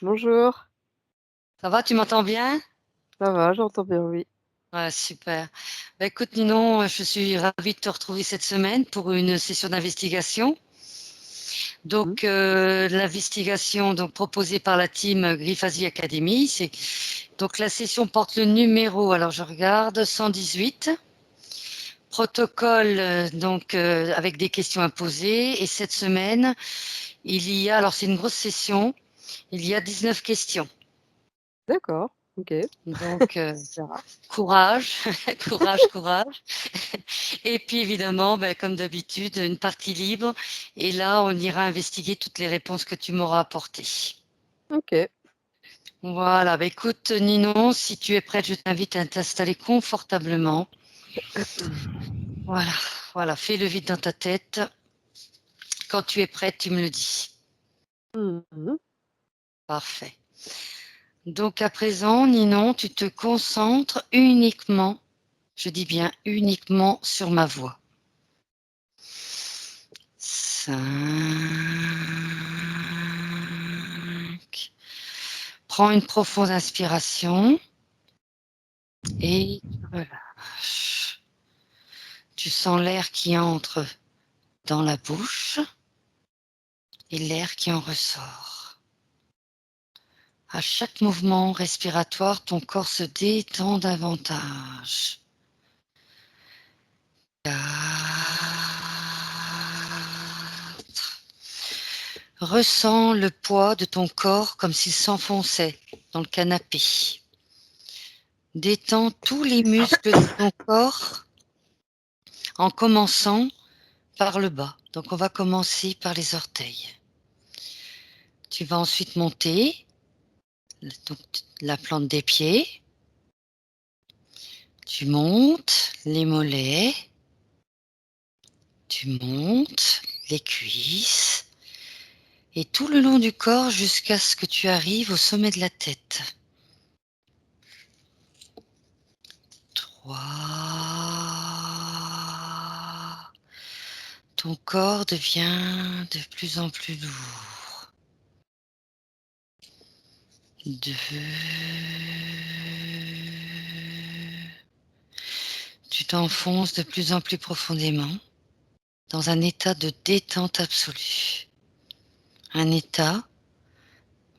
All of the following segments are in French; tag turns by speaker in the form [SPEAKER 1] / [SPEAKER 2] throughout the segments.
[SPEAKER 1] Bonjour,
[SPEAKER 2] Ça va, tu m'entends bien?
[SPEAKER 1] ça va, j'entends bien, oui.
[SPEAKER 2] Ouais, super. Bah, écoute, Ninon, je suis ravie de te retrouver cette semaine pour une session d'investigation.
[SPEAKER 1] Mmh.
[SPEAKER 2] Donc, l'investigation donc proposée par la team Griffasie Academy, c'est donc la session porte le numéro. Alors, je regarde 118. Protocole avec des questions à poser. Et cette semaine, il y a alors c'est une grosse session. Il y a 19 questions.
[SPEAKER 1] D'accord, OK.
[SPEAKER 2] Donc,
[SPEAKER 1] On verra.
[SPEAKER 2] courage, courage, courage. Et puis évidemment, ben, comme d'habitude, une partie libre. Et là, on ira investiguer toutes les réponses que tu m'auras apportées.
[SPEAKER 1] OK.
[SPEAKER 2] Voilà, ben, écoute Ninon, si tu es prête, je t'invite à t'installer confortablement. Voilà, voilà, fais le vide dans ta tête. Quand tu es prête, tu me le dis.
[SPEAKER 1] Mmh mh.
[SPEAKER 2] Parfait. Donc à présent, Ninon, tu te concentres uniquement, je dis bien uniquement sur ma voix. 5. Prends une profonde inspiration et relâche. Tu sens l'air qui entre dans la bouche et l'air qui en ressort. À chaque mouvement respiratoire, ton corps se détend davantage. 4. Ressens le poids de ton corps comme s'il s'enfonçait dans le canapé. Détends tous les muscles de ton corps en commençant par le bas. Donc on va commencer par les orteils. Tu vas ensuite monter donc, la plante des pieds. Tu montes les mollets. Tu montes les cuisses. Et tout le long du corps jusqu'à ce que tu arrives au sommet de la tête. 3. Ton corps devient de plus en plus lourd. 2. Tu t'enfonces de plus en plus profondément dans un état de détente absolue. Un état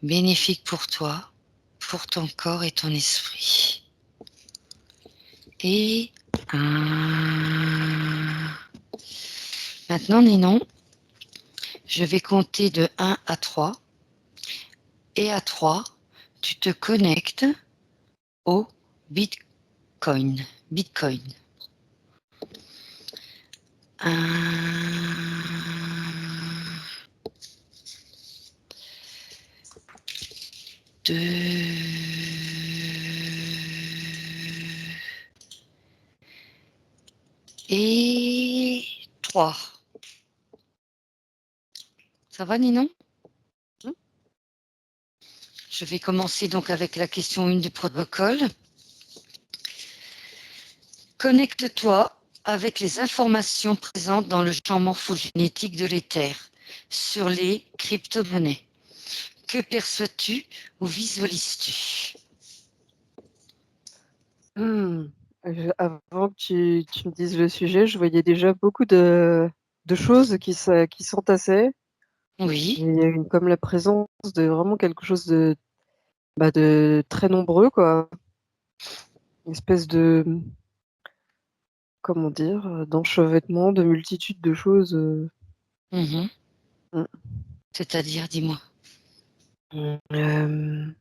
[SPEAKER 2] bénéfique pour toi, pour ton corps et ton esprit. Et 1. Maintenant, Ninon, je vais compter de 1 à 3. Et à 3, tu te connectes au Bitcoin. Bitcoin. 1, 2 et 3. Ça va, Ninon?
[SPEAKER 1] Mmh.
[SPEAKER 2] Je vais commencer donc avec la question 1 du protocole. Connecte-toi avec les informations présentes dans le champ morphogénétique de l'éther sur les crypto-monnaies. Que perçois-tu ou visualises-tu?
[SPEAKER 1] Mmh. Avant que tu me dises le sujet, je voyais déjà beaucoup de choses qui s'entassaient et
[SPEAKER 2] Oui.
[SPEAKER 1] il y a une comme la présence de vraiment quelque chose de très nombreux, quoi. Une espèce de, comment dire? D'enchevêtrement, de multitude de choses,
[SPEAKER 2] Mhm.
[SPEAKER 1] mmh.
[SPEAKER 2] C'est-à-dire, dis-moi.
[SPEAKER 1] Hem,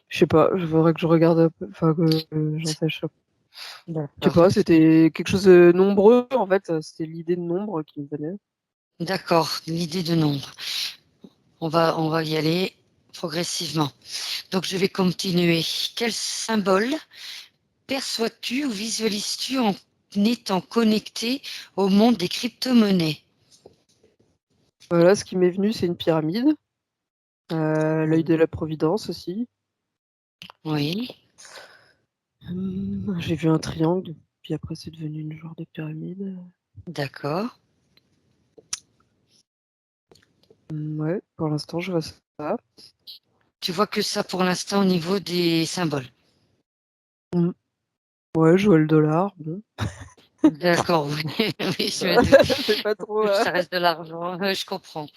[SPEAKER 1] je sais pas, il faudrait que je regarde un peu, enfin que j'en sache. Je sais
[SPEAKER 2] D'accord.
[SPEAKER 1] pas, c'était quelque chose de nombreux en fait, c'était l'idée de nombre qui me venait.
[SPEAKER 2] D'accord, l'idée de nombre. On va y aller progressivement. Donc, je vais continuer. Quel symbole perçois-tu ou visualises-tu en étant connecté au monde des crypto-monnaies?
[SPEAKER 1] Là, ce qui m'est venu, c'est une pyramide, l'œil de la providence aussi.
[SPEAKER 2] Oui,
[SPEAKER 1] J'ai vu un triangle, puis après c'est devenu une genre de pyramide.
[SPEAKER 2] d'accord.
[SPEAKER 1] Ouais, pour l'instant, je vois ça.
[SPEAKER 2] Tu vois que ça pour l'instant au niveau des symboles.
[SPEAKER 1] Mmh. Ouais, je vois le dollar, bon.
[SPEAKER 2] D'accord, oui, oui, je me doute.
[SPEAKER 1] C'est pas trop,
[SPEAKER 2] Ça reste de l'argent, je comprends.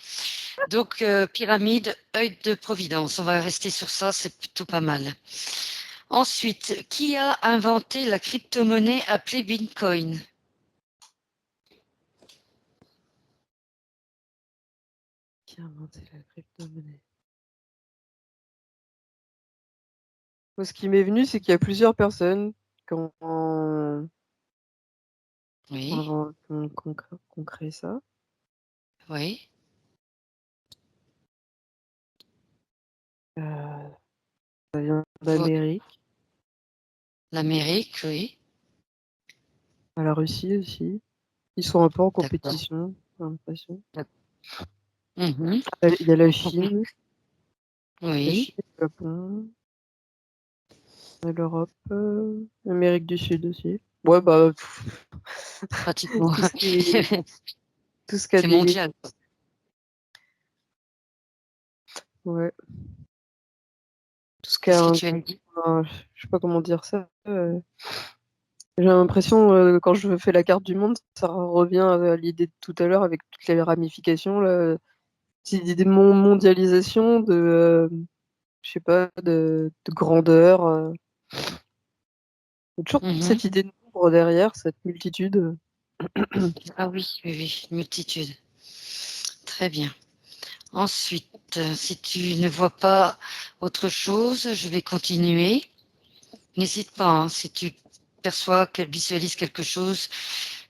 [SPEAKER 2] Donc, pyramide, œil de Providence. On va rester sur ça, c'est plutôt pas mal. Ensuite, qui a inventé la crypto-monnaie appelée Bitcoin?
[SPEAKER 1] Qui a inventé la crypto-monnaie? Moi, ce qui m'est venu, c'est qu'il y a plusieurs personnes qui ont
[SPEAKER 2] Oui,
[SPEAKER 1] qui ont créé ça.
[SPEAKER 2] oui,
[SPEAKER 1] Heu, Ça vient
[SPEAKER 2] Vo-
[SPEAKER 1] d'Amérique,
[SPEAKER 2] l'Amérique, oui,
[SPEAKER 1] la Russie aussi. Ils sont un peu en
[SPEAKER 2] d'accord.
[SPEAKER 1] compétition, j'ai l'impression.
[SPEAKER 2] Mhm.
[SPEAKER 1] Il y a la Chine,
[SPEAKER 2] Oui,
[SPEAKER 1] le Japon, l'Europe, l'Amérique du Sud aussi. Ouais, bah,
[SPEAKER 2] pratiquement.
[SPEAKER 1] tout ce qui est tout ce qui a
[SPEAKER 2] C'est
[SPEAKER 1] des
[SPEAKER 2] mondial.
[SPEAKER 1] ouais, tout ce qui a
[SPEAKER 2] Qu'est-ce que
[SPEAKER 1] un
[SPEAKER 2] tu as dit?
[SPEAKER 1] je sais pas comment dire ça, j'ai l'impression, quand je fais la carte du monde, ça revient à l'idée de tout à l'heure avec toutes les ramifications là, cette idée de mondialisation, je sais pas, de grandeur, il y a toujours
[SPEAKER 2] Mhm.
[SPEAKER 1] cette idée de nombre derrière, cette multitude,
[SPEAKER 2] Ah oui, oui, oui, multitude. Très bien. Ensuite, si tu ne vois pas autre chose, je vais continuer. N'hésite pas, hein, si tu perçois qu'elle visualise quelque chose,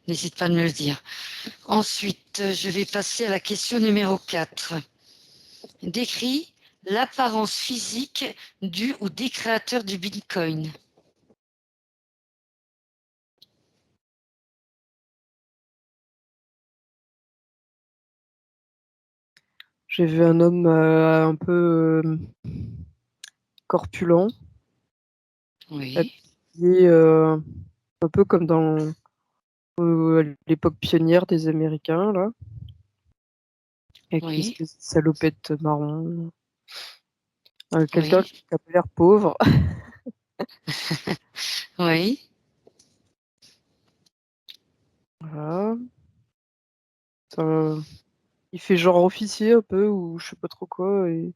[SPEAKER 2] n'hésite pas à me le dire. Ensuite, je vais passer à la question numéro 4. Décris l'apparence physique du ou des créateurs du Bitcoin.
[SPEAKER 1] J'ai vu un homme, un peu, corpulent,
[SPEAKER 2] Oui,
[SPEAKER 1] habillé, un peu comme dans, à l'époque pionnière des Américains là, avec une
[SPEAKER 2] oui,
[SPEAKER 1] espèce de salopette marron, quelqu'un
[SPEAKER 2] oui,
[SPEAKER 1] qui a pas l'air pauvre.
[SPEAKER 2] oui.
[SPEAKER 1] Voilà, ça il fait genre officier un peu ou je sais pas trop quoi et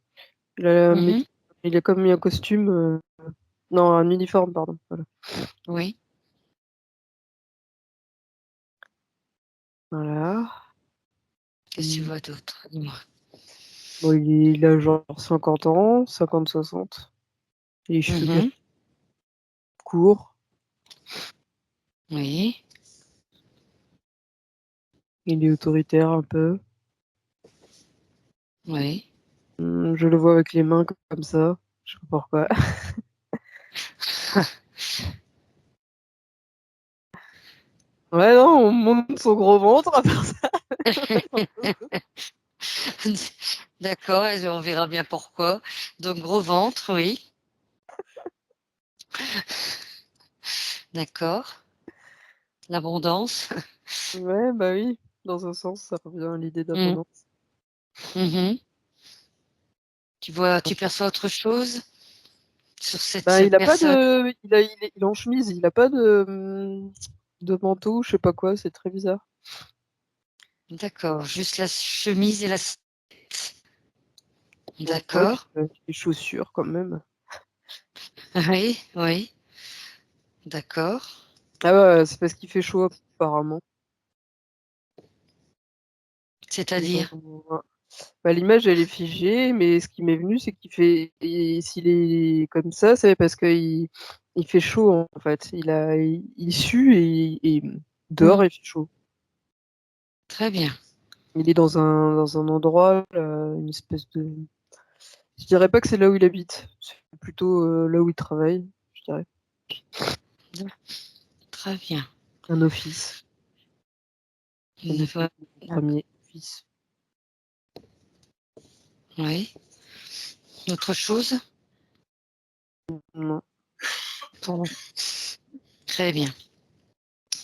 [SPEAKER 1] il a mis
[SPEAKER 2] Mhm,
[SPEAKER 1] il a comme mis un costume, non, un uniforme pardon, voilà.
[SPEAKER 2] oui.
[SPEAKER 1] Voilà.
[SPEAKER 2] Qu'est-ce que tu
[SPEAKER 1] Mmh.
[SPEAKER 2] vois d'autre? Dis-moi.
[SPEAKER 1] Bon, il a genre 50 ans, 50-60. Les cheveux bien
[SPEAKER 2] Mhm,
[SPEAKER 1] courts.
[SPEAKER 2] oui,
[SPEAKER 1] Il est autoritaire un peu.
[SPEAKER 2] oui.
[SPEAKER 1] Je le vois avec les mains comme ça, je sais pas pourquoi. Ouais, non, on montre son gros ventre à part ça.
[SPEAKER 2] D'accord, et on verra bien pourquoi. Donc, gros ventre, oui. D'accord. L'abondance.
[SPEAKER 1] Ouais, bah oui, dans un sens, ça revient à l'idée
[SPEAKER 2] Mm.
[SPEAKER 1] d'abondance.
[SPEAKER 2] Mhm. Tu perçois autre chose sur
[SPEAKER 1] Bah,
[SPEAKER 2] cette
[SPEAKER 1] il a pas
[SPEAKER 2] personne?
[SPEAKER 1] de il est en chemise, il a pas de manteau, je sais pas quoi, c'est très bizarre.
[SPEAKER 2] D'accord, juste la chemise et la...
[SPEAKER 1] Ouais, puis,
[SPEAKER 2] D'accord.
[SPEAKER 1] les chaussures quand même.
[SPEAKER 2] Oui, oui, d'accord.
[SPEAKER 1] Ah ouais, c'est parce qu'il fait chaud apparemment. Ils
[SPEAKER 2] C'est-à-dire?
[SPEAKER 1] ont bah, l'image elle est figée, mais ce qui m'est venu, c'est qu'il fait et s'il est comme ça, c'est parce qu'il fait chaud en fait. Il sue et
[SPEAKER 2] Mm.
[SPEAKER 1] dehors il fait chaud.
[SPEAKER 2] Très bien.
[SPEAKER 1] Il est dans un endroit, une espèce de je dirais pas que c'est là où il habite, c'est plutôt, là où il travaille, je dirais.
[SPEAKER 2] Très bien.
[SPEAKER 1] Un office,
[SPEAKER 2] Ne voit-
[SPEAKER 1] premier office.
[SPEAKER 2] Oui. Autre chose?
[SPEAKER 1] Non.
[SPEAKER 2] Bon. Très bien.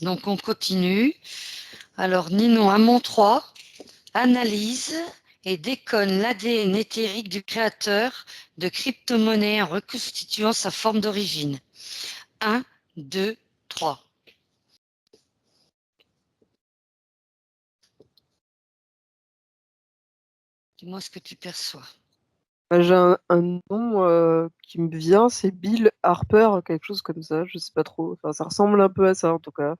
[SPEAKER 2] Donc, on continue. Alors, Ninon, à mon 3, analyse et décode l'ADN éthérique du créateur de crypto-monnaie en reconstituant sa forme d'origine. 1, 2, 3. Dis-moi ce que tu perçois.
[SPEAKER 1] Bah, j'ai un nom qui me vient, c'est Bill Harper, quelque chose comme ça, je sais pas trop. Enfin, ça ressemble un peu à ça en tout cas.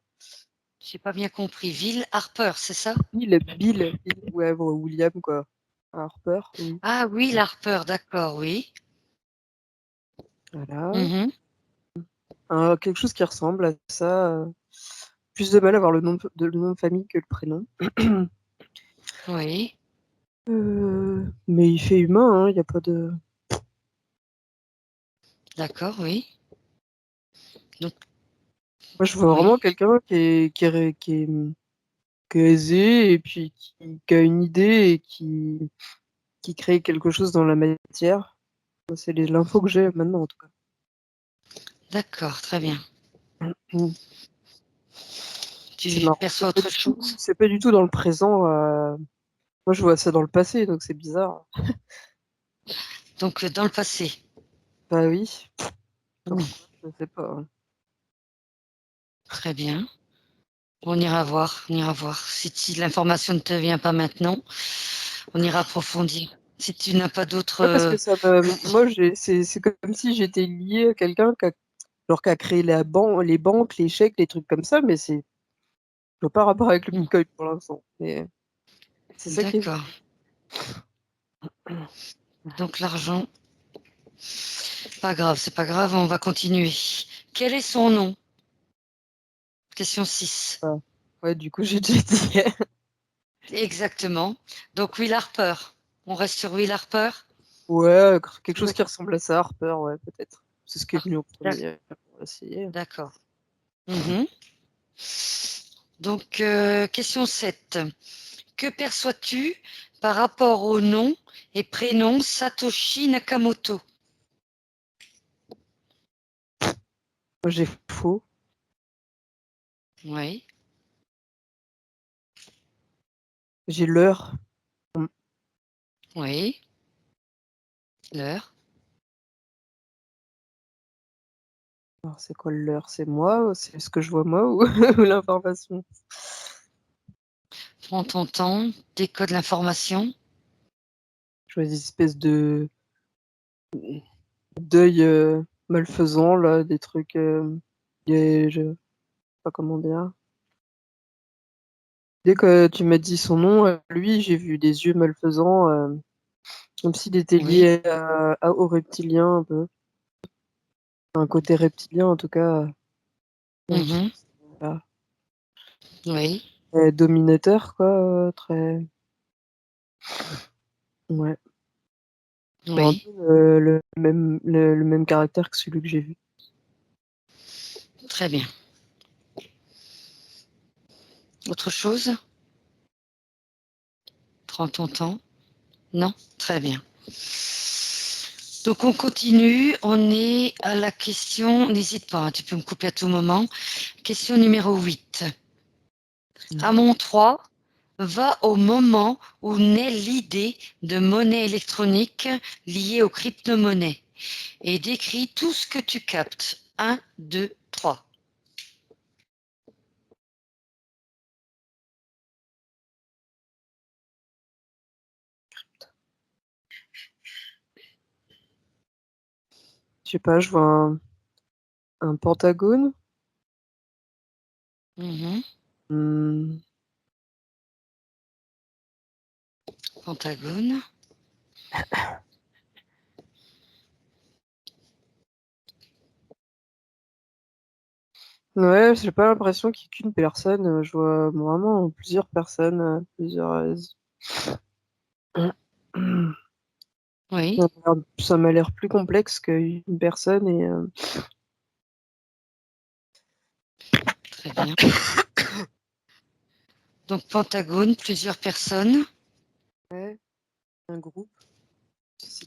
[SPEAKER 2] J'ai pas bien compris. Will Harper, c'est ça?
[SPEAKER 1] Bill, ouais, bon, William quoi. Harper, oui.
[SPEAKER 2] Ah, Will Harper, d'accord, oui.
[SPEAKER 1] Voilà.
[SPEAKER 2] Mhm.
[SPEAKER 1] Quelque chose qui ressemble à ça. Plus de mal à avoir le nom de famille que le prénom.
[SPEAKER 2] Oui,
[SPEAKER 1] Mais il fait humain, il n'y a pas de.
[SPEAKER 2] d'accord, oui. Donc,
[SPEAKER 1] Moi, je vois vraiment
[SPEAKER 2] oui,
[SPEAKER 1] quelqu'un qui est aisé et puis qui a une idée et qui crée quelque chose dans la matière. C'est l'info que j'ai maintenant, en tout cas.
[SPEAKER 2] d'accord, très bien.
[SPEAKER 1] Mm. C'est
[SPEAKER 2] Tu
[SPEAKER 1] marrant.
[SPEAKER 2] perçois autre chose?
[SPEAKER 1] C'est pas du tout dans le présent. Moi, je vois ça dans le passé, donc c'est bizarre.
[SPEAKER 2] Donc, dans le passé.
[SPEAKER 1] Bah oui.
[SPEAKER 2] Oui.
[SPEAKER 1] Pourquoi? Je sais pas, hein.
[SPEAKER 2] Très bien. On ira voir, on ira voir. Si l'information ne te vient pas maintenant, on ira approfondir. Si tu n'as pas d'autres...
[SPEAKER 1] Ouais, parce que moi, c'est comme si j'étais liée à quelqu'un qui a créé les banques, les chèques, les trucs comme ça, mais c'est n'a pas rapport avec le Bitcoin pour l'instant. Mais c'est ça qui est.
[SPEAKER 2] D'accord. Donc, l'argent, pas grave, c'est pas grave, on va continuer. Quel est son nom? Question 6.
[SPEAKER 1] Ah. Ouais, du coup, j'ai déjà dit.
[SPEAKER 2] Exactement. Donc, Will Harper. On reste sur Will Harper?
[SPEAKER 1] Ouais, quelque chose
[SPEAKER 2] Toujours.
[SPEAKER 1] qui ressemble à ça, Harper, ouais, peut-être. C'est ce qui est
[SPEAKER 2] Ah,
[SPEAKER 1] venu en
[SPEAKER 2] d'ac-
[SPEAKER 1] premier. On va essayer.
[SPEAKER 2] d'accord. Mhm. Donc, question 7. Que perçois-tu par rapport au nom et prénom Satoshi Nakamoto?
[SPEAKER 1] Moi, j'ai faux.
[SPEAKER 2] Oui,
[SPEAKER 1] J'ai l'heure.
[SPEAKER 2] oui. L'heure.
[SPEAKER 1] Alors, c'est quoi l'heure? C'est moi? C'est ce que je vois moi ou ou l'information?
[SPEAKER 2] Prends ton temps, décode l'information.
[SPEAKER 1] Je vois des espèces de deuil malfaisant, là, des trucs. Je sais pas comment dire. Dès que tu m'as dit son nom, lui, j'ai vu des yeux malfaisants, comme s'il était
[SPEAKER 2] Oui.
[SPEAKER 1] lié au reptilien un peu. Un côté reptilien en tout cas.
[SPEAKER 2] Mhm.
[SPEAKER 1] Voilà.
[SPEAKER 2] Oui.
[SPEAKER 1] Dominateur, quoi. Très. Ouais. Bon, un
[SPEAKER 2] Oui.
[SPEAKER 1] peu le même caractère que celui que j'ai vu.
[SPEAKER 2] Très bien. Autre chose? Prends ton temps. Non? Très bien. Donc on continue, on est à la question, n'hésite pas, hein, tu peux me couper à tout moment. Question numéro 8. Amont 3 va au moment où naît l'idée de monnaie électronique liée aux crypto-monnaies et décrit tout ce que tu captes. 1, 2, 3.
[SPEAKER 1] Je sais pas, je vois un pentagone.
[SPEAKER 2] Mhm.
[SPEAKER 1] Hmm.
[SPEAKER 2] Pentagone.
[SPEAKER 1] Ouais, j'ai pas l'impression qu'il y ait qu'une personne. Je vois vraiment plusieurs personnes, plusieurs.
[SPEAKER 2] Oui,
[SPEAKER 1] Ça m'a l'air plus complexe qu'une personne et
[SPEAKER 2] très bien. Donc Pentagone, plusieurs personnes.
[SPEAKER 1] ouais, un groupe.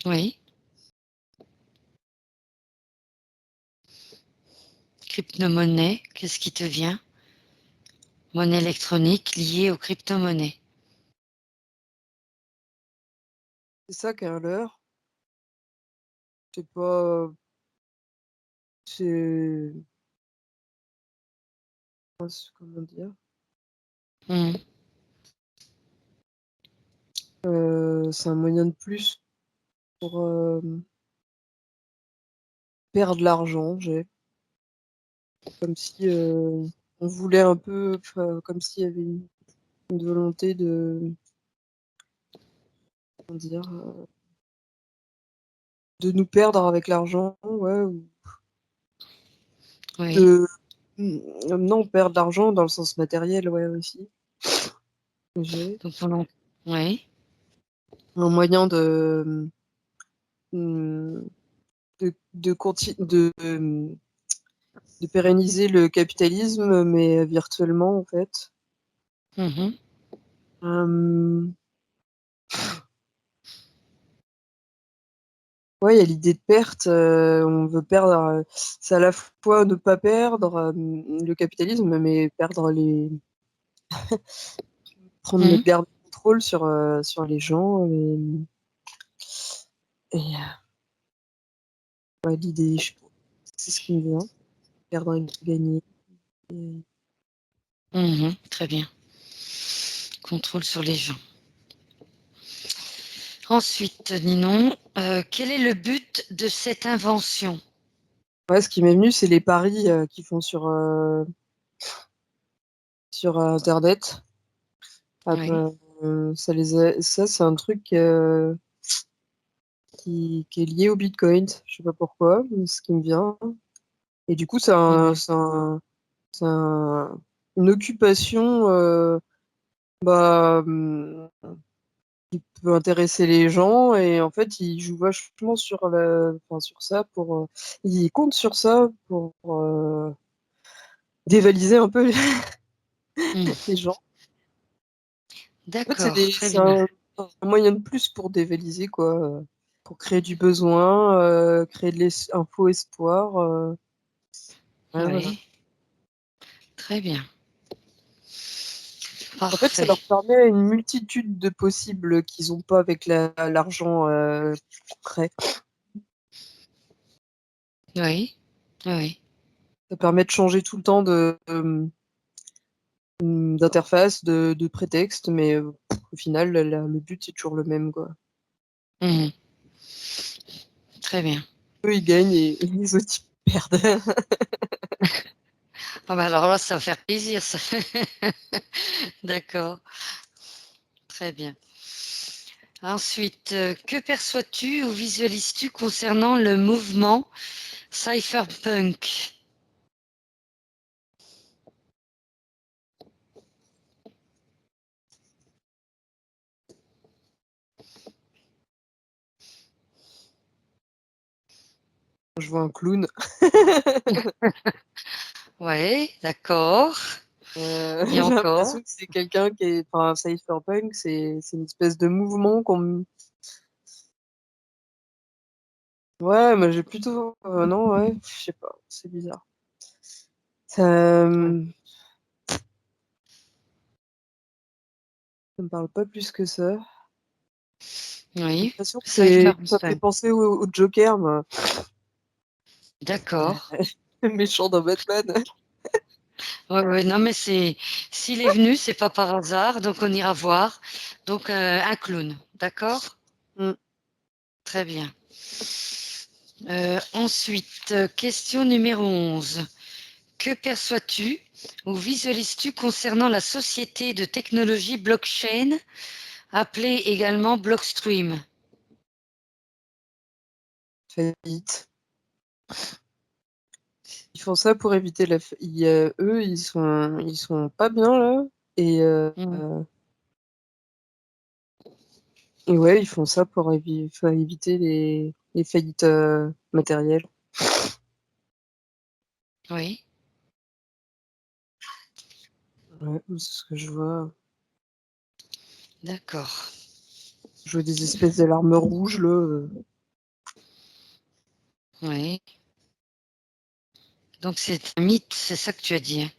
[SPEAKER 2] Oui. Crypto-monnaie, qu'est-ce qui te vient? Monnaie électronique liée aux crypto-monnaies.
[SPEAKER 1] C'est ça qui est un leurre. C'est pas. C'est. Comment dire?
[SPEAKER 2] Mmh.
[SPEAKER 1] C'est un moyen de plus pour perdre de l'argent, comme si on voulait un peu, comme s'il y avait une volonté comment dire, de nous perdre avec l'argent, ouais, ou
[SPEAKER 2] Oui.
[SPEAKER 1] de non, perdre de l'argent dans le sens matériel, ouais, aussi.
[SPEAKER 2] Donc pendant oui.
[SPEAKER 1] Un moyen mmh, de pérenniser le capitalisme, mais virtuellement, en fait.
[SPEAKER 2] Mmh.
[SPEAKER 1] Hem, ouais, il y a l'idée de perte, on veut perdre, c'est à la fois ne pas perdre, le capitalisme, mais perdre prendre le
[SPEAKER 2] Mmh.
[SPEAKER 1] garde contrôle sur les gens et ouais, l'idée, je sais pas, c'est ce qui me vient, perdre et gagner et
[SPEAKER 2] Mmh. Très bien. Contrôle sur les gens. Ensuite, Ninon, quel est le but de cette invention?
[SPEAKER 1] ouais, ce qui m'est venu, c'est les paris, qu'ils font sur internet.
[SPEAKER 2] Oui.
[SPEAKER 1] Après, ça, c'est un truc, qui est lié au bitcoin. Je sais pas pourquoi, mais c'est ce qui me vient et du coup,
[SPEAKER 2] Mmh.
[SPEAKER 1] c'est une occupation, bah, peut intéresser les gens et en fait, ils jouent vachement sur ça ils comptent sur ça pour, dévaliser un peu
[SPEAKER 2] Mmh.
[SPEAKER 1] les gens. En fait,
[SPEAKER 2] D'accord, très
[SPEAKER 1] c'est
[SPEAKER 2] bien.
[SPEAKER 1] un moyen de plus pour dévaliser quoi, pour créer du besoin, créer un faux espoir, ouais, voilà.
[SPEAKER 2] Oui, très bien.
[SPEAKER 1] En fait, ça
[SPEAKER 2] Parfait.
[SPEAKER 1] leur permet une multitude de possibles qu'ils ont pas avec l'argent, concret.
[SPEAKER 2] Oui, oui.
[SPEAKER 1] Ça permet de changer tout le temps d'interface, de prétexte, mais au final, le but, c'est toujours le même, quoi.
[SPEAKER 2] Mmh. Très bien.
[SPEAKER 1] Eux, ils gagnent et les autres, ils perdent.
[SPEAKER 2] Ah bah, alors là, ça va faire plaisir ça. D'accord, très bien. Ensuite, que perçois-tu ou visualises-tu concernant le mouvement cypherpunk?
[SPEAKER 1] Je vois un clown.
[SPEAKER 2] Ouais, d'accord. Et
[SPEAKER 1] J'ai
[SPEAKER 2] encore?
[SPEAKER 1] l'impression que c'est quelqu'un qui est, enfin, cypherpunk, c'est une espèce de mouvement ouais, mais j'ai plutôt, non, ouais, je sais pas, c'est bizarre. Ça,
[SPEAKER 2] Ouais.
[SPEAKER 1] ça me parle pas plus que ça. J'ai
[SPEAKER 2] Oui,
[SPEAKER 1] l'impression que ça me fait
[SPEAKER 2] cypherpunk.
[SPEAKER 1] penser au Joker, moi.
[SPEAKER 2] D'accord.
[SPEAKER 1] Le méchant dans Batman.
[SPEAKER 2] Ouais, ouais, non, mais s'il est venu, c'est pas par hasard, donc on ira voir. Donc, un clown, d'accord?
[SPEAKER 1] Mmh.
[SPEAKER 2] Très bien. Ensuite, question numéro 11. Que perçois-tu ou visualises-tu concernant la société de technologie blockchain, appelée également Blockstream?
[SPEAKER 1] Faillite. Ils font ça pour éviter eux, ils sont pas bien là
[SPEAKER 2] Mmh.
[SPEAKER 1] et ouais, ils font ça pour éviter les faillites, matérielles.
[SPEAKER 2] Oui,
[SPEAKER 1] Ouais, c'est ce que je vois.
[SPEAKER 2] d'accord.
[SPEAKER 1] Je vois des espèces d'alarmes rouges là,
[SPEAKER 2] Oui. Donc c'est un mythe, c'est ça que tu as dit, hein?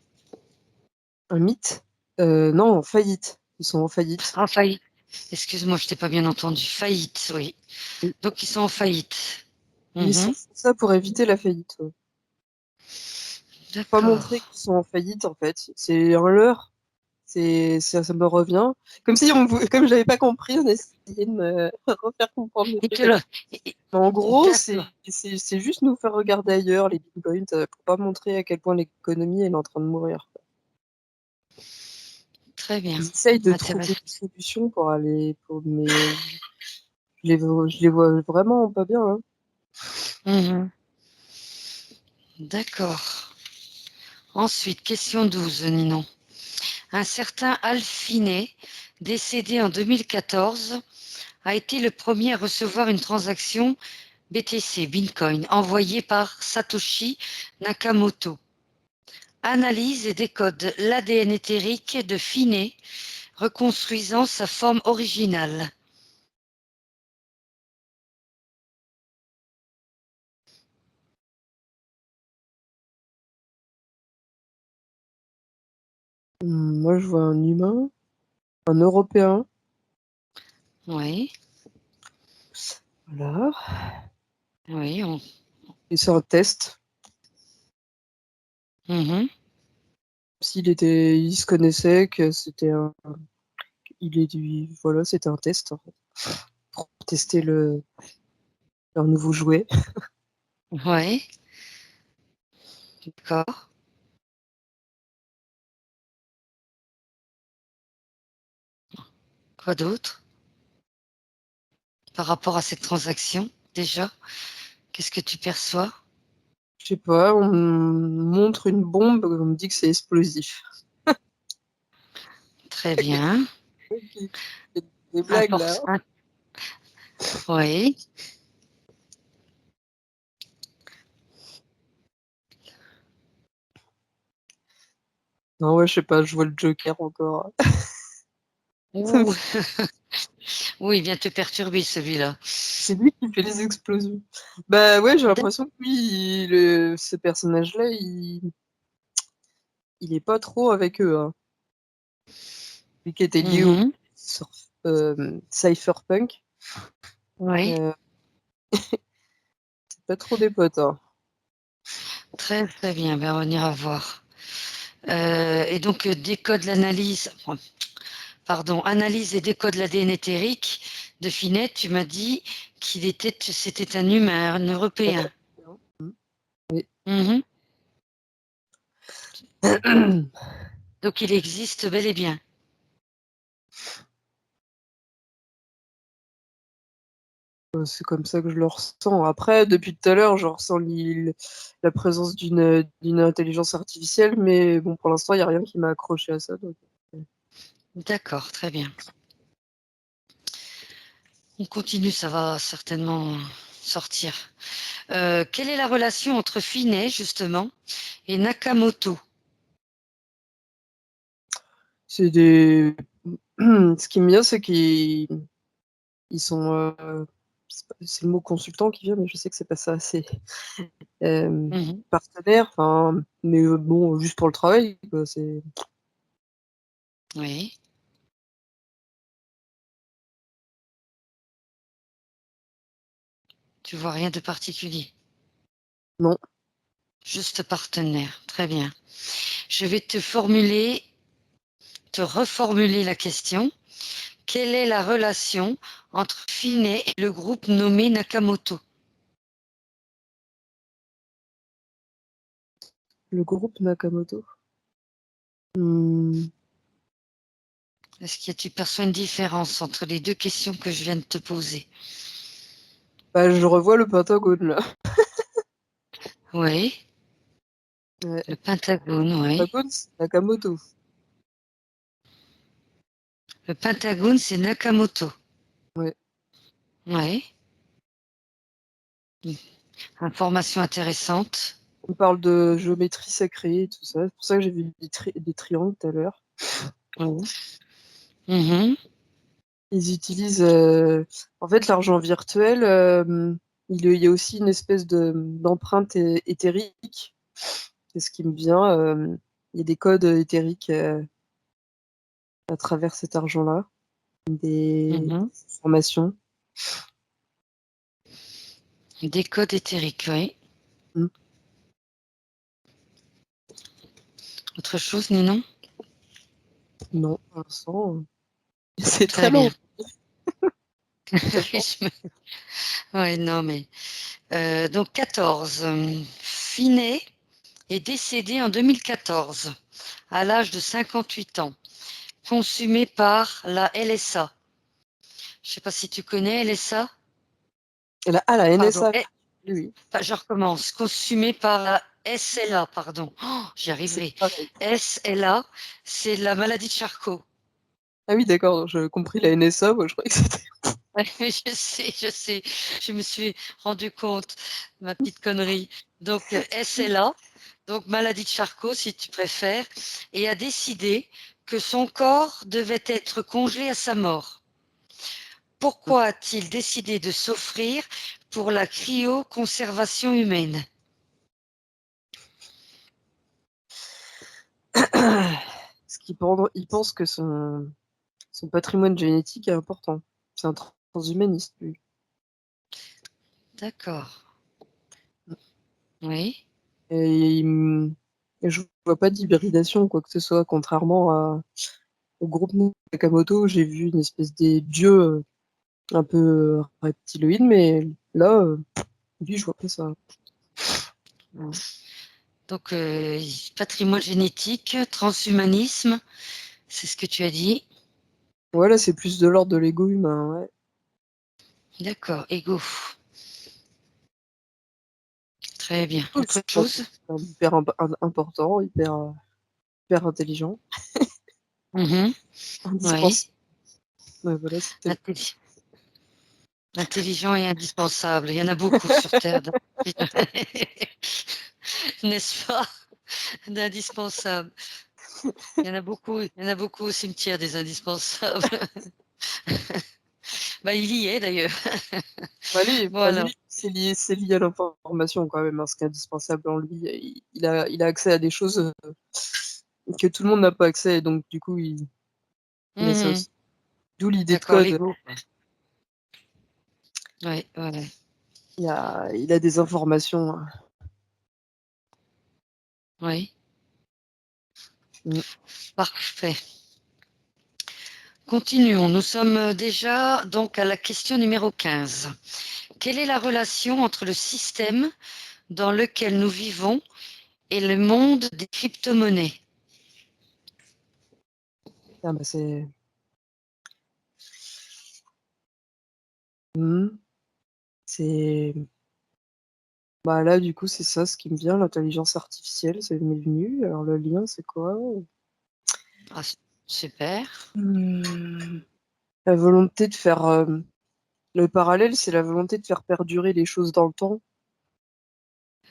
[SPEAKER 1] un mythe? Non, en faillite. Ils sont en faillite.
[SPEAKER 2] Ah, faillite. Excuse-moi, je t'ai pas bien entendu. Faillite, oui.
[SPEAKER 1] Oui.
[SPEAKER 2] Donc ils sont en faillite.
[SPEAKER 1] Ils font
[SPEAKER 2] Mhm.
[SPEAKER 1] ça pour éviter la faillite. Ouais. Pas montrer
[SPEAKER 2] D'accord.
[SPEAKER 1] qu'ils sont en faillite, en fait. C'est un leurre. Ça me revient. Comme si comme j'avais pas compris, on essayait de me refaire comprendre le
[SPEAKER 2] Et
[SPEAKER 1] truc.
[SPEAKER 2] que là,
[SPEAKER 1] Mais en gros,
[SPEAKER 2] d'accord.
[SPEAKER 1] c'est juste nous faire regarder ailleurs, les bitcoins, pour pas montrer à quel point l'économie elle est en train de mourir.
[SPEAKER 2] Très bien.
[SPEAKER 1] Ils essayent de trouver
[SPEAKER 2] Intéressant.
[SPEAKER 1] des solutions mais je les vois vraiment pas bien, hein.
[SPEAKER 2] Mhm. D'accord. Ensuite, question 12, Ninon. Un certain Al Finney, décédé en 2014, a été le premier à recevoir une transaction BTC, Bitcoin, envoyée par Satoshi Nakamoto. Analyse et décode l'ADN éthérique de Finney, reconstruisant sa forme originale.
[SPEAKER 1] Moi, je vois un humain, un Européen.
[SPEAKER 2] Oui,
[SPEAKER 1] Voilà.
[SPEAKER 2] oui.
[SPEAKER 1] Et c'est un test.
[SPEAKER 2] Mhm.
[SPEAKER 1] Il se connaissait, que voilà, c'était un test, en fait, pour tester leur nouveau jouet.
[SPEAKER 2] Oui, d'accord. Quoi d'autre par rapport à cette transaction, déjà? Qu'est-ce que tu perçois?
[SPEAKER 1] Je sais pas, on me montre une bombe, on me dit que c'est explosif.
[SPEAKER 2] Très bien.
[SPEAKER 1] Ok. C'est des blagues là.
[SPEAKER 2] Important. Oui,
[SPEAKER 1] Non, ouais, je sais pas, je vois le Joker encore.
[SPEAKER 2] ouh, oui, il vient te perturber celui-là.
[SPEAKER 1] C'est lui qui fait les explosions. Bah ouais, j'ai l'impression que lui, ce personnage-là, il est pas trop avec eux, hein. Lui qui était lié au
[SPEAKER 2] Mhm.
[SPEAKER 1] cypherpunk,
[SPEAKER 2] Oui,
[SPEAKER 1] euh, c'est pas trop des potes, hein.
[SPEAKER 2] très très bien, ben, on ira voir. Et donc, décode l'analyse, pardon, analyse et décode l'ADN éthérique de Finette, tu m'as dit c'était un humain, un Européen.
[SPEAKER 1] Oui.
[SPEAKER 2] Mhm. Donc, il existe bel et bien.
[SPEAKER 1] C'est comme ça que je le ressens. Après, depuis tout à l'heure, je ressens la présence d'une intelligence artificielle, mais bon, pour l'instant, il n'y a rien qui m'a accroché à ça. Donc.
[SPEAKER 2] D'accord, très bien. On continue, ça va certainement sortir. Quelle est la relation entre Finney, justement, et Nakamoto?
[SPEAKER 1] C'est des. Ce qui me vient, c'est qu'ils sont. C'est le mot consultant qui vient, mais je sais que c'est pas ça. C'est
[SPEAKER 2] Mhm.
[SPEAKER 1] partenaire, enfin, mais bon, juste pour le travail, quoi.
[SPEAKER 2] Oui, tu vois rien de particulier.
[SPEAKER 1] Non.
[SPEAKER 2] Juste partenaire. Très bien. Je vais te reformuler la question. Quelle est la relation entre Finney et le groupe nommé Nakamoto?
[SPEAKER 1] Le groupe Nakamoto. Hmm.
[SPEAKER 2] Est-ce que tu perçois une différence entre les deux questions que je viens de te poser?
[SPEAKER 1] Bah, je revois le Pentagone, là.
[SPEAKER 2] Oui,
[SPEAKER 1] Ouais.
[SPEAKER 2] le Pentagone, oui.
[SPEAKER 1] Pentagone, c'est Nakamoto.
[SPEAKER 2] Le Pentagone, c'est Nakamoto.
[SPEAKER 1] Ouais.
[SPEAKER 2] Oui, information intéressante.
[SPEAKER 1] On parle de géométrie sacrée et tout ça. C'est pour ça que j'ai vu des triangles tout à l'heure.
[SPEAKER 2] Oui. Mhm.
[SPEAKER 1] Ils utilisent. En fait, l'argent virtuel, il y a aussi une espèce d'empreinte éthérique. C'est ce qui me vient. Il y a des codes éthériques à travers cet argent-là. des
[SPEAKER 2] Mhm.
[SPEAKER 1] informations.
[SPEAKER 2] Des codes éthériques, oui.
[SPEAKER 1] Hmm.
[SPEAKER 2] Autre chose, Ninon?
[SPEAKER 1] Non, pour l'instant, c'est très
[SPEAKER 2] Très
[SPEAKER 1] long,
[SPEAKER 2] bien.
[SPEAKER 1] sachant.
[SPEAKER 2] Oui, non, mais donc 14. Finet est décédé en 2014 à l'âge de 58 ans, consumé par la LSA. Je ne sais pas si tu connais LSA.
[SPEAKER 1] La
[SPEAKER 2] Pardon,
[SPEAKER 1] NSA, oui,
[SPEAKER 2] enfin, je recommence. Consumé par la SLA, pardon. Oh, j'y
[SPEAKER 1] c'est
[SPEAKER 2] arriverai.
[SPEAKER 1] pareil.
[SPEAKER 2] SLA, c'est la maladie de Charcot.
[SPEAKER 1] Ah oui, d'accord, j'ai compris la NSA, moi je croyais que c'était.
[SPEAKER 2] Ouais, je sais, je me suis rendu compte, ma petite connerie. Donc, SLA, donc maladie de Charcot, si tu préfères, et a décidé que son corps devait être congelé à sa mort. Pourquoi a-t-il décidé de s'offrir pour la cryoconservation humaine?
[SPEAKER 1] Parce il pense que son patrimoine génétique est important. C'est un transhumaniste, lui.
[SPEAKER 2] D'accord. Oui.
[SPEAKER 1] Et, et je vois pas d'hybridation ou quoi que ce soit, contrairement au groupe Nakamoto, j'ai vu une espèce de dieu un peu reptiloïde, mais là, lui, je vois pas ça.
[SPEAKER 2] Donc, patrimoine génétique, transhumanisme, c'est ce que tu as dit.
[SPEAKER 1] Voilà, c'est plus de l'ordre de l'ego humain, ouais.
[SPEAKER 2] D'accord, ego. Très bien.
[SPEAKER 1] Je
[SPEAKER 2] Autre
[SPEAKER 1] pense que
[SPEAKER 2] chose?
[SPEAKER 1] c'est hyper important, hyper intelligent,
[SPEAKER 2] Mhm. Oui.
[SPEAKER 1] indispensable. Ouais, voilà, c'était.
[SPEAKER 2] Intelli- Intelligent et indispensable. Il y en a beaucoup sur Terre. N'est-ce pas? D'indispensables. Il y en a beaucoup au cimetière des indispensables. Bah, il y est d'ailleurs. Voilà.
[SPEAKER 1] Lui, c'est lié à l'information quand même, hein, ce qui est indispensable en lui. Il a accès à des choses que tout le monde n'a pas accès, et donc du coup, il a ça
[SPEAKER 2] Mhm.
[SPEAKER 1] aussi. D'où l'idée de
[SPEAKER 2] D'accord,
[SPEAKER 1] code.
[SPEAKER 2] l'ego. Oui, ouais.
[SPEAKER 1] Il a des informations.
[SPEAKER 2] Oui,
[SPEAKER 1] Mm.
[SPEAKER 2] parfait. Continuons. Nous sommes déjà donc à la question numéro 15. Quelle est la relation entre le système dans lequel nous vivons et le monde des crypto-monnaies?
[SPEAKER 1] Ah, bah, c'est. Mm. C'est. Bah là, du coup, c'est ça ce qui me vient, l'intelligence artificielle, c'est m'est venu. Alors le lien, c'est quoi?
[SPEAKER 2] Ah, super.
[SPEAKER 1] Hmm. La volonté de faire. Le parallèle, c'est la volonté de faire perdurer les choses dans le temps.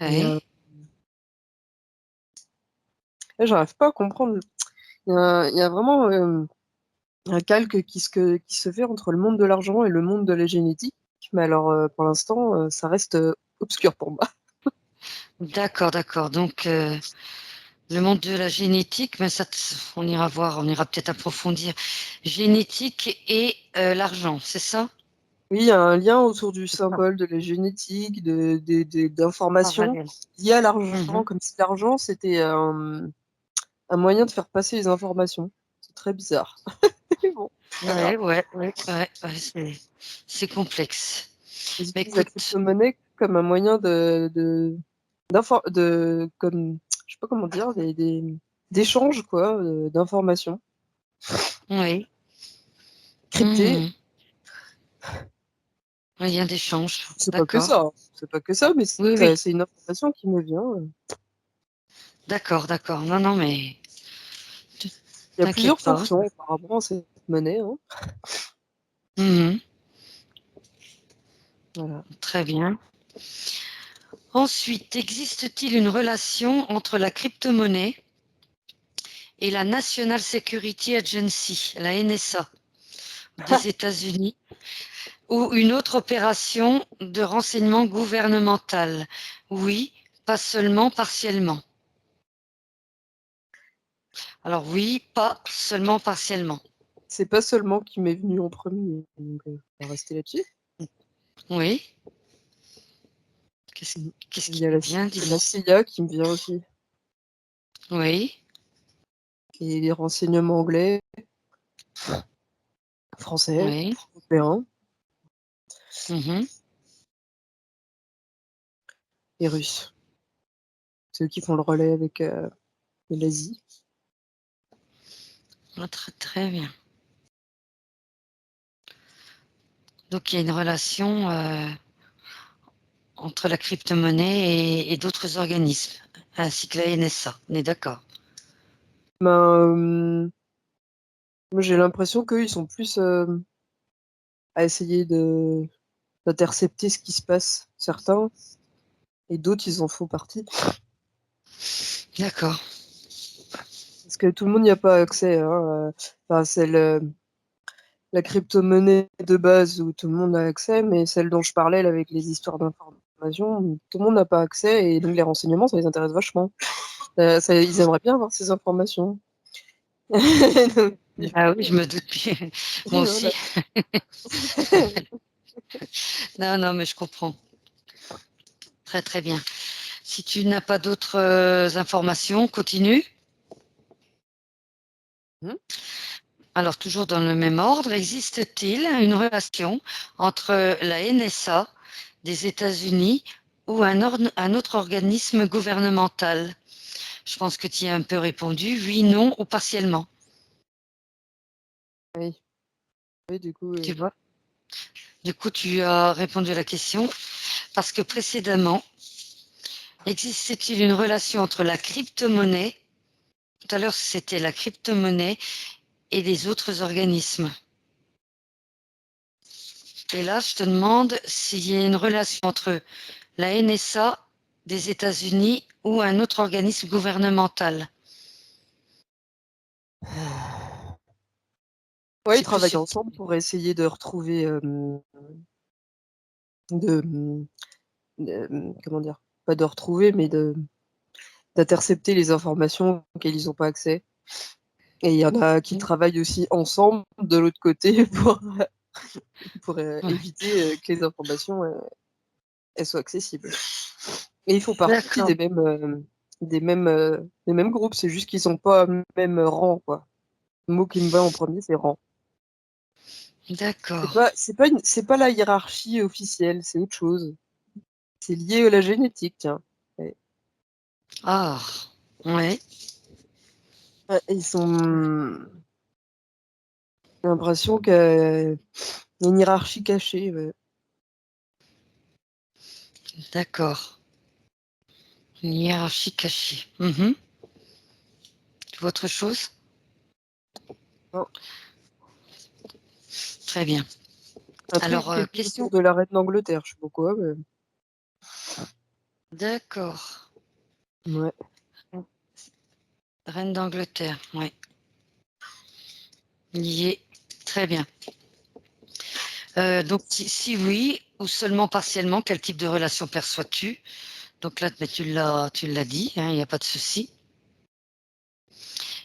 [SPEAKER 1] Et
[SPEAKER 2] Oui.
[SPEAKER 1] là, j'arrive pas à comprendre. Il y a vraiment un calque qui se fait entre le monde de l'argent et le monde de la génétique. Mais alors, pour l'instant, ça reste obscur pour moi.
[SPEAKER 2] D'accord, d'accord. Donc, le monde de la génétique, mais ça, on ira voir, on ira peut-être approfondir. Génétique et l'argent, c'est ça?
[SPEAKER 1] Oui, il y a un lien autour du symbole de la génétique, d'informations
[SPEAKER 2] Parallèle.
[SPEAKER 1] liées à l'argent,
[SPEAKER 2] Mhm.
[SPEAKER 1] comme si l'argent, c'était un moyen de faire passer les informations. C'est très bizarre. Mais bon, pas grave.
[SPEAKER 2] Ouais, ouais, ouais, ouais, ouais, c'est complexe.
[SPEAKER 1] Ils
[SPEAKER 2] Mais
[SPEAKER 1] utilisent la
[SPEAKER 2] écoute,
[SPEAKER 1] crypto-monnaie comme un moyen comme, je sais pas comment dire, d'échange, quoi, d'informations
[SPEAKER 2] oui.
[SPEAKER 1] cryptées.
[SPEAKER 2] Mhm. Un lien d'échange.
[SPEAKER 1] C'est pas que ça,
[SPEAKER 2] D'accord.
[SPEAKER 1] hein. C'est pas que ça, mais
[SPEAKER 2] Oui, oui.
[SPEAKER 1] c'est une information qui me vient.
[SPEAKER 2] D'accord, d'accord. Non, non, mais
[SPEAKER 1] Il y a
[SPEAKER 2] t'inquiète
[SPEAKER 1] plusieurs
[SPEAKER 2] pas.
[SPEAKER 1] fonctions apparemment à cette monnaie, hein.
[SPEAKER 2] Mhm.
[SPEAKER 1] Voilà.
[SPEAKER 2] Très bien. Ensuite, existe-t-il une relation entre la crypto-monnaie et la National Security Agency, la NSA, des États-Unis, ou une autre opération de renseignement gouvernemental? Oui, pas seulement partiellement. Alors oui, pas seulement partiellement.
[SPEAKER 1] c'est pas seulement qui m'est venu en premier, donc on va rester là-dessus.
[SPEAKER 2] Oui. Qu'est-ce
[SPEAKER 1] Il
[SPEAKER 2] qui
[SPEAKER 1] y a
[SPEAKER 2] vient,
[SPEAKER 1] la CIA qui me vient aussi.
[SPEAKER 2] Oui.
[SPEAKER 1] Et les renseignements anglais, français,
[SPEAKER 2] Oui.
[SPEAKER 1] européens
[SPEAKER 2] Mhm.
[SPEAKER 1] et russes. C'est eux qui font le relais avec l'Asie.
[SPEAKER 2] Ah, très, très bien. Donc il y a une relation entre la crypto-monnaie et d'autres organismes, ainsi que la NSA. On est d'accord.
[SPEAKER 1] Ben, moi j'ai l'impression qu'eux, ils sont plus à essayer d'intercepter ce qui se passe, certains, et d'autres, ils en font partie.
[SPEAKER 2] D'accord.
[SPEAKER 1] Parce que tout le monde n'y a pas accès. Hein. Enfin, c'est la crypto-monnaie de base où tout le monde a accès, mais celle dont je parlais là, avec les histoires d'information, tout le monde n'a pas accès, et donc les renseignements, ça les intéresse vachement. Ils aimeraient bien avoir ces informations.
[SPEAKER 2] Ah oui, je me doute bien. Moi
[SPEAKER 1] Voilà.
[SPEAKER 2] aussi. Non, non, mais je comprends. Très, très bien. Si tu n'as pas d'autres informations, continue.
[SPEAKER 1] Hmm.
[SPEAKER 2] Alors, toujours dans le même ordre, existe-t-il une relation entre la NSA des États-Unis ou un autre organisme gouvernemental? Je pense que tu y as un peu répondu, oui, non ou partiellement.
[SPEAKER 1] Oui. Oui, du coup,
[SPEAKER 2] Tu vois? Du coup, tu as répondu à la question parce que précédemment, existe-t-il une relation entre la crypto-monnaie, tout à l'heure c'était la crypto-monnaie et les autres organismes. Et là, je te demande s'il y a une relation entre la NSA des États-Unis ou un autre organisme gouvernemental.
[SPEAKER 1] ouais, ils
[SPEAKER 2] C'est plus
[SPEAKER 1] travaillent
[SPEAKER 2] subtil.
[SPEAKER 1] ensemble pour essayer de retrouver, de, comment dire, pas de retrouver, mais d'intercepter les informations auxquelles ils n'ont pas accès. Et il y en a qui travaillent aussi ensemble de l'autre côté pour
[SPEAKER 2] Ouais.
[SPEAKER 1] éviter que les informations elles soient accessibles. Et ils font partie
[SPEAKER 2] D'accord,
[SPEAKER 1] des mêmes groupes, c'est juste qu'ils sont pas au même rang, quoi. Le mot qui me va en premier, c'est rang.
[SPEAKER 2] d'accord.
[SPEAKER 1] C'est pas la hiérarchie officielle, c'est autre chose. C'est lié à la génétique, tiens. Ouais.
[SPEAKER 2] Ah, ouais,
[SPEAKER 1] Ouais, ils sont. J'ai l'impression qu'il y a une hiérarchie cachée. Ouais.
[SPEAKER 2] d'accord. Une hiérarchie cachée. Mhm. Tu vois autre chose?
[SPEAKER 1] Non,
[SPEAKER 2] Très bien.
[SPEAKER 1] un truc
[SPEAKER 2] Alors,
[SPEAKER 1] autour
[SPEAKER 2] question.
[SPEAKER 1] de la reine d'Angleterre, je sais pas quoi, mais.
[SPEAKER 2] D'accord.
[SPEAKER 1] Ouais.
[SPEAKER 2] Reine d'Angleterre, oui. Lié. Très bien. Donc, si oui, ou seulement partiellement, quel type de relation perçois-tu? Donc là, mais tu l'as dit, hein, il n'y a pas de souci.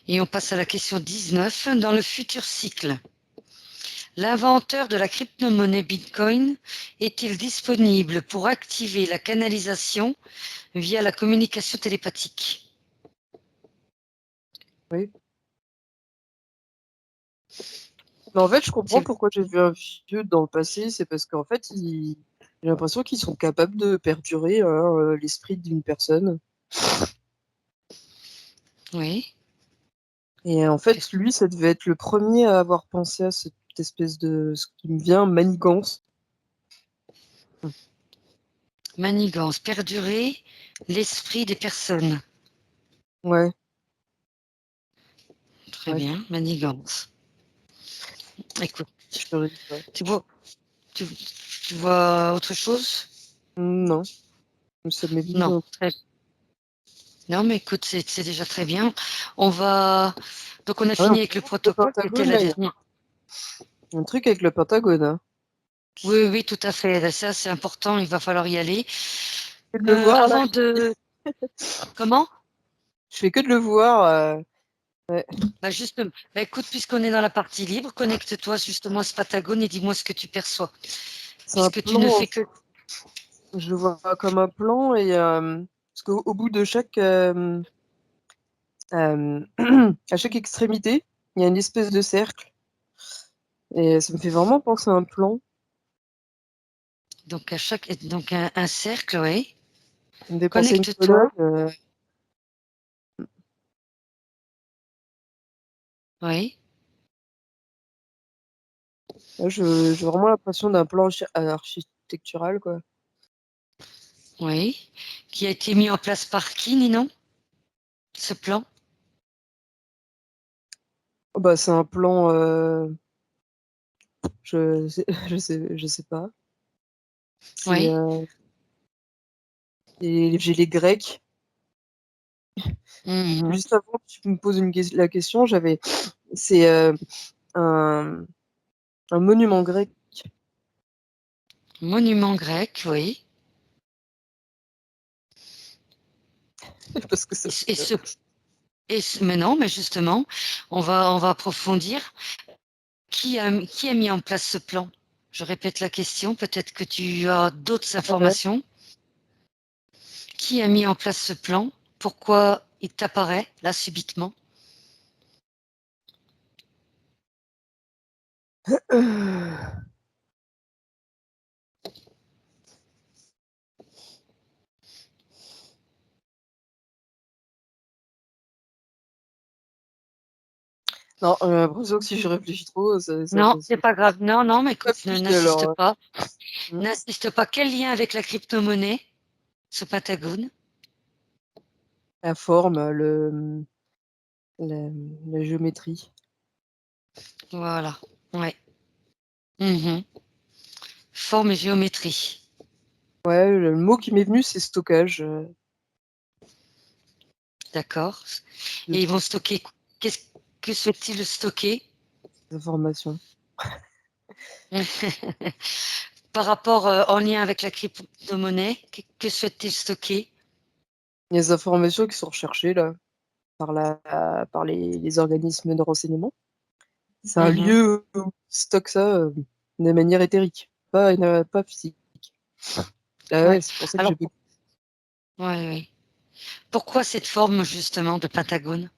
[SPEAKER 2] Et on passe à la question 19. Dans le futur cycle, l'inventeur de la crypto-monnaie Bitcoin est-il disponible pour activer la canalisation via la communication télépathique?
[SPEAKER 1] Oui. Mais en fait, je comprends
[SPEAKER 2] C'est-
[SPEAKER 1] pourquoi j'ai vu un vieux dans le passé, c'est parce qu'en fait, j'ai l'impression qu'ils sont capables de perdurer hein, l'esprit d'une personne.
[SPEAKER 2] Oui.
[SPEAKER 1] Et en fait, lui, ça devait être le premier à avoir pensé à cette espèce de, ce qui me vient, manigance.
[SPEAKER 2] Manigance, perdurer l'esprit des personnes.
[SPEAKER 1] Ouais,
[SPEAKER 2] Très
[SPEAKER 1] ouais,
[SPEAKER 2] bien, manigance. Écoute,
[SPEAKER 1] ouais.
[SPEAKER 2] tu vois, tu, tu vois autre chose?
[SPEAKER 1] Non, ça m'est venu
[SPEAKER 2] Non.
[SPEAKER 1] dans.
[SPEAKER 2] Non, mais écoute, c'est déjà très bien. On va. Donc, on a
[SPEAKER 1] Ah ouais,
[SPEAKER 2] fini avec le
[SPEAKER 1] le
[SPEAKER 2] protocole, c'était
[SPEAKER 1] Pentagone,
[SPEAKER 2] la
[SPEAKER 1] là, il y a
[SPEAKER 2] dernière.
[SPEAKER 1] un truc avec le Pentagone. Hein.
[SPEAKER 2] Oui, oui, tout à fait. Ça, c'est important, il va falloir y aller.
[SPEAKER 1] Je fais que de le voir, là.
[SPEAKER 2] Avant de. Comment?
[SPEAKER 1] Je fais que de le voir. Ouais.
[SPEAKER 2] Justement, écoute, puisqu'on est dans la partie libre, connecte-toi justement à ce Pentagone et dis-moi ce que tu perçois.
[SPEAKER 1] C'est un
[SPEAKER 2] Puisque tu ne
[SPEAKER 1] plan,
[SPEAKER 2] fais que...
[SPEAKER 1] je le vois comme un plan, et parce qu'au bout de chaque, à chaque extrémité, il y a une espèce de cercle, et ça me fait vraiment penser à un plan.
[SPEAKER 2] Donc, donc un cercle, oui.
[SPEAKER 1] Ça me fait penser à une
[SPEAKER 2] Connecte-toi.
[SPEAKER 1] colonne.
[SPEAKER 2] Oui,
[SPEAKER 1] Là, j'ai vraiment l'impression d'un plan architectural, quoi.
[SPEAKER 2] oui. Qui a été mis en place par qui, Ninon, ce plan?
[SPEAKER 1] Oh, bah, c'est un plan, je sais pas. C'est,
[SPEAKER 2] Oui.
[SPEAKER 1] j'ai les Grecs.
[SPEAKER 2] Mhm.
[SPEAKER 1] Juste avant que tu me poses la question, c'est un, un monument grec.
[SPEAKER 2] Monument grec, oui.
[SPEAKER 1] Parce que
[SPEAKER 2] Et,
[SPEAKER 1] ça.
[SPEAKER 2] ce, et ce- mais non, mais justement, on va approfondir. Qui a mis en place ce plan? Je répète la question, peut-être que tu as d'autres
[SPEAKER 1] Ouais.
[SPEAKER 2] informations. Qui a mis en place ce plan? Pourquoi il t'apparaît là subitement?
[SPEAKER 1] Non, j'ai l'impression que si je réfléchis trop, ça
[SPEAKER 2] Non,
[SPEAKER 1] peut
[SPEAKER 2] c'est pas grave. Non, non, mais écoute,
[SPEAKER 1] s'appliquer
[SPEAKER 2] n'insiste
[SPEAKER 1] alors.
[SPEAKER 2] pas.
[SPEAKER 1] Hmm.
[SPEAKER 2] N'insiste pas. Quel lien avec la crypto-monnaie, ce Pentagone?
[SPEAKER 1] La forme, la, la géométrie.
[SPEAKER 2] Voilà. Ouais. Mhm. Forme et géométrie.
[SPEAKER 1] Ouais, le mot qui m'est venu, c'est stockage
[SPEAKER 2] D'accord.
[SPEAKER 1] de
[SPEAKER 2] Et ils vont stocker. Qu'est-ce que souhaitent-ils stocker?
[SPEAKER 1] ces informations.
[SPEAKER 2] Par rapport en lien avec la crypto-monnaie, que souhaitent-ils stocker?
[SPEAKER 1] Les informations qui sont recherchées là par les organismes de renseignement. C'est un
[SPEAKER 2] Mhm.
[SPEAKER 1] lieu où ils stockent ça de manière éthérique, pas physique. Ah
[SPEAKER 2] Ouais.
[SPEAKER 1] ouais, c'est pour ça que
[SPEAKER 2] Alors,
[SPEAKER 1] j'ai beaucoup.
[SPEAKER 2] ouais, ouais. Pourquoi cette forme justement de pentagone?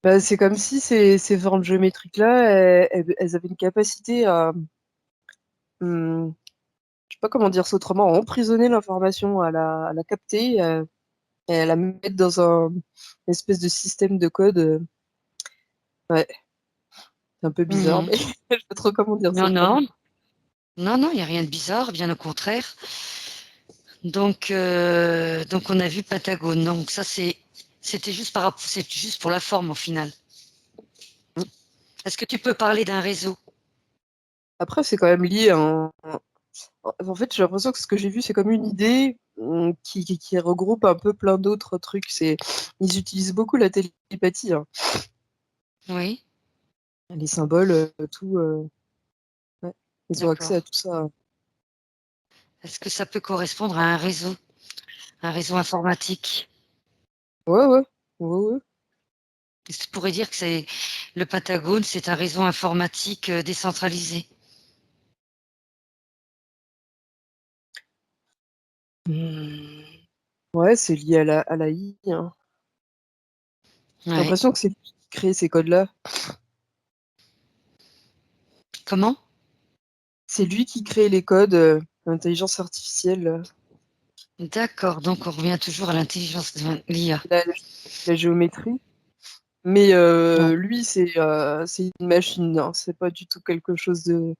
[SPEAKER 1] Bah, c'est comme si ces formes géométriques-là, elles avaient une capacité à, je sais pas comment dire ça autrement, à emprisonner l'information, à la capter, et à la mettre dans une espèce de système de code. Ouais, c'est un peu bizarre,
[SPEAKER 2] Mhm.
[SPEAKER 1] mais je sais pas trop comment dire ça
[SPEAKER 2] Non,
[SPEAKER 1] autrement.
[SPEAKER 2] non, non, non, il n'y a rien de bizarre, bien au contraire. Donc on a vu Pentagone. Donc ça c'était juste c'est juste pour la forme au final.
[SPEAKER 1] Mm.
[SPEAKER 2] Est-ce que tu peux parler d'un réseau?
[SPEAKER 1] Après, c'est quand même lié à en fait, j'ai l'impression que ce que j'ai vu, c'est comme une idée qui regroupe un peu plein d'autres trucs. Ils utilisent beaucoup la télépathie, hein.
[SPEAKER 2] Oui,
[SPEAKER 1] Les symboles, tout. Ouais. Ils ont accès
[SPEAKER 2] d'accord.
[SPEAKER 1] à tout ça.
[SPEAKER 2] Est-ce que ça peut correspondre à un réseau informatique?
[SPEAKER 1] Ouais, ouais, ouais, ouais.
[SPEAKER 2] Je pourrais dire que c'est le Pentagone, c'est un réseau informatique décentralisé.
[SPEAKER 1] Hmm. Ouais, c'est lié à la I, hein. J'ai
[SPEAKER 2] Ouais.
[SPEAKER 1] l'impression que c'est lui qui crée ces codes-là.
[SPEAKER 2] Comment?
[SPEAKER 1] C'est lui qui crée les codes d'intelligence artificielle,
[SPEAKER 2] D'accord. Donc on revient toujours à l'intelligence de l'IA.
[SPEAKER 1] la, la géométrie. Mais
[SPEAKER 2] Ouais.
[SPEAKER 1] lui, c'est une machine, hein. C'est pas du tout quelque chose de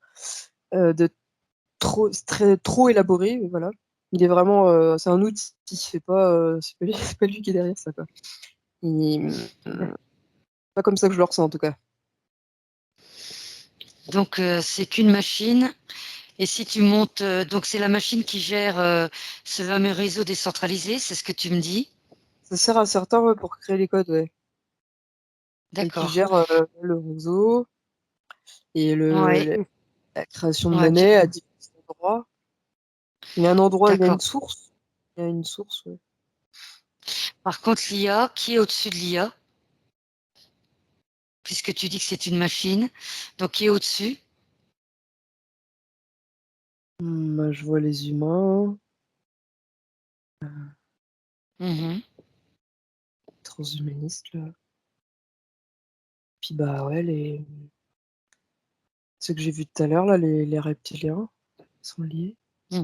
[SPEAKER 1] trop élaboré. Voilà. Il est vraiment, c'est un outil. C'est pas lui qui est derrière ça, quoi. Pas comme ça que je le ressens en tout cas.
[SPEAKER 2] Donc c'est qu'une machine. Et si tu montes, donc c'est la machine qui gère ce fameux réseau décentralisé, c'est ce que tu me dis?
[SPEAKER 1] Ça sert à certains, ouais, pour créer les codes, ouais. Et qui
[SPEAKER 2] D'accord.
[SPEAKER 1] gère le réseau et
[SPEAKER 2] Ouais,
[SPEAKER 1] la création de
[SPEAKER 2] ouais,
[SPEAKER 1] monnaie à différents endroits. Il y a un endroit, il y a une
[SPEAKER 2] d'accord.
[SPEAKER 1] source. Il y a une source, ouais.
[SPEAKER 2] Par contre, l'IA, qui est au-dessus de l'IA? puisque tu dis que c'est une machine. Donc, qui est au-dessus?
[SPEAKER 1] Bah, je vois les humains,
[SPEAKER 2] Mhm.
[SPEAKER 1] transhumanistes, là. Puis bah ouais, ceux que j'ai vus tout à l'heure, là, les reptiliens, ils sont liés.
[SPEAKER 2] Mm.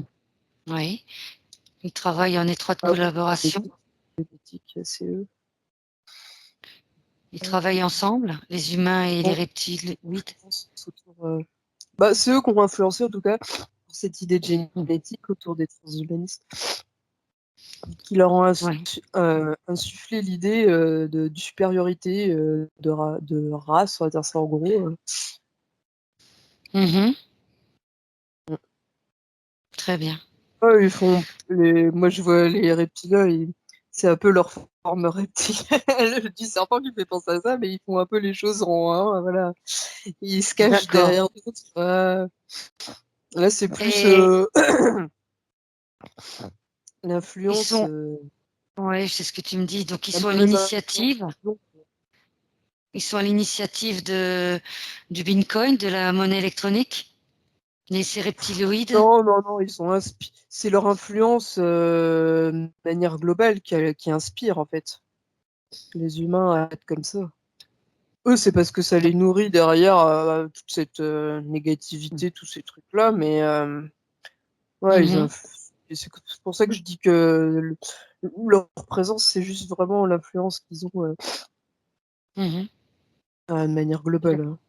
[SPEAKER 2] Oui. Ils travaillent en étroite
[SPEAKER 1] Ah oui,
[SPEAKER 2] collaboration.
[SPEAKER 1] les éthiques, c'est eux.
[SPEAKER 2] Ils travaillent ensemble, les humains et les
[SPEAKER 1] Bon,
[SPEAKER 2] reptiles. Oui.
[SPEAKER 1] je pense autour, bah, c'est eux qui ont influencé, en tout cas, pour cette idée de
[SPEAKER 2] Mm.
[SPEAKER 1] génétique autour des transhumanistes, qui leur ont
[SPEAKER 2] Ouais.
[SPEAKER 1] insufflé l'idée de supériorité de race, on va dire ça en gros.
[SPEAKER 2] Mhm. Très bien.
[SPEAKER 1] Ouais, moi je vois les reptiliens, c'est un peu leur forme reptilienne du serpent qui fait penser à ça, mais ils font un peu les choses en un, voilà. Ils se cachent
[SPEAKER 2] D'accord.
[SPEAKER 1] derrière d'autres. Là, c'est plus
[SPEAKER 2] Et ils
[SPEAKER 1] l'influence.
[SPEAKER 2] sont, ouais, c'est ce que tu me dis. Donc,
[SPEAKER 1] La mauvaise influence.
[SPEAKER 2] ils sont à l'initiative du Bitcoin, de la monnaie électronique, ces reptiloïdes.
[SPEAKER 1] Non, non, non, c'est leur influence de manière globale qui inspire en fait les humains à être comme ça. Eux, c'est parce que ça les nourrit derrière toute cette négativité, tous ces trucs-là, mais ouais,
[SPEAKER 2] Mhm.
[SPEAKER 1] c'est pour ça que je dis que leur présence, c'est juste vraiment l'influence qu'ils ont
[SPEAKER 2] Mhm.
[SPEAKER 1] de manière globale, hein.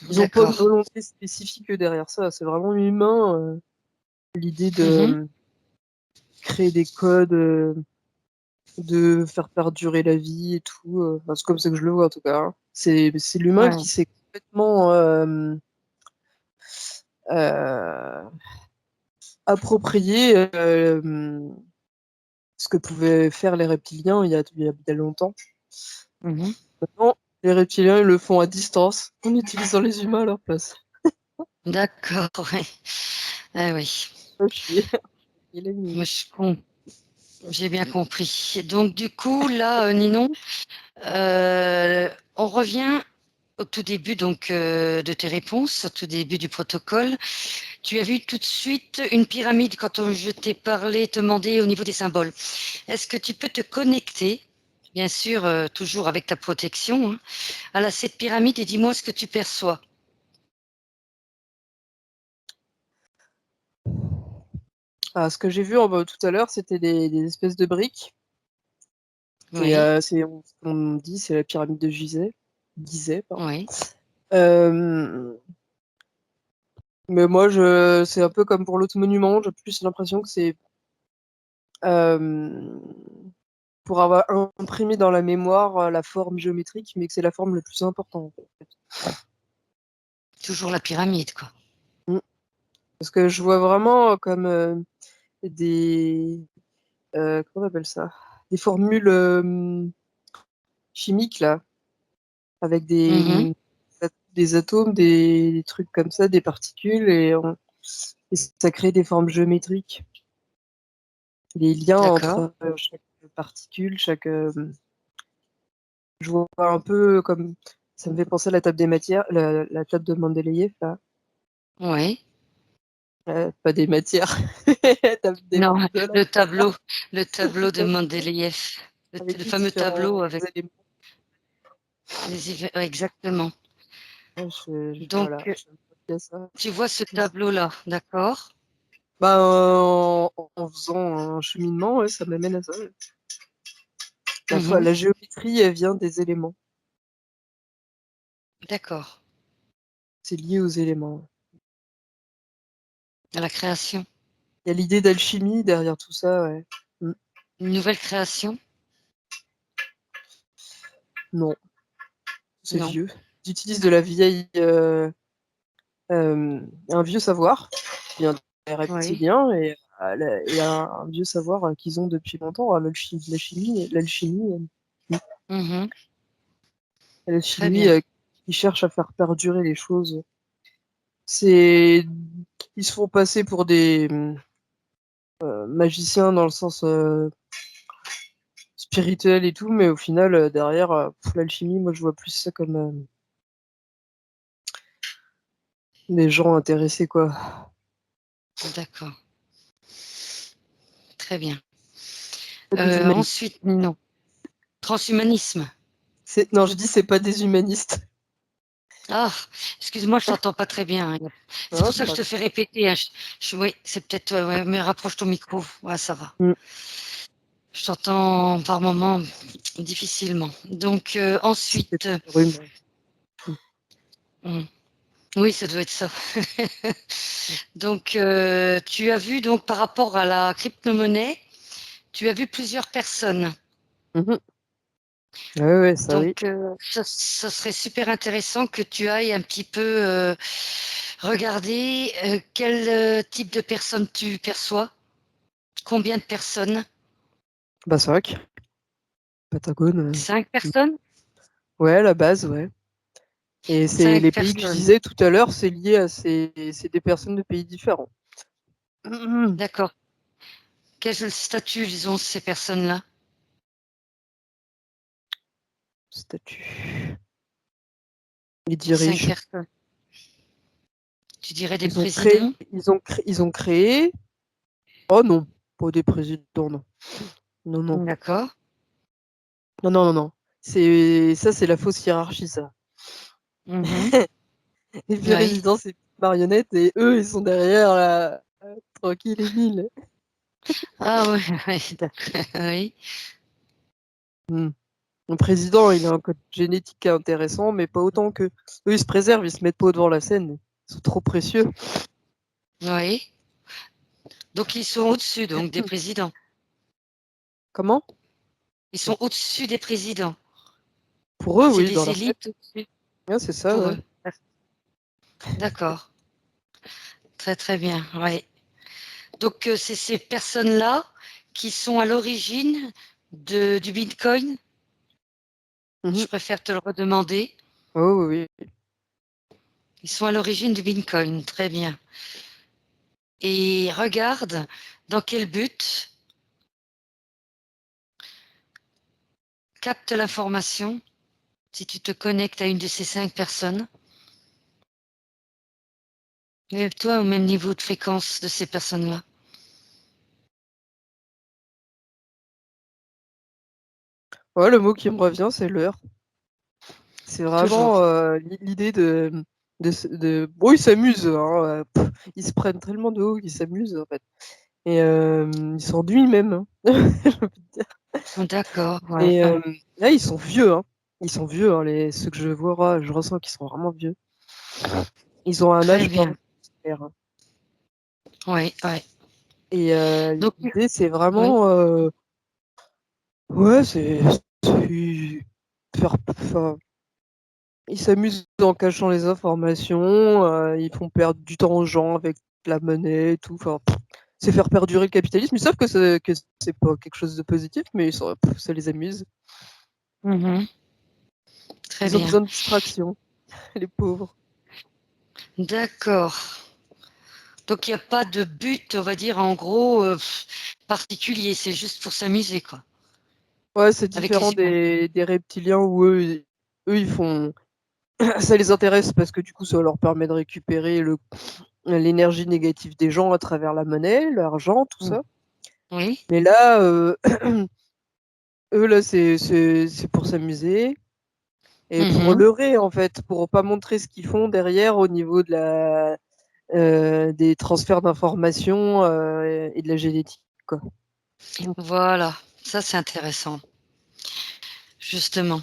[SPEAKER 1] Ils n'ont pas une
[SPEAKER 2] D'accord.
[SPEAKER 1] volonté spécifique derrière ça, c'est vraiment humain, l'idée de
[SPEAKER 2] Mhm.
[SPEAKER 1] créer des codes, de faire perdurer la vie et tout. Enfin, c'est comme ça que je le vois en tout cas, hein. C'est l'humain
[SPEAKER 2] Ouais.
[SPEAKER 1] qui s'est complètement euh, approprié ce que pouvaient faire les reptiliens il y a longtemps.
[SPEAKER 2] Mhm.
[SPEAKER 1] Maintenant, les reptiliens, ils le font à distance, en utilisant les humains à leur place.
[SPEAKER 2] D'accord. Ouais. Ah oui.
[SPEAKER 1] Ah, il est mis.
[SPEAKER 2] Moi, j'ai bien compris. Donc, du coup, là, Ninon, on revient au tout début donc de tes réponses, au tout début du protocole. Tu as vu tout de suite une pyramide quand je t'ai parlé, te demandé au niveau des symboles. Est-ce que tu peux te connecter, bien sûr, toujours avec ta protection, hein, cette pyramide et dis-moi ce que tu perçois.
[SPEAKER 1] Ah, ce que j'ai vu tout à l'heure, c'était des espèces de briques. Et
[SPEAKER 2] Oui,
[SPEAKER 1] on dit, c'est la pyramide de Gizeh, pardon.
[SPEAKER 2] oui.
[SPEAKER 1] Euh, mais moi, c'est un peu comme pour l'autre monument, j'ai plus l'impression que c'est euh, pour avoir imprimé dans la mémoire la forme géométrique, mais que c'est la forme la plus importante, en fait.
[SPEAKER 2] Toujours la pyramide, quoi.
[SPEAKER 1] Mm. Parce que je vois vraiment comme des... comment on appelle ça? Des formules chimiques, là, avec
[SPEAKER 2] Mhm.
[SPEAKER 1] des atomes, des trucs comme ça, des particules, et ça crée des formes géométriques. Les liens
[SPEAKER 2] D'accord.
[SPEAKER 1] entre chaque particule, je vois un peu comme ça me fait penser à la table des matières, la table de Mendeleïev, là.
[SPEAKER 2] Oui.
[SPEAKER 1] Pas des matières, la table des
[SPEAKER 2] Non,
[SPEAKER 1] formes de là,
[SPEAKER 2] le tableau, le tableau de Mendeleïev,
[SPEAKER 1] avec
[SPEAKER 2] le
[SPEAKER 1] les
[SPEAKER 2] fameux tableau
[SPEAKER 1] différents
[SPEAKER 2] avec
[SPEAKER 1] éléments.
[SPEAKER 2] ouais, exactement.
[SPEAKER 1] Ouais,
[SPEAKER 2] Donc,
[SPEAKER 1] voilà, j'aime bien ça.
[SPEAKER 2] tu vois ce tableau-là, d'accord?
[SPEAKER 1] Bah, en faisant un cheminement, ouais, ça m'amène à ça. Ouais.
[SPEAKER 2] Mhm.
[SPEAKER 1] La géométrie, elle vient des éléments.
[SPEAKER 2] D'accord.
[SPEAKER 1] C'est lié aux éléments.
[SPEAKER 2] À la création.
[SPEAKER 1] Il y a l'idée d'alchimie derrière tout ça, ouais. Mm.
[SPEAKER 2] Une nouvelle création?
[SPEAKER 1] Non, c'est
[SPEAKER 2] Non.
[SPEAKER 1] vieux. J'utilise de la vieille, un vieux savoir qui vient des
[SPEAKER 2] Oui.
[SPEAKER 1] reptiliens et un vieux savoir qu'ils ont depuis longtemps,
[SPEAKER 2] Mhm. Très
[SPEAKER 1] l'alchimie
[SPEAKER 2] bien.
[SPEAKER 1] qui cherche à faire perdurer les choses. C'est, ils se font passer pour des magiciens dans le sens spirituel et tout, mais au final, derrière, l'alchimie, moi, je vois plus ça comme des gens intéressés, quoi.
[SPEAKER 2] D'accord. Très bien.
[SPEAKER 1] Pas des humanistes.
[SPEAKER 2] Ensuite, non. Transhumanisme.
[SPEAKER 1] Non, je dis c'est pas des humanistes.
[SPEAKER 2] Ah, excuse-moi, je t'entends pas très bien, hein. C'est
[SPEAKER 1] Non,
[SPEAKER 2] pour
[SPEAKER 1] c'est
[SPEAKER 2] ça que je
[SPEAKER 1] pas
[SPEAKER 2] te
[SPEAKER 1] grave.
[SPEAKER 2] fais répéter, hein. Oui, c'est peut-être, ouais, mais rapproche ton micro. Ouais, ça va.
[SPEAKER 1] Mmh.
[SPEAKER 2] Je t'entends par moments difficilement. Donc,
[SPEAKER 1] C'est peut-être
[SPEAKER 2] ensuite,
[SPEAKER 1] le rhume.
[SPEAKER 2] hmm, oui, ça doit être ça. Donc, tu as vu, donc, par rapport à la crypto-monnaie, tu as vu plusieurs personnes.
[SPEAKER 1] Mmh. Ouais, ouais, ça oui.
[SPEAKER 2] Donc, ça serait super intéressant que tu ailles un petit peu regarder quel type de personnes tu perçois, combien de personnes,
[SPEAKER 1] Basak, Patagone.
[SPEAKER 2] 5 personnes,
[SPEAKER 1] Ouais, à la base, ouais. Et c'est
[SPEAKER 2] cinq
[SPEAKER 1] les pays que je
[SPEAKER 2] personnes.
[SPEAKER 1] disais tout à l'heure, c'est lié à c'est des personnes de pays différents.
[SPEAKER 2] D'accord. Quel statut ils ont ces personnes-là?
[SPEAKER 1] Statut. Ils
[SPEAKER 2] Les cinq
[SPEAKER 1] dirigent.
[SPEAKER 2] personnes. Tu dirais des
[SPEAKER 1] Ils ont créé,
[SPEAKER 2] présidents?
[SPEAKER 1] ils ont créé. Oh non, pas des présidents, non. Non, non.
[SPEAKER 2] D'accord.
[SPEAKER 1] Non, non, non, non. Ça, c'est la fausse hiérarchie, ça.
[SPEAKER 2] Mhm.
[SPEAKER 1] Les
[SPEAKER 2] Oui.
[SPEAKER 1] présidents, c'est des marionnettes et eux, ils sont derrière, là, tranquille et mille.
[SPEAKER 2] Ah oui, oui, d'accord. Oui.
[SPEAKER 1] Hmm. Le président, il a un code génétique intéressant, mais pas autant que. Eux, ils se préservent, ils se mettent pas devant la scène. Ils sont trop précieux.
[SPEAKER 2] Oui. Donc ils sont au-dessus donc des présidents.
[SPEAKER 1] Comment?
[SPEAKER 2] Ils sont au-dessus des présidents.
[SPEAKER 1] Pour eux,
[SPEAKER 2] C'est
[SPEAKER 1] oui, dans
[SPEAKER 2] des
[SPEAKER 1] leur tête.
[SPEAKER 2] élites au-dessus
[SPEAKER 1] Ouais, c'est ça,
[SPEAKER 2] pour
[SPEAKER 1] ouais.
[SPEAKER 2] eux. D'accord. Très très bien. Oui. Donc c'est ces personnes-là qui sont à l'origine du Bitcoin. Je
[SPEAKER 1] Mhm.
[SPEAKER 2] préfère te le redemander.
[SPEAKER 1] Oh, oui, oui.
[SPEAKER 2] Ils sont à l'origine du Bitcoin. Très bien. Et regarde dans quel but capte l'information si tu te connectes à une de ces 5 personnes. Mets-toi au même niveau de fréquence de ces personnes-là.
[SPEAKER 1] Ouais, le mot qui me revient, c'est l'heure. C'est vraiment
[SPEAKER 2] Toujours.
[SPEAKER 1] l'idée Bon, ils s'amusent, hein, ils se prennent tellement de haut qu'ils s'amusent, en fait. Et ils s'ennuient même, hein. J'ai envie de dire.
[SPEAKER 2] D'accord, ouais.
[SPEAKER 1] Et là, ils sont vieux, hein. Ils sont vieux, hein, ceux que je vois, je ressens qu'ils sont vraiment vieux. Ils ont un
[SPEAKER 2] Très
[SPEAKER 1] âge pas
[SPEAKER 2] bien.
[SPEAKER 1] vert, hein.
[SPEAKER 2] Oui, oui.
[SPEAKER 1] Et
[SPEAKER 2] Donc,
[SPEAKER 1] l'idée, c'est
[SPEAKER 2] oui.
[SPEAKER 1] vraiment, ouais, c'est enfin, ils s'amusent en cachant les informations, ils font perdre du temps aux gens avec la monnaie et tout. Enfin, c'est faire perdurer le capitalisme. Ils savent que c'est pas quelque chose de positif, mais ça les amuse.
[SPEAKER 2] Mhm. Très
[SPEAKER 1] Ils ont
[SPEAKER 2] bien.
[SPEAKER 1] besoin de distraction, les pauvres.
[SPEAKER 2] D'accord. Donc, il n'y a pas de but, on va dire, en gros, particulier. C'est juste pour s'amuser, quoi,
[SPEAKER 1] Ouais, c'est
[SPEAKER 2] avec
[SPEAKER 1] différent
[SPEAKER 2] les humains.
[SPEAKER 1] des reptiliens où eux, ils font. Ça les intéresse parce que du coup, ça leur permet de récupérer l'énergie négative des gens à travers la monnaie, l'argent, tout
[SPEAKER 2] Mm.
[SPEAKER 1] ça.
[SPEAKER 2] Oui.
[SPEAKER 1] Mais là, eux, là, c'est pour s'amuser et pour
[SPEAKER 2] Mhm.
[SPEAKER 1] leurrer, en fait, pour pas montrer ce qu'ils font derrière au niveau des transferts d'informations et de la génétique, quoi.
[SPEAKER 2] Voilà. Ça, c'est intéressant, justement.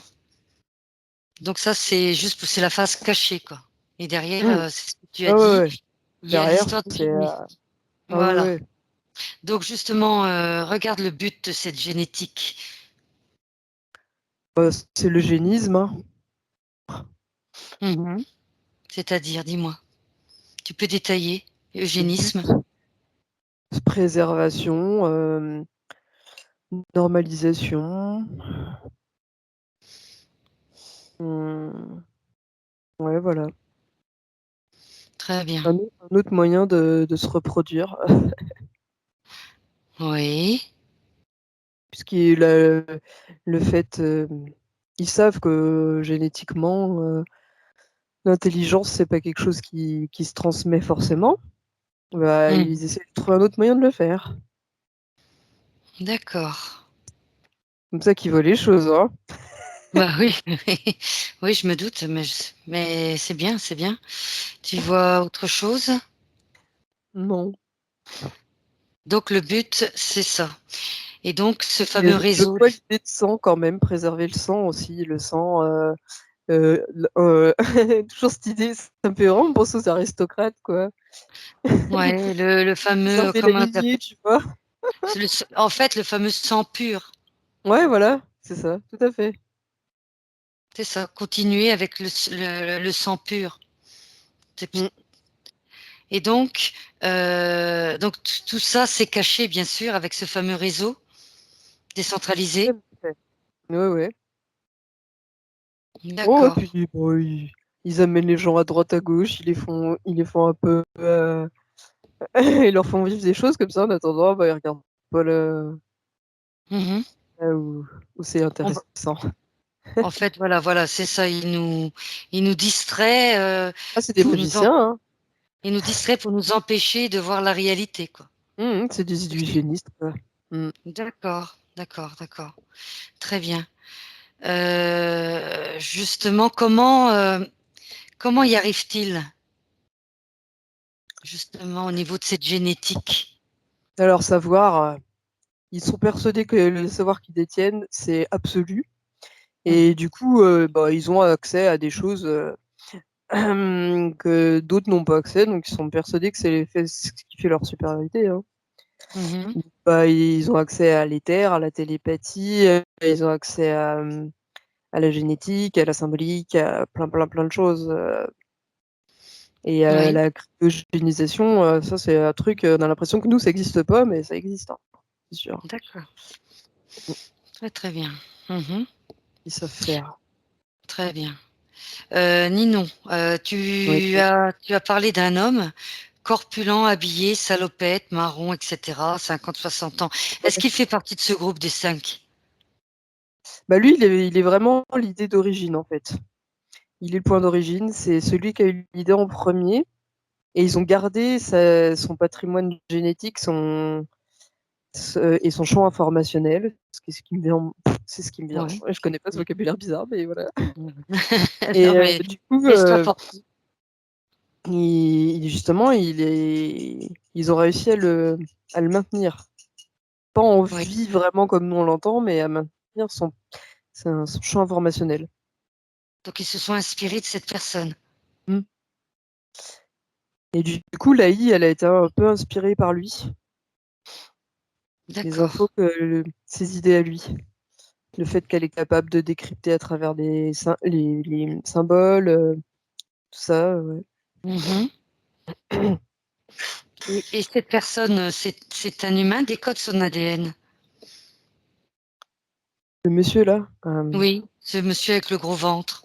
[SPEAKER 2] Donc, ça, c'est juste, c'est la face cachée, quoi. Et derrière,
[SPEAKER 1] Mm.
[SPEAKER 2] c'est ce que tu as
[SPEAKER 1] Ah ouais,
[SPEAKER 2] dit,
[SPEAKER 1] ouais.
[SPEAKER 2] il y a
[SPEAKER 1] Derrière,
[SPEAKER 2] l'histoire de
[SPEAKER 1] c'est.
[SPEAKER 2] génie.
[SPEAKER 1] Ah ouais,
[SPEAKER 2] Voilà.
[SPEAKER 1] ouais.
[SPEAKER 2] Donc, justement, regarde le but de cette génétique.
[SPEAKER 1] C'est l'eugénisme, hein.
[SPEAKER 2] Mhm. C'est-à-dire, dis-moi. Tu peux détailler
[SPEAKER 1] Le but,
[SPEAKER 2] eugénisme?
[SPEAKER 1] préservation, normalisation. Ouais, voilà.
[SPEAKER 2] Très bien.
[SPEAKER 1] Un autre moyen de se reproduire.
[SPEAKER 2] Oui.
[SPEAKER 1] puisqu'il le fait, ils savent que génétiquement, l'intelligence, c'est pas quelque chose qui se transmet forcément. Bah,
[SPEAKER 2] Mmh.
[SPEAKER 1] ils essaient de trouver un autre moyen de le faire.
[SPEAKER 2] D'accord.
[SPEAKER 1] Comme ça qu'ils voient les choses, hein.
[SPEAKER 2] Bah oui, oui, oui, je me doute, mais c'est bien, c'est bien. Tu vois autre chose?
[SPEAKER 1] Non.
[SPEAKER 2] Donc le but, c'est ça. Et donc ce
[SPEAKER 1] Et
[SPEAKER 2] fameux
[SPEAKER 1] je
[SPEAKER 2] réseau,
[SPEAKER 1] vois l'idée de sang quand même, préserver le sang aussi, le sang, toujours cette idée, ça me fait vraiment penser aux aristocrates, quoi.
[SPEAKER 2] ouais, le fameux,
[SPEAKER 1] Préserver la
[SPEAKER 2] comment
[SPEAKER 1] lignée, tu vois?
[SPEAKER 2] c'est en fait, le fameux sang pur.
[SPEAKER 1] Ouais, voilà, c'est ça, tout à fait.
[SPEAKER 2] C'est ça, continuer avec le sang pur.
[SPEAKER 1] Mmh.
[SPEAKER 2] Et donc tout ça, c'est caché, bien sûr, avec ce fameux réseau
[SPEAKER 1] Tout
[SPEAKER 2] décentralisé.
[SPEAKER 1] à fait. Ouais, ouais. Oh, et
[SPEAKER 2] D'accord.
[SPEAKER 1] puis bon, ils amènent les gens à droite, à gauche, ils les font un peu, ils leur font vivre des choses comme ça en attendant, bah, ils regardent pas le
[SPEAKER 2] Mhm.
[SPEAKER 1] là où c'est
[SPEAKER 2] On va-
[SPEAKER 1] intéressant.
[SPEAKER 2] En fait, voilà, voilà, c'est ça. Il nous distrait
[SPEAKER 1] Ah, c'est des
[SPEAKER 2] pour nous,
[SPEAKER 1] magiciens, hein.
[SPEAKER 2] il nous distrait pour nous empêcher de voir la réalité, quoi.
[SPEAKER 1] C'est des
[SPEAKER 2] Ok.
[SPEAKER 1] illusionnistes, quoi. Mmh.
[SPEAKER 2] D'accord, d'accord, d'accord. Très bien. Justement, comment y arrive-t-il, justement, au niveau de cette génétique?
[SPEAKER 1] Alors savoir, ils sont persuadés que le savoir qu'ils détiennent, c'est absolu et
[SPEAKER 2] Mhm.
[SPEAKER 1] du coup, bah, ils ont accès à des choses, que d'autres n'ont pas accès, donc ils sont persuadés que c'est ce qui fait leur supériorité, hein.
[SPEAKER 2] Mhm.
[SPEAKER 1] Bah, ils ont accès à l'éther, à la télépathie, ils ont accès à la génétique, à la symbolique, à plein, plein, plein de choses, et
[SPEAKER 2] Oui,
[SPEAKER 1] la cryogénisation, ça c'est un truc, on a l'impression que nous ça existe pas, mais ça existe, hein, c'est sûr.
[SPEAKER 2] d'accord.
[SPEAKER 1] Mmh,
[SPEAKER 2] Très, très bien. Mhm.
[SPEAKER 1] ils savent faire.
[SPEAKER 2] Très bien. Ninon,
[SPEAKER 1] Oui.
[SPEAKER 2] tu as parlé d'un homme corpulent, habillé, salopette, marron, etc., 50, 60 ans. Est-ce
[SPEAKER 1] Ouais.
[SPEAKER 2] qu'il fait partie de ce groupe des 5?
[SPEAKER 1] Bah, lui, il est vraiment l'idée d'origine, en fait. Il est le point d'origine, c'est celui qui a eu l'idée en premier, et ils ont gardé son patrimoine génétique, et son champ informationnel, ce qui me vient, c'est ce qui me vient.
[SPEAKER 2] Oui.
[SPEAKER 1] Ouais, je connais pas ce vocabulaire bizarre, mais voilà.
[SPEAKER 2] Non,
[SPEAKER 1] Et
[SPEAKER 2] mais
[SPEAKER 1] du coup,
[SPEAKER 2] laisse-toi porter.
[SPEAKER 1] justement, ils ont réussi à le maintenir. Pas en
[SPEAKER 2] Oui.
[SPEAKER 1] vie vraiment comme nous on l'entend, mais à maintenir son champ informationnel.
[SPEAKER 2] Donc, ils se sont inspirés de cette personne.
[SPEAKER 1] Mmh. Et du coup, l'AI, elle a été un peu inspirée par lui. Les
[SPEAKER 2] D'accord.
[SPEAKER 1] infos ses idées à lui. Le fait qu'elle est capable de décrypter à travers les symboles, tout ça, ouais.
[SPEAKER 2] Mhm. Et cette personne, c'est un humain, décode son ADN.
[SPEAKER 1] Le monsieur là,
[SPEAKER 2] Oui, ce monsieur avec le gros ventre.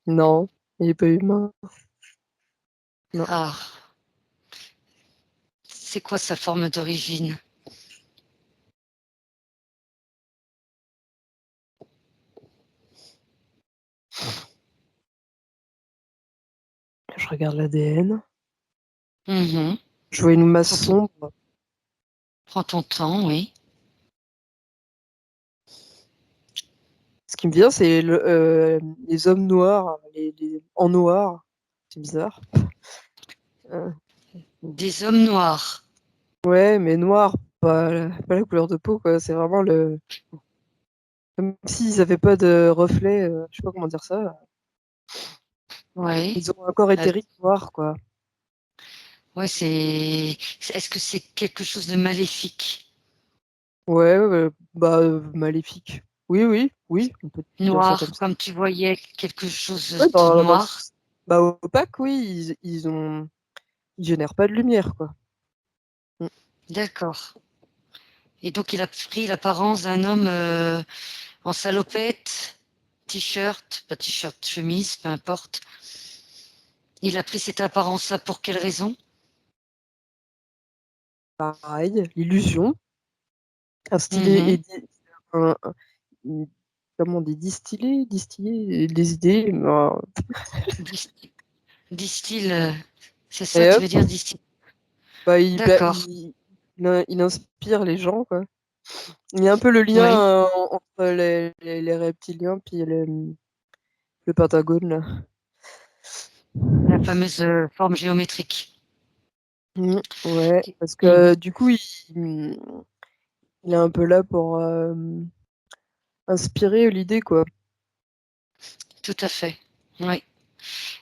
[SPEAKER 1] non, il est pas humain, non.
[SPEAKER 2] Ah, c'est quoi sa forme d'origine?
[SPEAKER 1] Je regarde l'ADN,
[SPEAKER 2] Mhm.
[SPEAKER 1] je vois une masse
[SPEAKER 2] Prends ton,
[SPEAKER 1] sombre.
[SPEAKER 2] prends ton temps, oui.
[SPEAKER 1] Ce qui me vient, c'est les hommes noirs, les en noir. C'est bizarre. Heu,
[SPEAKER 2] Des hommes noirs.
[SPEAKER 1] ouais, mais noir, pas la couleur de peau, quoi. C'est vraiment comme s'ils avaient pas de reflet, je sais pas comment dire ça.
[SPEAKER 2] Oui.
[SPEAKER 1] Ils ont un corps éthérique noir, quoi.
[SPEAKER 2] Ouais, est-ce que c'est quelque chose de maléfique?
[SPEAKER 1] Ouais, bah, maléfique. Oui, oui, oui, on peut dire ça comme
[SPEAKER 2] Noir,
[SPEAKER 1] ça.
[SPEAKER 2] comme tu voyais quelque chose
[SPEAKER 1] Ouais,
[SPEAKER 2] de
[SPEAKER 1] dans le
[SPEAKER 2] noir.
[SPEAKER 1] s bah, opaque, oui, ils génèrent pas de lumière, quoi. Mmh.
[SPEAKER 2] D'accord. Et donc il a pris l'apparence d'un homme en salopette, t-shirt, pas t-shirt, chemise, peu importe. Il a pris cette apparence-là pour quelle raison?
[SPEAKER 1] pareil, l'illusion, instiller
[SPEAKER 2] Mhm.
[SPEAKER 1] et comment on dit, distiller des idées,
[SPEAKER 2] Dis- Distille, c'est ça,
[SPEAKER 1] et
[SPEAKER 2] tu
[SPEAKER 1] hop,
[SPEAKER 2] veux dire distille.
[SPEAKER 1] bah,
[SPEAKER 2] D'accord.
[SPEAKER 1] il inspire les gens, quoi. Il y a un peu le lien
[SPEAKER 2] Oui,
[SPEAKER 1] entre les reptiliens puis le Pentagone, là.
[SPEAKER 2] la fameuse forme géométrique.
[SPEAKER 1] Ouais, parce
[SPEAKER 2] Mhm.
[SPEAKER 1] que du coup, il est un peu là pour inspirer l'idée, quoi.
[SPEAKER 2] Tout à fait. Oui.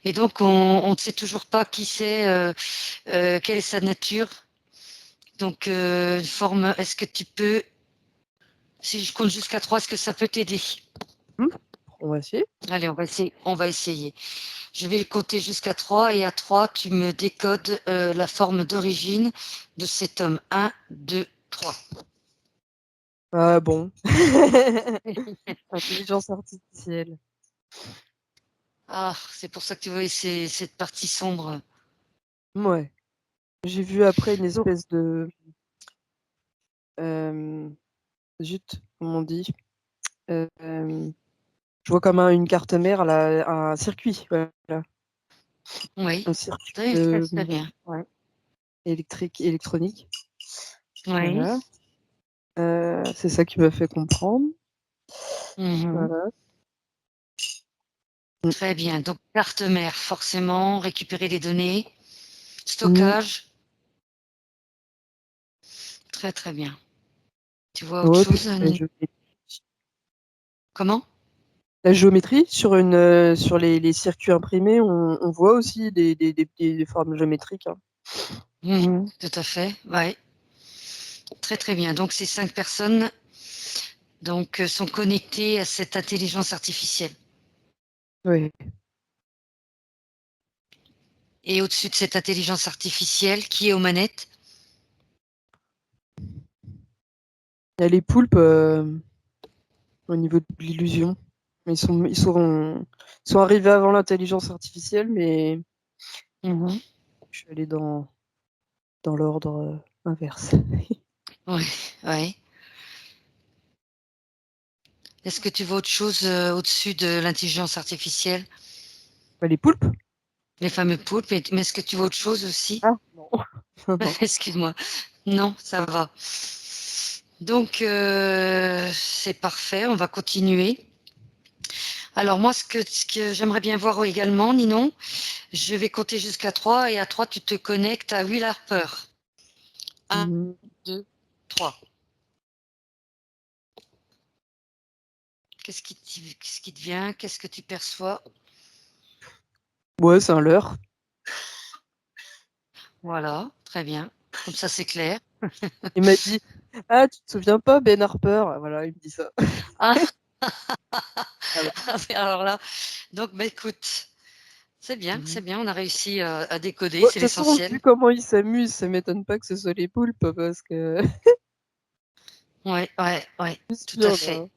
[SPEAKER 2] Et donc, on ne sait toujours pas qui c'est, quelle est sa nature. Donc, une forme, est-ce que tu peux, si je compte jusqu'à 3, est-ce que ça peut t'aider?
[SPEAKER 1] Hmm, on va essayer.
[SPEAKER 2] Allez, on va essayer. On va essayer. Je vais compter jusqu'à 3 et à 3, tu me décodes la forme d'origine de cet homme. Un, 2, 3.
[SPEAKER 1] Ah bon. Intelligence artificielle.
[SPEAKER 2] Ah, c'est pour ça que tu vois cette partie sombre.
[SPEAKER 1] Ouais. J'ai vu après une
[SPEAKER 2] Donc,
[SPEAKER 1] espèce de euh, zut, comment on dit? Euh, je vois comme une carte mère, là, un circuit, voilà.
[SPEAKER 2] oui,
[SPEAKER 1] Un circuit
[SPEAKER 2] très, très, très bien. Ouais.
[SPEAKER 1] électronique.
[SPEAKER 2] Oui.
[SPEAKER 1] Voilà. C'est ça qui m'a fait comprendre.
[SPEAKER 2] Mhm.
[SPEAKER 1] Voilà. Mm.
[SPEAKER 2] Très bien. Donc, carte mère, forcément, récupérer les données,
[SPEAKER 1] Mm.
[SPEAKER 2] stockage. Très, très bien. Tu vois autre
[SPEAKER 1] Ouais, puis
[SPEAKER 2] chose, comment?
[SPEAKER 1] la géométrie sur sur les circuits imprimés, on voit aussi des formes géométriques, hein.
[SPEAKER 2] Mhm. Tout à fait. Ouais. Très, très bien. Donc, ces 5 personnes donc, sont connectées à cette intelligence artificielle.
[SPEAKER 1] Oui.
[SPEAKER 2] Et au-dessus de cette intelligence artificielle, qui est aux manettes?
[SPEAKER 1] Il y a les poulpes au niveau de l'illusion. Ils sont arrivés avant l'intelligence artificielle, mais
[SPEAKER 2] Mhm.
[SPEAKER 1] je suis allée dans l'ordre inverse.
[SPEAKER 2] Oui, oui. Est-ce que tu vois autre chose au-dessus de l'intelligence artificielle?
[SPEAKER 1] Bah, les poulpes?
[SPEAKER 2] Les fameux poulpes, mais est-ce que tu vois autre chose aussi?
[SPEAKER 1] Ah, non. Non.
[SPEAKER 2] Excuse-moi. Non, ça va. Donc, c'est parfait, on va continuer. Alors moi, ce que j'aimerais bien voir également, Ninon, je vais compter jusqu'à 3 et à 3, tu te connectes à Will Harper. Un,
[SPEAKER 1] Mhm.
[SPEAKER 2] 2, 3. Qu'est-ce qui te vient? Qu'est-ce que tu perçois?
[SPEAKER 1] Ouais, c'est un leurre.
[SPEAKER 2] Voilà, très bien. Comme ça, c'est clair.
[SPEAKER 1] Il m'a dit, ah, tu te souviens pas, Ben Harper? Voilà, il me dit ça.
[SPEAKER 2] Ah,
[SPEAKER 1] Voilà.
[SPEAKER 2] alors là, donc, bah, écoute,
[SPEAKER 1] Mhm.
[SPEAKER 2] c'est bien, on a réussi à décoder,
[SPEAKER 1] Bon, de
[SPEAKER 2] c'est
[SPEAKER 1] toute façon,
[SPEAKER 2] l'essentiel.
[SPEAKER 1] vu comment il s'amuse, ça m'étonne pas que ce soit les poulpes, parce que
[SPEAKER 2] Ouais, ouais, ouais,
[SPEAKER 1] plus
[SPEAKER 2] tout à
[SPEAKER 1] bien,
[SPEAKER 2] fait.
[SPEAKER 1] là.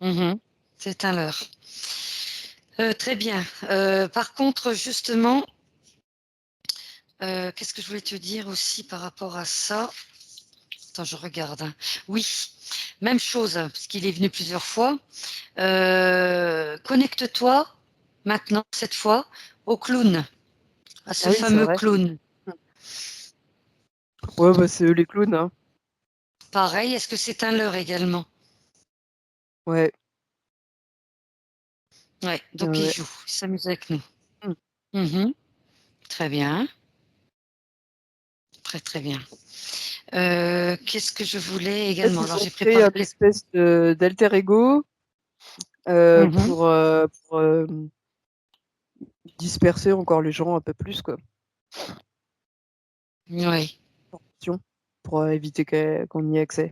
[SPEAKER 2] Mhm. C'est un leurre. Très bien. Par contre, justement, qu'est-ce que je voulais te dire aussi par rapport à ça? Attends, je regarde, hein. Oui, même chose, parce qu'il est venu plusieurs fois. Connecte-toi maintenant, cette fois, au clown, à ce
[SPEAKER 1] Ah oui, c'est
[SPEAKER 2] fameux
[SPEAKER 1] vrai.
[SPEAKER 2] clown.
[SPEAKER 1] Ouais, bah, c'est eux les clowns, hein.
[SPEAKER 2] Pareil, est-ce que c'est un leurre également?
[SPEAKER 1] Ouais,
[SPEAKER 2] Ouais,
[SPEAKER 1] ouais,
[SPEAKER 2] donc il
[SPEAKER 1] ouais.
[SPEAKER 2] joue, il s'amuse avec nous.
[SPEAKER 1] Hmm.
[SPEAKER 2] Mhm. Très bien, très très bien. Qu'est-ce que je voulais
[SPEAKER 1] En fait,
[SPEAKER 2] également?
[SPEAKER 1] ils
[SPEAKER 2] Alors
[SPEAKER 1] ont
[SPEAKER 2] j'ai
[SPEAKER 1] créé
[SPEAKER 2] préparé
[SPEAKER 1] un espèce d'alter ego
[SPEAKER 2] Mhm.
[SPEAKER 1] pour disperser encore les gens un peu plus, quoi.
[SPEAKER 2] Oui,
[SPEAKER 1] Pour éviter qu'on y ait accès.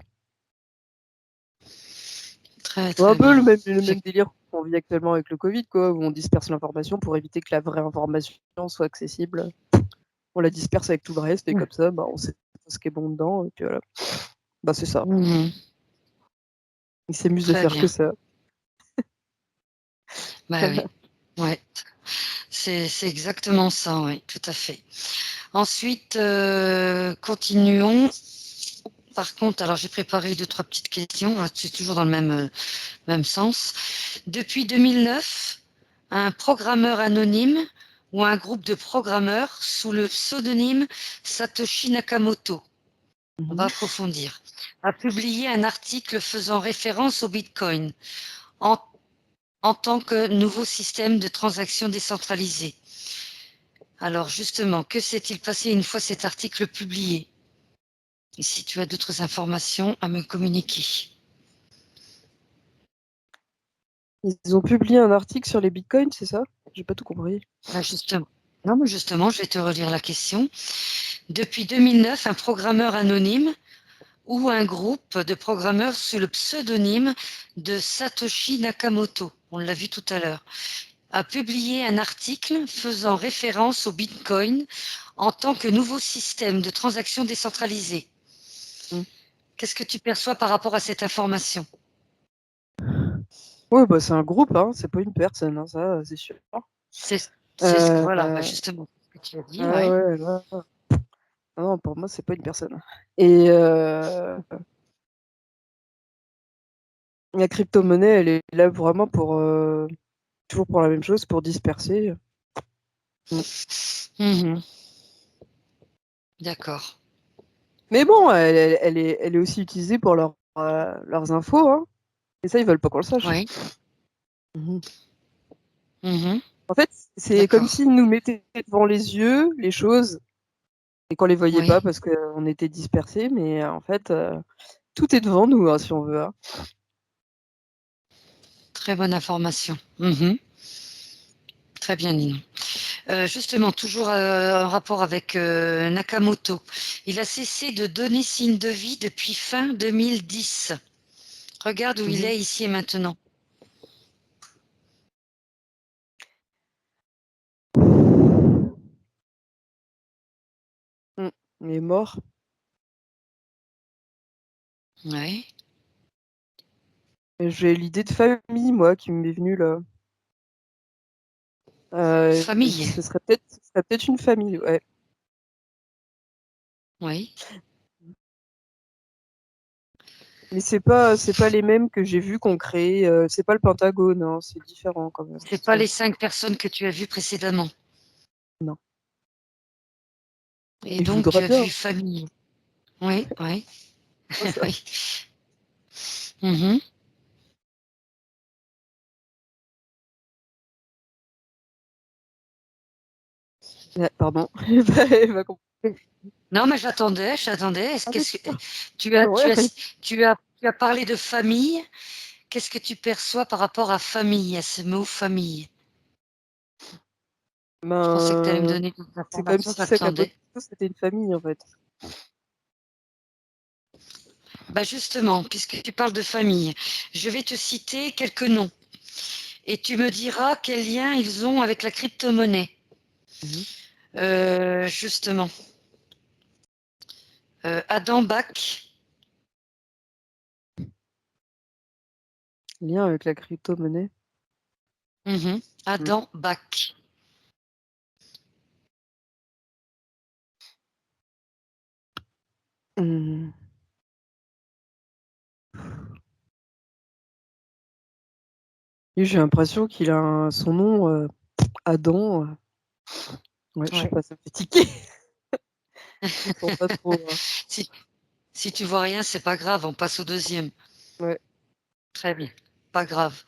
[SPEAKER 2] très
[SPEAKER 1] Ouais, un
[SPEAKER 2] très
[SPEAKER 1] peu
[SPEAKER 2] bien.
[SPEAKER 1] le même délire qu'on vit actuellement avec le Covid, quoi, où on disperse l'information pour éviter que la vraie information soit accessible. On la disperse avec tout le reste, et comme ça, bah, on sait ce qui est bon dedans, et puis voilà. Bah, c'est ça.
[SPEAKER 2] Mhm.
[SPEAKER 1] Ils s'amusent de
[SPEAKER 2] Très
[SPEAKER 1] faire que
[SPEAKER 2] bien.
[SPEAKER 1] ça.
[SPEAKER 2] Bah oui, ouais. C'est exactement ça, oui, tout à fait. Ensuite, continuons. Par contre, alors j'ai préparé 2-3 petites questions, c'est toujours dans le même sens. Depuis 2009, un programmeur anonyme ou un groupe de programmeurs sous le pseudonyme Satoshi Nakamoto, on va approfondir, a publié un article faisant référence au Bitcoin en, en tant que nouveau système de transaction décentralisé. Alors justement, que s'est-il passé une fois cet article publié? Et si tu as d'autres informations à me communiquer.
[SPEAKER 1] Ils ont publié un article sur les bitcoins, c'est ça? J'ai pas tout compris.
[SPEAKER 2] Justement. Non, mais justement, je vais te relire la question. Depuis 2009, un programmeur anonyme ou un groupe de programmeurs sous le pseudonyme de Satoshi Nakamoto, on l'a vu tout à l'heure, a publié un article faisant référence au Bitcoin en tant que nouveau système de transaction décentralisé. Qu'est-ce que tu perçois par rapport à cette information?
[SPEAKER 1] Ouais, bah c'est un groupe, hein, c'est pas une personne, hein, ça, c'est sûr.
[SPEAKER 2] Voilà, justement, ce que tu as dit,
[SPEAKER 1] ouais. Ouais, non, pour moi, c'est pas une personne. Et la crypto-monnaie, elle est là vraiment pour toujours pour la même chose, pour disperser.
[SPEAKER 2] D'accord.
[SPEAKER 1] Mais bon, elle est aussi utilisée pour leurs infos, hein. Et ça, ils veulent pas qu'on le sache.
[SPEAKER 2] Oui.
[SPEAKER 1] En fait, c'est comme
[SPEAKER 2] D'accord.
[SPEAKER 1] s'ils nous mettaient devant les yeux les choses et qu'on les voyait pas
[SPEAKER 2] Oui.
[SPEAKER 1] parce qu'on était dispersés, mais en fait, tout est devant nous, hein, si on veut, hein.
[SPEAKER 2] Très bonne information. Très bien, Nino. Justement, toujours en rapport avec Nakamoto. Il a cessé de donner signe de vie depuis fin 2010. Regarde où il est ici et maintenant.
[SPEAKER 1] Il est mort.
[SPEAKER 2] Oui.
[SPEAKER 1] Et j'ai l'idée de famille, moi, qui m'est venue là.
[SPEAKER 2] Famille.
[SPEAKER 1] Ce serait peut-être une famille, ouais.
[SPEAKER 2] Oui.
[SPEAKER 1] Mais c'est pas les mêmes que j'ai vus qu'on crée. C'est pas le Pentagone, hein, c'est différent quand même, je
[SPEAKER 2] C'est pas
[SPEAKER 1] trouve.
[SPEAKER 2] les 5 personnes que tu as vues précédemment.
[SPEAKER 1] Non.
[SPEAKER 2] Et
[SPEAKER 1] Et je
[SPEAKER 2] donc, tu
[SPEAKER 1] voudrais
[SPEAKER 2] as
[SPEAKER 1] bien.
[SPEAKER 2] vu famille. Oui, oui.
[SPEAKER 1] Hein, ça.
[SPEAKER 2] Oui. Mhm.
[SPEAKER 1] Ouais, pardon. Elle va comprendre.
[SPEAKER 2] Non, mais j'attendais.
[SPEAKER 1] Ah,
[SPEAKER 2] Qu'est-ce que
[SPEAKER 1] d'accord.
[SPEAKER 2] tu
[SPEAKER 1] Ouais.
[SPEAKER 2] as parlé de famille. Qu'est-ce que tu perçois par rapport à famille, à ce mot famille? Je pensais que tu allais me
[SPEAKER 1] Ben,
[SPEAKER 2] donner des
[SPEAKER 1] c'est comme
[SPEAKER 2] informations,
[SPEAKER 1] si Sakamoto,
[SPEAKER 2] j'attendais.
[SPEAKER 1] c'était une famille, en fait.
[SPEAKER 2] Bah justement, puisque tu parles de famille, je vais te citer quelques noms et tu me diras quel lien ils ont avec la crypto-monnaie.
[SPEAKER 1] Mhm.
[SPEAKER 2] Justement, Adam Back,
[SPEAKER 1] Lien avec la crypto-monnaie. Mm.
[SPEAKER 2] Adam Back,
[SPEAKER 1] Mm. Lui, j'ai l'impression qu'il a son nom, Adam. Ouais, je sais
[SPEAKER 2] ouais.
[SPEAKER 1] pas, ça me fait tiquer. Je sens pas trop, hein.
[SPEAKER 2] Si, si tu vois rien, c'est pas grave, on passe au deuxième.
[SPEAKER 1] Ouais.
[SPEAKER 2] Très bien, pas grave.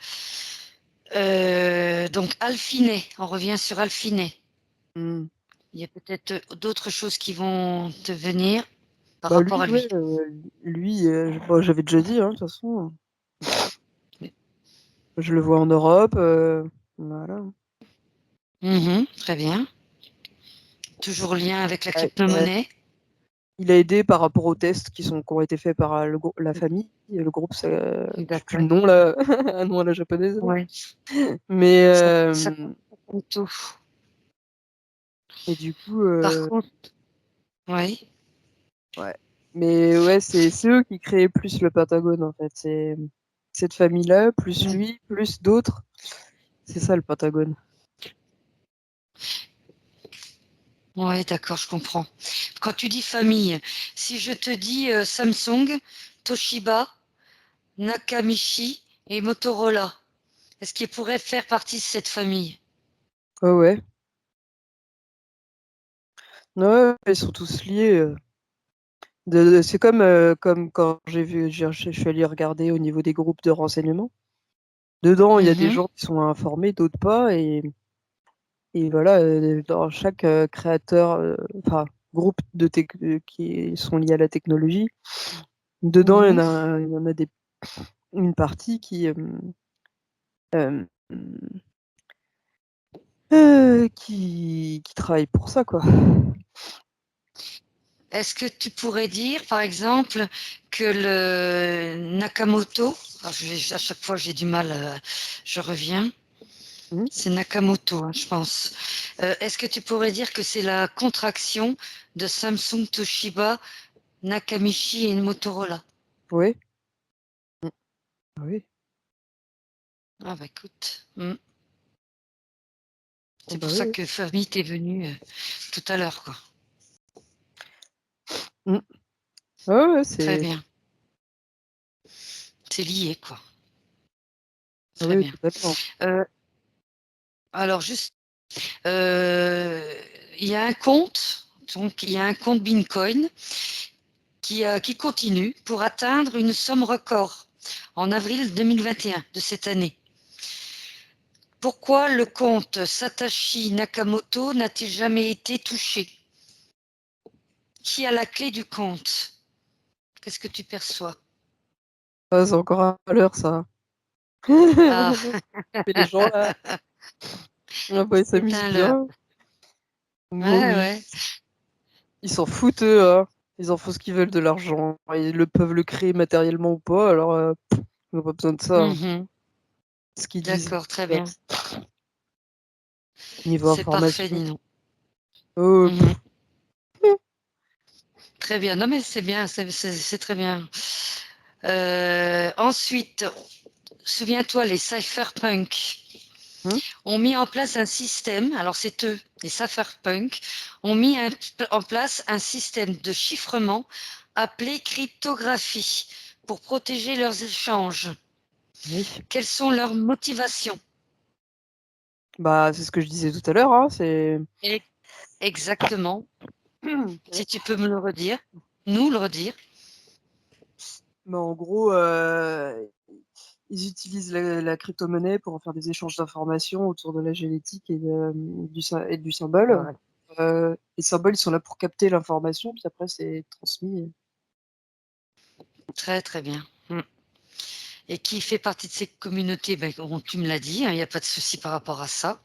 [SPEAKER 2] Donc Alfinet, on revient sur Alfinet.
[SPEAKER 1] Mm.
[SPEAKER 2] Il y a peut-être d'autres choses qui vont te venir par
[SPEAKER 1] Bah
[SPEAKER 2] rapport
[SPEAKER 1] lui,
[SPEAKER 2] à
[SPEAKER 1] ouais,
[SPEAKER 2] lui.
[SPEAKER 1] lui, bon, j'avais déjà dit, hein, de toute façon. Je le vois en Europe, voilà.
[SPEAKER 2] Très bien. Toujours lien avec la
[SPEAKER 1] Ouais, ouais.
[SPEAKER 2] crypto-monnaie.
[SPEAKER 1] Il a aidé par rapport aux tests qui ont été faits par la famille. Et le groupe, je sais plus le
[SPEAKER 2] D'accord.
[SPEAKER 1] nom là, un nom à la japonaise. Là.
[SPEAKER 2] Ouais.
[SPEAKER 1] Mais
[SPEAKER 2] Ça compte tout.
[SPEAKER 1] et du coup,
[SPEAKER 2] Par contre, oui.
[SPEAKER 1] ouais. Mais ouais, c'est eux qui créaient plus le Pentagone en fait. C'est cette famille-là, plus
[SPEAKER 2] Mm.
[SPEAKER 1] lui, plus d'autres. C'est ça le Pentagone.
[SPEAKER 2] Ouais, d'accord, je comprends. Quand tu dis famille, si je te dis Samsung, Toshiba, Nakamichi et Motorola, est-ce qu'ils pourraient faire partie de cette famille?
[SPEAKER 1] Ouais, ouais. Ouais, ils sont tous liés. C'est comme quand je suis allé regarder au niveau des groupes de renseignement. Dedans, il y a des
[SPEAKER 2] Mhm,
[SPEAKER 1] gens qui sont informés, d'autres pas. Et voilà, dans chaque créateur, enfin, groupe qui sont liés à la technologie, dedans,
[SPEAKER 2] mhm.
[SPEAKER 1] il y en a une partie euh, qui travaille pour ça, quoi.
[SPEAKER 2] Est-ce que tu pourrais dire, par exemple, que le Nakamoto, à chaque fois j'ai du mal, je reviens,
[SPEAKER 1] Mhm.
[SPEAKER 2] c'est Nakamoto, hein, je pense. Est-ce que tu pourrais dire que c'est la contraction de Samsung, Toshiba, Nakamichi et Motorola?
[SPEAKER 1] Oui. Oui.
[SPEAKER 2] Ah bah écoute,
[SPEAKER 1] Ah
[SPEAKER 2] c'est
[SPEAKER 1] bah
[SPEAKER 2] pour ça
[SPEAKER 1] oui.
[SPEAKER 2] que Famille est venu tout à l'heure, quoi.
[SPEAKER 1] Mm. Ouais, ouais,
[SPEAKER 2] Très bien, c'est lié, quoi.
[SPEAKER 1] ah
[SPEAKER 2] Très
[SPEAKER 1] oui,
[SPEAKER 2] bien.
[SPEAKER 1] totalement.
[SPEAKER 2] Euh, alors juste, euh, il y a un compte, donc il y a un compte Bitcoin qui continue pour atteindre une somme record en avril 2021 de cette année. Pourquoi le compte Satoshi Nakamoto n'a-t-il jamais été touché? Qui a la clé du compte? Qu'est-ce que tu perçois?
[SPEAKER 1] Ah, c'est encore à l'heure, ça.
[SPEAKER 2] Ah,
[SPEAKER 1] Mais les gens, là, ah bah, ils
[SPEAKER 2] c'est
[SPEAKER 1] s'amusent
[SPEAKER 2] un leurre.
[SPEAKER 1] bien. Bon,
[SPEAKER 2] Ouais,
[SPEAKER 1] oui.
[SPEAKER 2] ouais.
[SPEAKER 1] Ils s'en foutent, eux, hein. Ils en font ce qu'ils veulent de l'argent. Peuvent le créer matériellement ou pas, alors ils n'ont pas besoin de ça, hein.
[SPEAKER 2] Mhm.
[SPEAKER 1] Ce qu'ils disent.
[SPEAKER 2] D'accord, très
[SPEAKER 1] Ouais.
[SPEAKER 2] bien.
[SPEAKER 1] Niveau
[SPEAKER 2] C'est parfait,
[SPEAKER 1] information.
[SPEAKER 2] Ninon.
[SPEAKER 1] Pff.
[SPEAKER 2] Mhm. Très bien. Non, mais c'est bien, c'est très bien. Ensuite, souviens-toi, les cypherpunks
[SPEAKER 1] Hmm.
[SPEAKER 2] ont mis en place un système, alors c'est eux, les cypherpunks, ont mis en place un système de chiffrement appelé cryptographie pour protéger leurs échanges.
[SPEAKER 1] Oui.
[SPEAKER 2] Quelles sont leurs motivations?
[SPEAKER 1] Bah, c'est ce que je disais tout à l'heure, hein, c'est...
[SPEAKER 2] Et exactement, si tu peux me le redire, nous le redire.
[SPEAKER 1] Bah, en gros, ils utilisent la crypto-monnaie pour faire des échanges d'informations autour de la génétique et du symbole.
[SPEAKER 2] Ouais.
[SPEAKER 1] Les symboles, ils sont là pour capter l'information, puis après, c'est transmis.
[SPEAKER 2] Très très bien. Et qui fait partie de ces communautés, ben, tu me l'as dit, il n'y a pas de souci par rapport à ça.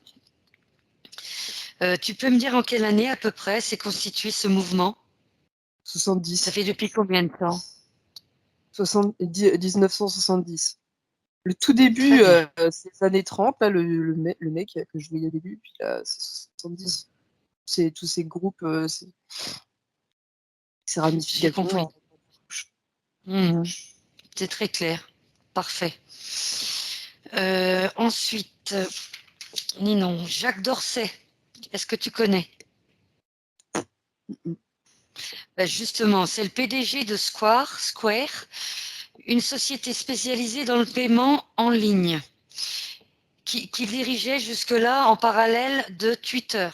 [SPEAKER 2] Tu peux me dire en quelle année à peu près s'est constitué ce mouvement? Ça
[SPEAKER 1] 70.
[SPEAKER 2] fait depuis combien de temps?
[SPEAKER 1] 1970. Le tout
[SPEAKER 2] Très
[SPEAKER 1] début,
[SPEAKER 2] bien.
[SPEAKER 1] c'est les années 30, là, le mec que je voyais au début, puis là, c'est 70. C'est tous ces groupes, ces
[SPEAKER 2] J'ai
[SPEAKER 1] ramifications,
[SPEAKER 2] compris.
[SPEAKER 1] hein.
[SPEAKER 2] Mhm. C'est très clair. Parfait. Ensuite, Ninon, Jacques Dorsey, est-ce que tu connais? Ben justement, c'est le PDG de Square, une société spécialisée dans le paiement en ligne, qui dirigeait jusque-là en parallèle de Twitter.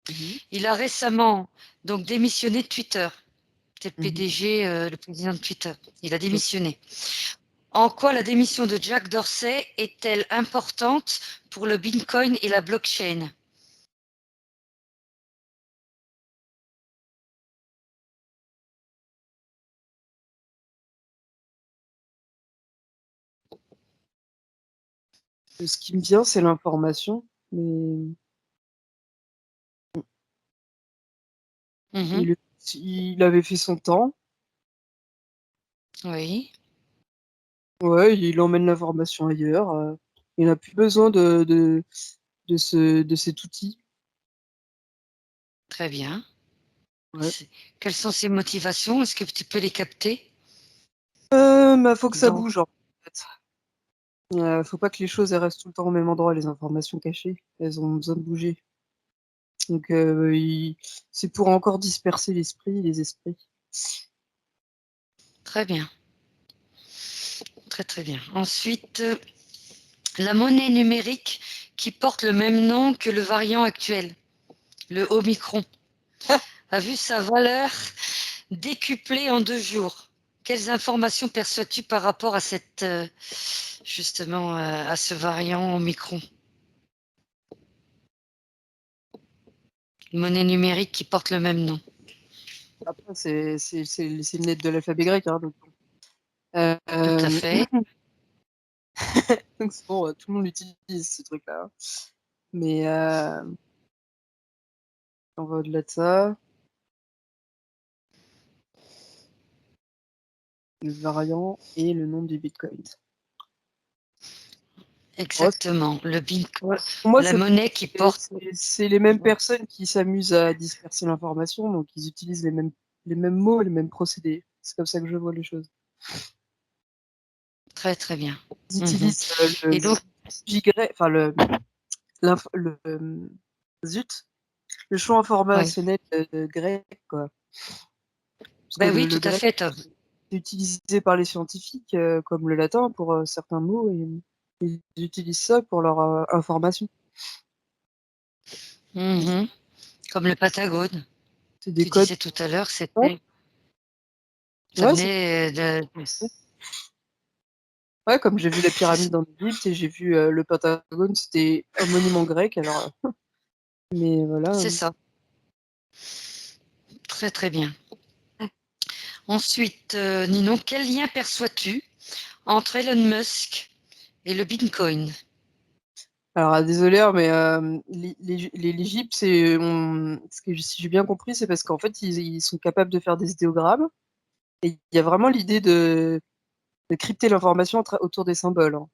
[SPEAKER 1] Mhm.
[SPEAKER 2] Il a récemment donc démissionné de Twitter. C'est le
[SPEAKER 1] Mhm.
[SPEAKER 2] PDG, le président de Twitter. Il a
[SPEAKER 1] Mhm.
[SPEAKER 2] démissionné. En quoi la démission de Jack Dorsey est-elle importante pour le Bitcoin et la blockchain?
[SPEAKER 1] Ce qui me vient, c'est l'information, mais
[SPEAKER 2] Mhm.
[SPEAKER 1] il, il avait fait son temps.
[SPEAKER 2] Oui,
[SPEAKER 1] Ouais, il emmène l'information ailleurs. Il n'a plus besoin de cet outil.
[SPEAKER 2] très bien.
[SPEAKER 1] Ouais.
[SPEAKER 2] Quelles sont ses motivations? Est-ce que tu peux les capter?
[SPEAKER 1] Bah, faut que ça
[SPEAKER 2] Donc,
[SPEAKER 1] bouge, en fait. Faut pas que les choses elles restent tout le temps au même endroit, les informations cachées. Elles ont besoin de bouger. Donc, c'est pour encore disperser les esprits.
[SPEAKER 2] Très bien. Très très bien. Ensuite, la monnaie numérique qui porte le même nom que le variant actuel, le Omicron, a vu sa valeur décuplée en 2 jours. Quelles informations perçois-tu par rapport à cette, justement, à ce variant Omicron? Une monnaie numérique qui porte le même nom.
[SPEAKER 1] Après, c'est une lettre de l'alphabet grec, hein, donc bon.
[SPEAKER 2] Tout à fait.
[SPEAKER 1] Donc c'est bon, tout le monde utilise ce truc-là, hein. Mais on va au-delà de ça. Le variant et le nom du bitcoin. Ouais,
[SPEAKER 2] Exactement. Le Bitcoin,
[SPEAKER 1] ouais. Pour moi,
[SPEAKER 2] la monnaie qui porte.
[SPEAKER 1] c'est les mêmes personnes qui s'amusent à disperser l'information, donc ils utilisent les mêmes mots, les mêmes procédés. C'est comme ça que je vois les choses.
[SPEAKER 2] Très très bien.
[SPEAKER 1] Ils
[SPEAKER 2] Mhm.
[SPEAKER 1] utilisent
[SPEAKER 2] Et donc,
[SPEAKER 1] enfin zut, le champ
[SPEAKER 2] ouais.
[SPEAKER 1] informationnel grec, quoi. Parce que
[SPEAKER 2] Ben oui,
[SPEAKER 1] le
[SPEAKER 2] tout à
[SPEAKER 1] grec
[SPEAKER 2] fait, Tom.
[SPEAKER 1] est utilisé par les scientifiques comme le latin pour certains mots et ils utilisent ça pour leur information.
[SPEAKER 2] Mhm. Comme le Patagone.
[SPEAKER 1] C'est des
[SPEAKER 2] Tu
[SPEAKER 1] codes.
[SPEAKER 2] disais tout à l'heure,
[SPEAKER 1] Ouais,
[SPEAKER 2] ça
[SPEAKER 1] ouais, c'est
[SPEAKER 2] venait de.
[SPEAKER 1] ouais, comme j'ai vu la
[SPEAKER 2] C'est ça.
[SPEAKER 1] pyramide en Égypte et j'ai vu le Pentagone, c'était un monument grec, alors. Mais voilà.
[SPEAKER 2] C'est ça. Très très bien. Ensuite, Ninon, quel lien perçois-tu entre Elon Musk et le Bitcoin?
[SPEAKER 1] Alors désolé, hein, mais l'Égypte, si j'ai bien compris, c'est parce qu'en fait ils sont capables de faire des idéogrammes et il y a vraiment l'idée de crypter l'information autour des symboles, hein.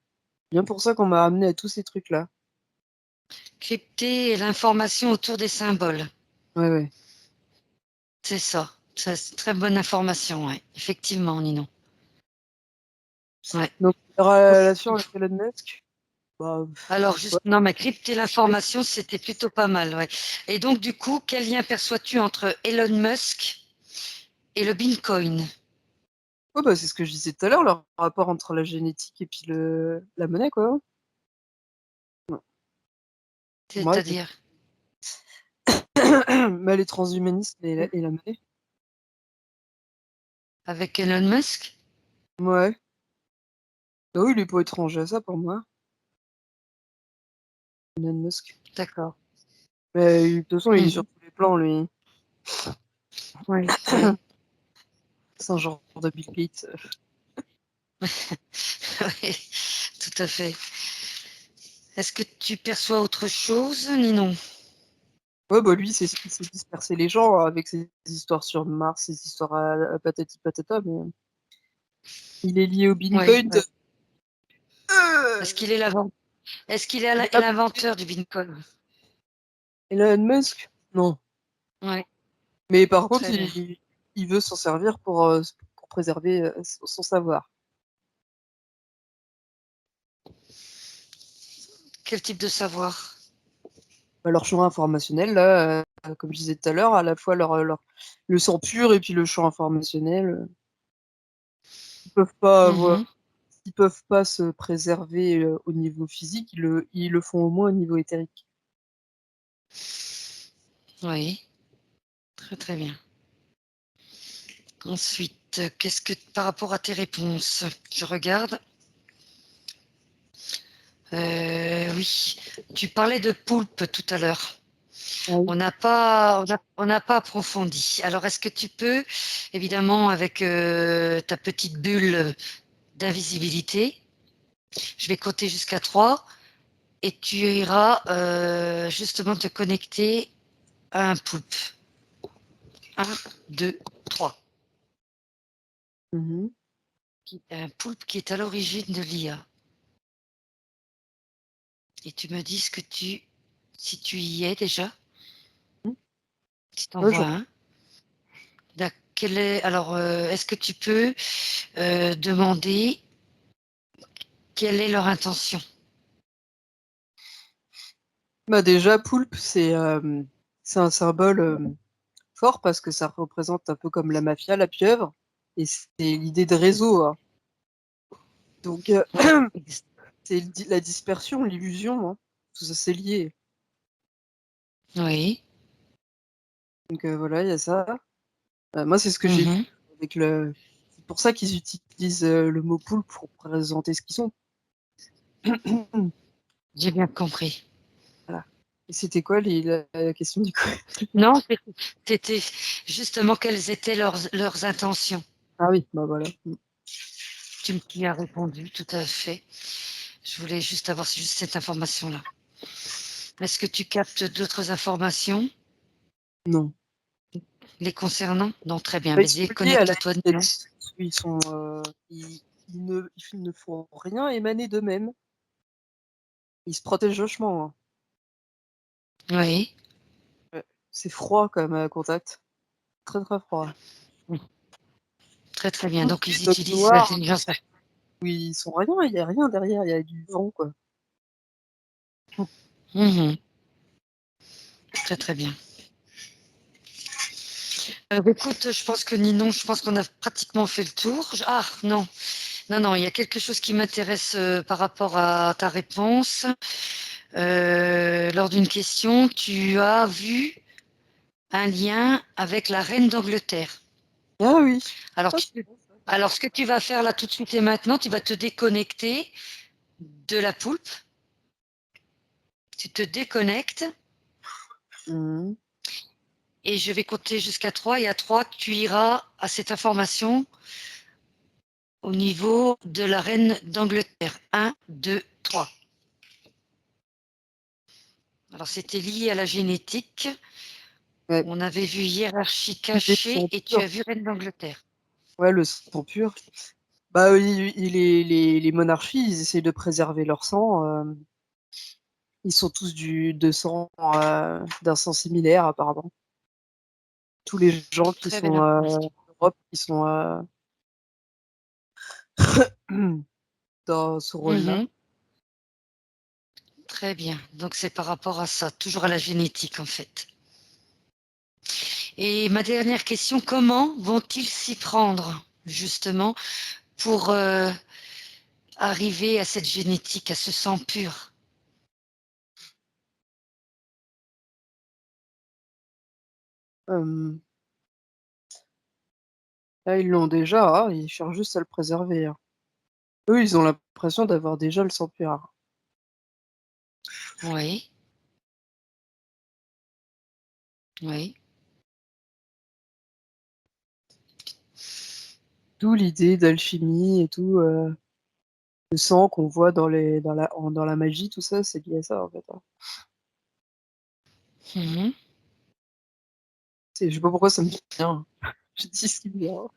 [SPEAKER 1] Bien pour ça qu'on m'a amené à tous ces trucs-là.
[SPEAKER 2] Crypter l'information autour des symboles.
[SPEAKER 1] Ouais, ouais.
[SPEAKER 2] C'est ça. Ça, c'est très bonne information, ouais. Effectivement, Ninon. Ouais.
[SPEAKER 1] Donc la relation avec Elon Musk, bah,
[SPEAKER 2] Alors,
[SPEAKER 1] ouais.
[SPEAKER 2] juste, non, mais crypter l'information, c'était plutôt pas mal, ouais. Et donc, du coup, quel lien perçois-tu entre Elon Musk et le Bitcoin?
[SPEAKER 1] Ouais, bah, c'est ce que je disais tout à l'heure, le rapport entre la génétique et puis la monnaie, quoi. Ouais. Pour moi,
[SPEAKER 2] C'est-à-dire,
[SPEAKER 1] bah, les transhumanistes et la monnaie.
[SPEAKER 2] avec Elon Musk?
[SPEAKER 1] Ouais. Bah oui, il est pas étranger à ça pour moi, Elon Musk.
[SPEAKER 2] D'accord.
[SPEAKER 1] Mais de toute façon, il est sur
[SPEAKER 2] Mhm.
[SPEAKER 1] tous les plans, lui.
[SPEAKER 2] Oui, oui.
[SPEAKER 1] C'est un genre de Bill Gates.
[SPEAKER 2] Oui, tout à fait. Est-ce que tu perçois autre chose, Ninon?
[SPEAKER 1] Ouais, bah lui, il sait disperser les gens avec ses histoires sur Mars, ses histoires à patati patata, mais il est lié au
[SPEAKER 2] Oui,
[SPEAKER 1] Bitcoin.
[SPEAKER 2] oui. Est-ce
[SPEAKER 1] Euh,
[SPEAKER 2] qu'il est Est-ce qu'il est
[SPEAKER 1] ah,
[SPEAKER 2] l'inventeur du Bitcoin?
[SPEAKER 1] Elon Musk? Non.
[SPEAKER 2] Oui,
[SPEAKER 1] Mais par contre,
[SPEAKER 2] très bien.
[SPEAKER 1] il veut s'en servir pour préserver son savoir.
[SPEAKER 2] Quel type de savoir?
[SPEAKER 1] Bah, leur champ informationnel, là, comme je disais tout à l'heure, à la fois le sang pur et puis le champ informationnel. Ils peuvent pas avoir,
[SPEAKER 2] Mhm.
[SPEAKER 1] ils peuvent pas se préserver au niveau physique, ils le font au moins au niveau éthérique.
[SPEAKER 2] Oui, très très bien. Ensuite, qu'est-ce que par rapport à tes réponses, je regarde. Oui, tu parlais de poulpe tout à l'heure.
[SPEAKER 1] Ah oui.
[SPEAKER 2] On n'a pas approfondi. Alors, est-ce que tu peux, évidemment, avec ta petite bulle d'invisibilité, je vais compter jusqu'à 3 et tu iras justement te connecter à un poulpe. Un, 2, 3.
[SPEAKER 1] Mhm.
[SPEAKER 2] Un poulpe qui est à l'origine de l'IA. Et tu me dis si tu y es déjà, si tu en
[SPEAKER 1] Ouais,
[SPEAKER 2] vois un. Alors, est-ce que tu peux demander quelle est leur intention?
[SPEAKER 1] bah déjà, poulpe, c'est un symbole fort parce que ça représente un peu comme la mafia, la pieuvre, et c'est l'idée de réseau, hein. Donc,
[SPEAKER 2] Ouais,
[SPEAKER 1] c'est la dispersion, l'illusion, hein. Tout ça, c'est lié.
[SPEAKER 2] oui.
[SPEAKER 1] Donc, voilà, il y a ça. Moi, c'est ce que j'ai vu
[SPEAKER 2] Mhm.
[SPEAKER 1] avec le. C'est pour ça qu'ils utilisent le mot poule pour présenter ce qu'ils sont.
[SPEAKER 2] J'ai bien compris.
[SPEAKER 1] Voilà. Et c'était quoi la question du coup?
[SPEAKER 2] Non, c'était justement quelles étaient leurs intentions.
[SPEAKER 1] Ah oui, bah voilà.
[SPEAKER 2] Tu m'y as répondu, tout à fait. Je voulais juste avoir juste cette information-là. Est-ce que tu captes d'autres informations
[SPEAKER 1] Non.
[SPEAKER 2] les concernant? Non, très bien.
[SPEAKER 1] Bah,
[SPEAKER 2] Mais
[SPEAKER 1] ils sont liés à la
[SPEAKER 2] déconnecte-toi de nous.
[SPEAKER 1] vitesse. Ils sont, ils ne font rien émaner d'eux-mêmes. Ils se protègent vachement, hein.
[SPEAKER 2] Oui.
[SPEAKER 1] Ouais. C'est froid comme contact. Très très froid.
[SPEAKER 2] Très très bien.
[SPEAKER 1] Tous
[SPEAKER 2] Donc
[SPEAKER 1] les
[SPEAKER 2] ils
[SPEAKER 1] dogs
[SPEAKER 2] utilisent
[SPEAKER 1] noirs,
[SPEAKER 2] l'intelligence.
[SPEAKER 1] où ils sont rien, il y a rien derrière, il y a du vent, quoi.
[SPEAKER 2] Mhm. Très très bien. Écoute, je pense que Ninon, je pense qu'on a pratiquement fait le tour. Ah non, non, non, il y a quelque chose qui m'intéresse par rapport à ta réponse. Lors d'une question, tu as vu un lien avec la reine d'Angleterre.
[SPEAKER 1] Ah oui.
[SPEAKER 2] Alors,
[SPEAKER 1] Ah, c'est bon, ça.
[SPEAKER 2] alors, ce que tu vas faire là tout de suite et maintenant, tu vas te déconnecter de la poulpe. Tu te déconnectes
[SPEAKER 1] Mhm.
[SPEAKER 2] et je vais compter jusqu'à 3. Et à 3, tu iras à cette information au niveau de la reine d'Angleterre. 1, 2, 3. Alors, c'était lié à la génétique.
[SPEAKER 1] Ouais.
[SPEAKER 2] On avait vu hiérarchie
[SPEAKER 1] L'idée de
[SPEAKER 2] cachée
[SPEAKER 1] sang
[SPEAKER 2] et tu
[SPEAKER 1] pur.
[SPEAKER 2] as vu reine d'Angleterre.
[SPEAKER 1] Ouais, le sang pur. Bah, les monarchies, ils essayent de préserver leur sang. Ils sont tous de sang, d'un sang similaire, apparemment. Tous les gens qui
[SPEAKER 2] Très
[SPEAKER 1] sont
[SPEAKER 2] belle
[SPEAKER 1] en
[SPEAKER 2] information.
[SPEAKER 1] Europe, qui sont dans ce rôle-là.
[SPEAKER 2] Mhm. Très bien. Donc, c'est par rapport à ça, toujours à la génétique en fait. Et ma dernière question, comment vont-ils s'y prendre justement pour arriver à cette génétique, à ce sang pur?
[SPEAKER 1] Euh, Là, ils l'ont déjà, hein, ils cherchent juste à le préserver, hein. Eux, ils ont l'impression d'avoir déjà le sang pur.
[SPEAKER 2] Oui, oui.
[SPEAKER 1] D'où l'idée d'alchimie et tout, le sang qu'on voit dans la magie, tout ça, c'est lié à ça, en fait, hein.
[SPEAKER 2] Mhm.
[SPEAKER 1] Je sais pas pourquoi ça me vient. Je dis ce qui me vient.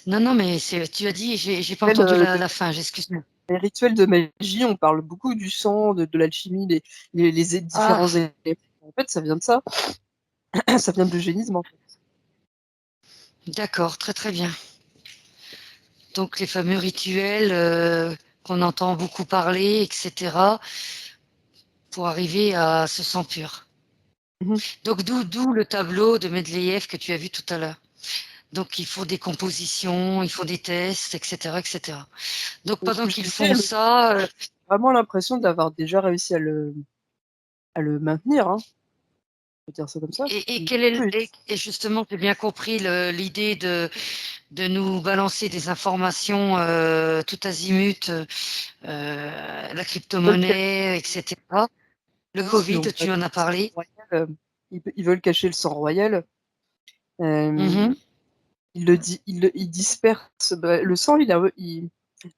[SPEAKER 2] Non, non, mais tu as dit, j'ai pas
[SPEAKER 1] Rituels,
[SPEAKER 2] entendu la fin, j'excuse-moi.
[SPEAKER 1] les rituels de magie, on parle beaucoup du sang, de l'alchimie, les
[SPEAKER 2] Ah,
[SPEAKER 1] différents éléments. En fait, ça vient de ça. Ça vient de l'eugénisme, en fait.
[SPEAKER 2] d'accord, très très bien. Donc les fameux rituels qu'on entend beaucoup parler, etc., pour arriver à ce sang pur.
[SPEAKER 1] Mhm.
[SPEAKER 2] Donc d'où le tableau de Mendeleïev que tu as vu tout à l'heure. Donc il faut des compositions, il faut des tests, etc., etc. Donc
[SPEAKER 1] Donc, ce
[SPEAKER 2] pendant
[SPEAKER 1] que je
[SPEAKER 2] qu'ils
[SPEAKER 1] disais,
[SPEAKER 2] font ça,
[SPEAKER 1] j'ai vraiment l'impression d'avoir déjà réussi à le maintenir, hein. Je peux dire ça comme ça.
[SPEAKER 2] et
[SPEAKER 1] Il
[SPEAKER 2] quel est
[SPEAKER 1] peut-
[SPEAKER 2] et justement, j'ai bien compris l'idée de nous balancer des informations tout azimut, la
[SPEAKER 1] Ils veulent cacher
[SPEAKER 2] crypto-monnaie, etc. Le Covid,
[SPEAKER 1] donc,
[SPEAKER 2] tu en as
[SPEAKER 1] le sang
[SPEAKER 2] parlé.
[SPEAKER 1] royal, ils veulent cacher le sang royal. Euh,
[SPEAKER 2] Mhm.
[SPEAKER 1] ils dispersent. Bah, le sang,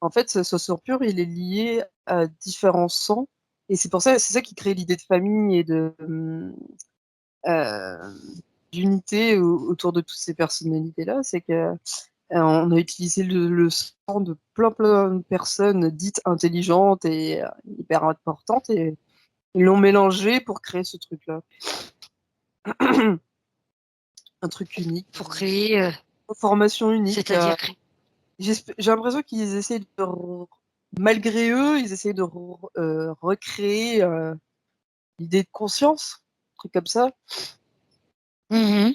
[SPEAKER 1] en fait, ce sang pur, il est lié à différents sangs. Et c'est ça qui crée l'idée de famille et euh, d'unité autour de toutes ces personnalités-là. C'est que on a utilisé le sang de plein de personnes dites intelligentes et hyper importantes et ils l'ont mélangé pour créer ce truc-là. Un truc unique,
[SPEAKER 2] Pour créer,
[SPEAKER 1] une formation unique.
[SPEAKER 2] c'est-à-dire
[SPEAKER 1] J'ai l'impression qu'ils essaient malgré eux, ils essaient de recréer l'idée de conscience. trucs comme ça,
[SPEAKER 2] Mhm.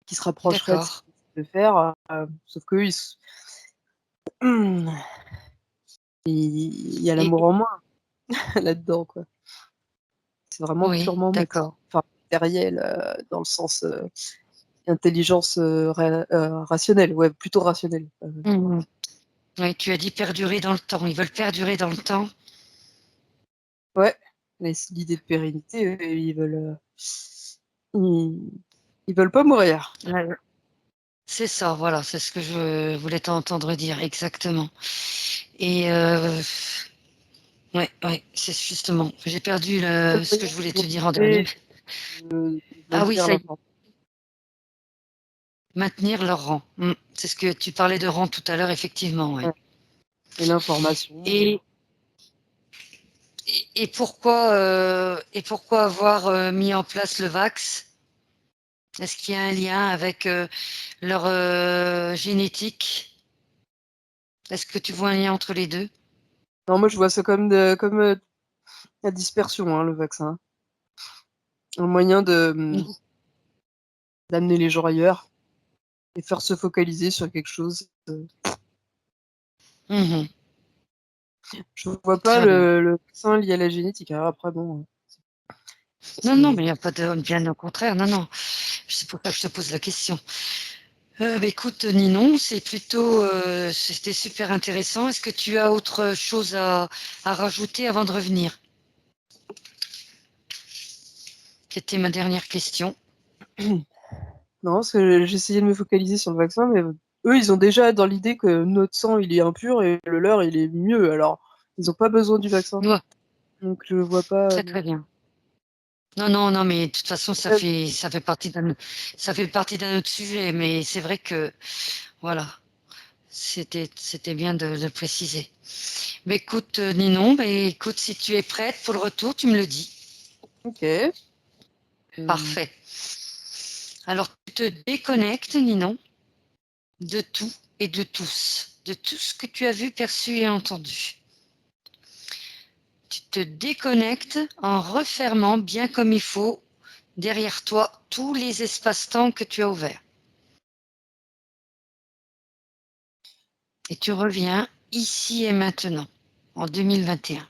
[SPEAKER 1] qui se rapprocheraient de ce
[SPEAKER 2] D'accord.
[SPEAKER 1] qu'ils essaient de faire, sauf qu'eux, il y a
[SPEAKER 2] Et
[SPEAKER 1] l'amour en moins là-dedans, quoi. C'est vraiment
[SPEAKER 2] oui,
[SPEAKER 1] purement
[SPEAKER 2] d'accord.
[SPEAKER 1] matériel, dans le sens, intelligence, rationnelle, ouais, plutôt rationnelle.
[SPEAKER 2] Mhm. Oui, tu as dit perdurer dans le temps. Ils veulent perdurer dans le temps.
[SPEAKER 1] Ouais, mais c'est l'idée de pérennité, eux, ils ils veulent pas mourir.
[SPEAKER 2] Ouais. C'est ça, voilà, c'est ce que je voulais t'entendre dire, exactement. Et ouais, ouais, c'est justement. J'ai perdu
[SPEAKER 1] Le seul
[SPEAKER 2] ce que
[SPEAKER 1] moyen
[SPEAKER 2] je voulais
[SPEAKER 1] qu'ils
[SPEAKER 2] te
[SPEAKER 1] ont
[SPEAKER 2] dire en dernier.
[SPEAKER 1] trouvé de
[SPEAKER 2] Ah oui,
[SPEAKER 1] maintenir
[SPEAKER 2] ça y est,
[SPEAKER 1] l'information
[SPEAKER 2] maintenir leur rang. C'est ce que tu parlais de rang tout à l'heure, effectivement, ouais.
[SPEAKER 1] et l'information,
[SPEAKER 2] Et, et pourquoi avoir mis en place le VAX? Est-ce qu'il y a un lien avec leur génétique? Est-ce que tu vois un lien entre les deux?
[SPEAKER 1] non, moi je vois ça comme, la dispersion, hein, le vaccin. Un moyen d'amener les gens ailleurs et faire se focaliser sur quelque chose,
[SPEAKER 2] Mhm.
[SPEAKER 1] je vois pas
[SPEAKER 2] Très bien.
[SPEAKER 1] le vaccin lié à la génétique. Alors après bon,
[SPEAKER 2] Non, non, mais
[SPEAKER 1] c'est
[SPEAKER 2] il n'y a pas de bien au contraire. Non, non. C'est pour ça que je te pose la question. Bah, écoute, Ninon, c'était super intéressant. Est-ce que tu as autre chose à rajouter avant de revenir? C'était ma dernière question.
[SPEAKER 1] non, parce que j'essayais de me focaliser sur le vaccin, mais eux, ils ont déjà dans l'idée que notre sang, il est impur et le leur, il est mieux. Alors, ils ont pas besoin du vaccin.
[SPEAKER 2] Ouais,
[SPEAKER 1] Donc je vois pas,
[SPEAKER 2] très très bien. Non, non, non, mais de toute façon,
[SPEAKER 1] euh,
[SPEAKER 2] ça fait partie d'un autre sujet. Mais c'est vrai que, voilà, c'était bien de le préciser. Mais écoute, Ninon, mais écoute, si tu es prête pour le retour, tu me le dis.
[SPEAKER 1] OK.
[SPEAKER 2] Parfait. Alors, tu te déconnectes, Ninon, de tout et de tout ce que tu as vu, perçu et entendu. Tu te déconnectes en refermant bien comme il faut derrière toi tous les espaces-temps que tu as ouverts. Et tu reviens ici et maintenant, en 2021.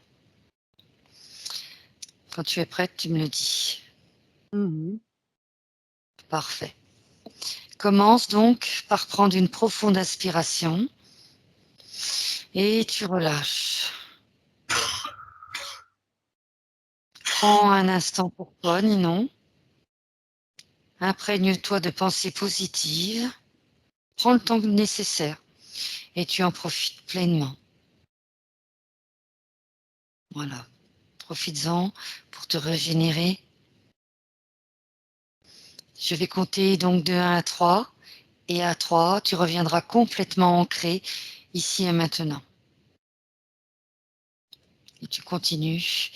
[SPEAKER 2] Quand tu es prête, tu me le dis.
[SPEAKER 1] Mmh.
[SPEAKER 2] Parfait. Commence donc par prendre une profonde inspiration et tu relâches. Prends un instant pour toi, Ninon. Imprègne-toi de pensées positives. Prends le temps nécessaire et tu en profites pleinement. Voilà. Profites-en pour te régénérer. Je vais compter donc de 1 à 3. Et à 3, tu reviendras complètement ancré ici et maintenant. Et tu continues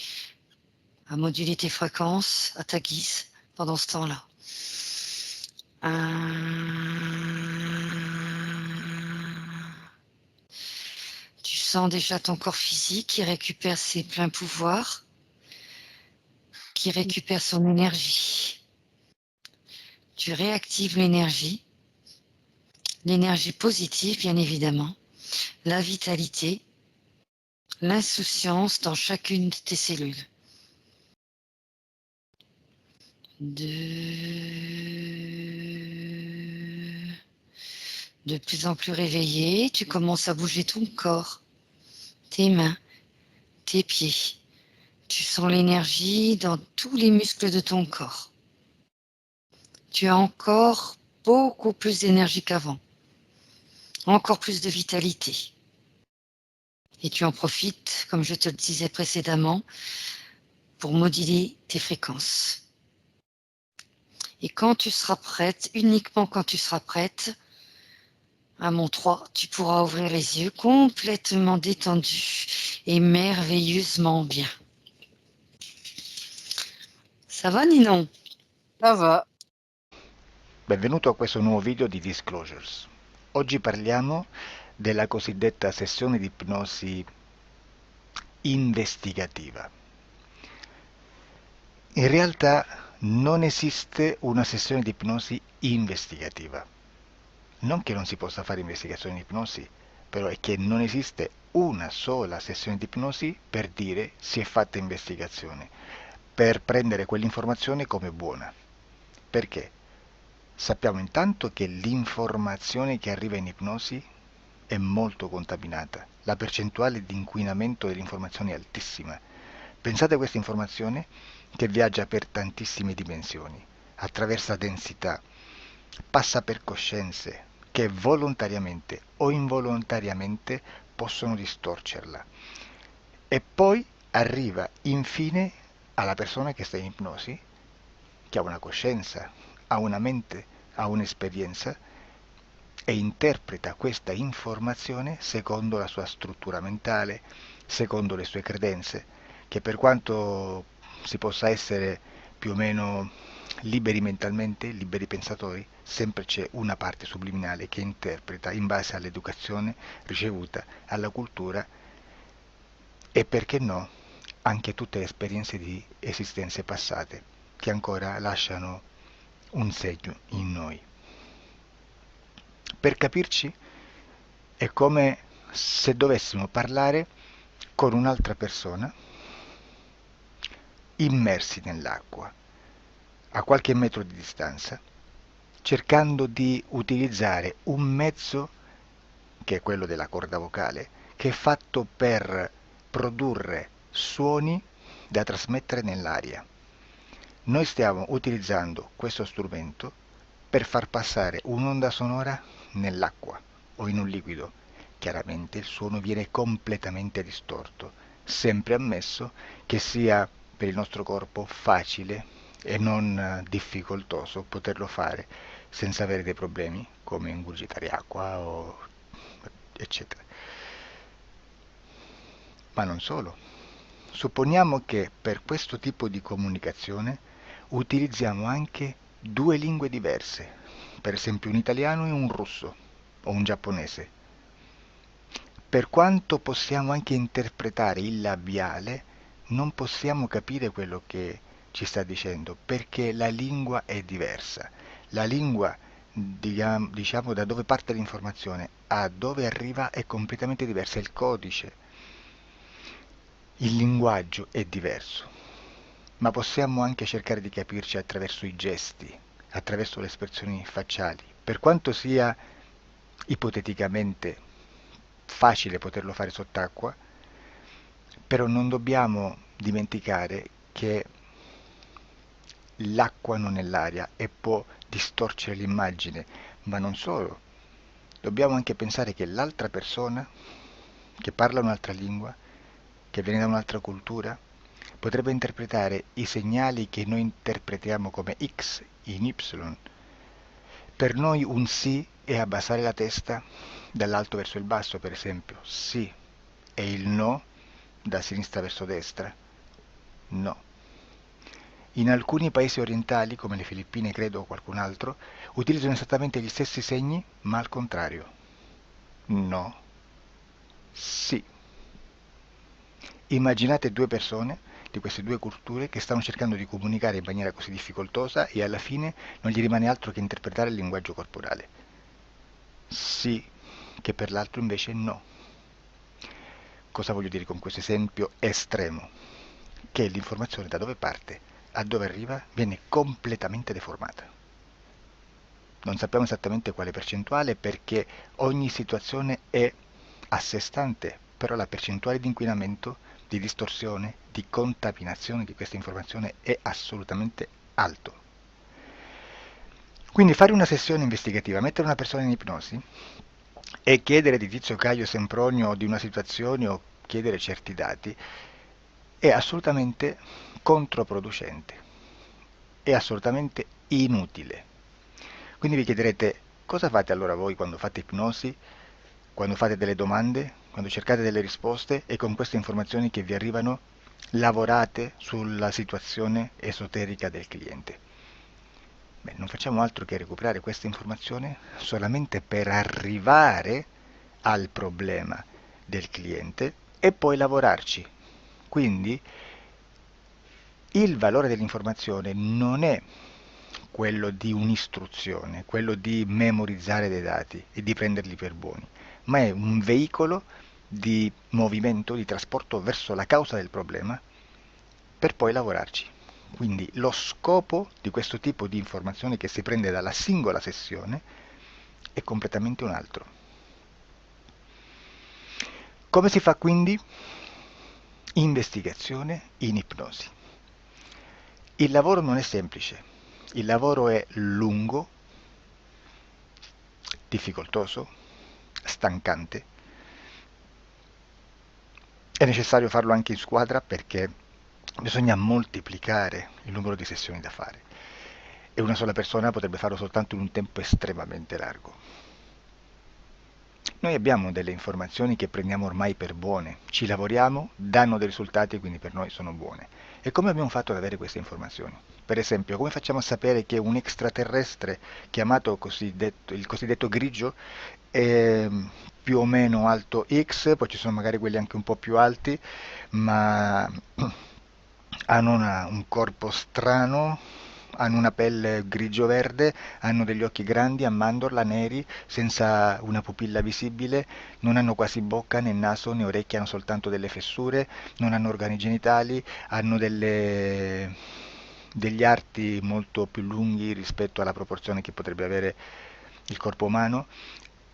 [SPEAKER 2] à moduler tes fréquences à ta guise pendant ce temps-là. 1. Tu sens déjà ton corps physique qui récupère ses pleins pouvoirs, qui récupère son énergie. Tu réactives l'énergie positive bien évidemment, la vitalité, l'insouciance dans chacune de tes cellules. 2. De plus en plus réveillé, tu commences à bouger ton corps, tes mains, tes pieds. Tu sens l'énergie dans tous les muscles de ton corps. Tu as encore beaucoup plus d'énergie qu'avant, encore plus de vitalité. Et tu en profites, comme je te le disais précédemment, pour moduler tes fréquences. Et quand tu seras prête, uniquement quand tu seras prête, à mon 3, tu pourras ouvrir les yeux complètement détendus et merveilleusement bien. Ça va, Ninon?
[SPEAKER 1] Ça va.
[SPEAKER 3] Benvenuto a questo nuovo video di Disclosures. Oggi parliamo della cosiddetta sessione di ipnosi investigativa. In realtà non esiste una sessione di ipnosi investigativa. Non che non si possa fare investigazione di ipnosi, però è che non esiste una sola sessione di ipnosi per dire si è fatta investigazione, per prendere quell'informazione come buona. Perché? Sappiamo intanto che l'informazione che arriva in ipnosi è molto contaminata, la percentuale di inquinamento dell'informazione è altissima. Pensate a questa informazione che viaggia per tantissime dimensioni, attraversa densità, passa per coscienze che volontariamente o involontariamente possono distorcerla e poi arriva infine alla persona che sta in ipnosi, che ha una coscienza, ha una mente, ha un'esperienza e interpreta questa informazione secondo la sua struttura mentale, secondo le sue credenze, che per quanto si possa essere più o meno liberi mentalmente, liberi pensatori, sempre c'è una parte subliminale che interpreta in base all'educazione ricevuta, alla cultura e perché no, anche tutte le esperienze di esistenze passate che ancora lasciano un segno in noi. Per capirci, è come se dovessimo parlare con un'altra persona immersi nell'acqua, a qualche metro di distanza, cercando di utilizzare un mezzo, che è quello della corda vocale, che è fatto per produrre suoni da trasmettere nell'aria. Noi stiamo utilizzando questo strumento per far passare un'onda sonora nell'acqua o in un liquido. Chiaramente il suono viene completamente distorto, sempre ammesso che sia per il nostro corpo facile e non difficoltoso poterlo fare senza avere dei problemi come ingurgitare acqua o eccetera. Ma non solo. Supponiamo che per questo tipo di comunicazione utilizziamo anche due lingue diverse, per esempio un italiano e un russo o un giapponese. Per quanto possiamo anche interpretare il labiale, non possiamo capire quello che ci sta dicendo, perché la lingua è diversa. La lingua, diciamo, da dove parte l'informazione a dove arriva è completamente diversa, il codice, il linguaggio è diverso, ma possiamo anche cercare di capirci attraverso i gesti, attraverso le espressioni facciali. Per quanto sia ipoteticamente facile poterlo fare sott'acqua, però non dobbiamo dimenticare che l'acqua non è l'aria e può distorcere l'immagine, ma non solo. Dobbiamo anche pensare che l'altra persona, che parla un'altra lingua, che viene da un'altra cultura, potrebbe interpretare i segnali che noi interpretiamo come X in Y. Per noi un sì è abbassare la testa dall'alto verso il basso, per esempio, sì, e il no da sinistra verso destra, no. In alcuni paesi orientali, come le Filippine credo o qualcun altro, utilizzano esattamente gli stessi segni, ma al contrario. No, sì. Immaginate due persone di queste due culture che stanno cercando di comunicare in maniera così difficoltosa e alla fine non gli rimane altro che interpretare il linguaggio corporale. Sì, che per l'altro invece no. Cosa voglio dire con questo esempio estremo? Che l'informazione da dove parte a dove arriva viene completamente deformata. Non sappiamo esattamente quale percentuale perché ogni situazione è a sé stante, però la percentuale di inquinamento, di distorsione, di contaminazione di questa informazione è assolutamente alto. Quindi fare una sessione investigativa, mettere una persona in ipnosi e chiedere di Tizio Caio Sempronio di una situazione o chiedere certi dati è assolutamente controproducente, è assolutamente inutile. Quindi vi chiederete cosa fate allora voi quando fate ipnosi, quando fate delle domande, quando cercate delle risposte e con queste informazioni che vi arrivano lavorate sulla situazione esoterica del cliente. Beh, non facciamo altro che recuperare questa informazione solamente per arrivare al problema del cliente e poi lavorarci. Quindi Il valore dell'informazione non è quello di un'istruzione, quello di memorizzare dei dati e di prenderli per buoni, ma è un veicolo di movimento, di trasporto verso la causa del problema per poi lavorarci. Quindi lo scopo di questo tipo di informazione che si prende dalla singola sessione è completamente un altro. Come si fa quindi? Investigazione in ipnosi. Il lavoro non è semplice, il lavoro è lungo, difficoltoso, stancante. È necessario farlo anche in squadra perché bisogna moltiplicare il numero di sessioni da fare e una sola persona potrebbe farlo soltanto in un tempo estremamente largo. Noi abbiamo delle informazioni che prendiamo ormai per buone, ci lavoriamo, danno dei risultati e quindi per noi sono buone. E come abbiamo fatto ad avere queste informazioni? Per esempio, come facciamo a sapere che un extraterrestre chiamato il cosiddetto grigio è più o meno alto X, poi ci sono magari quelli anche un po' più alti, ma hanno un corpo strano, hanno una pelle grigio-verde, hanno degli occhi grandi a mandorla, neri, senza una pupilla visibile, non hanno quasi bocca né naso né orecchie, hanno soltanto delle fessure, non hanno organi genitali, hanno degli arti molto più lunghi rispetto alla proporzione che potrebbe avere il corpo umano,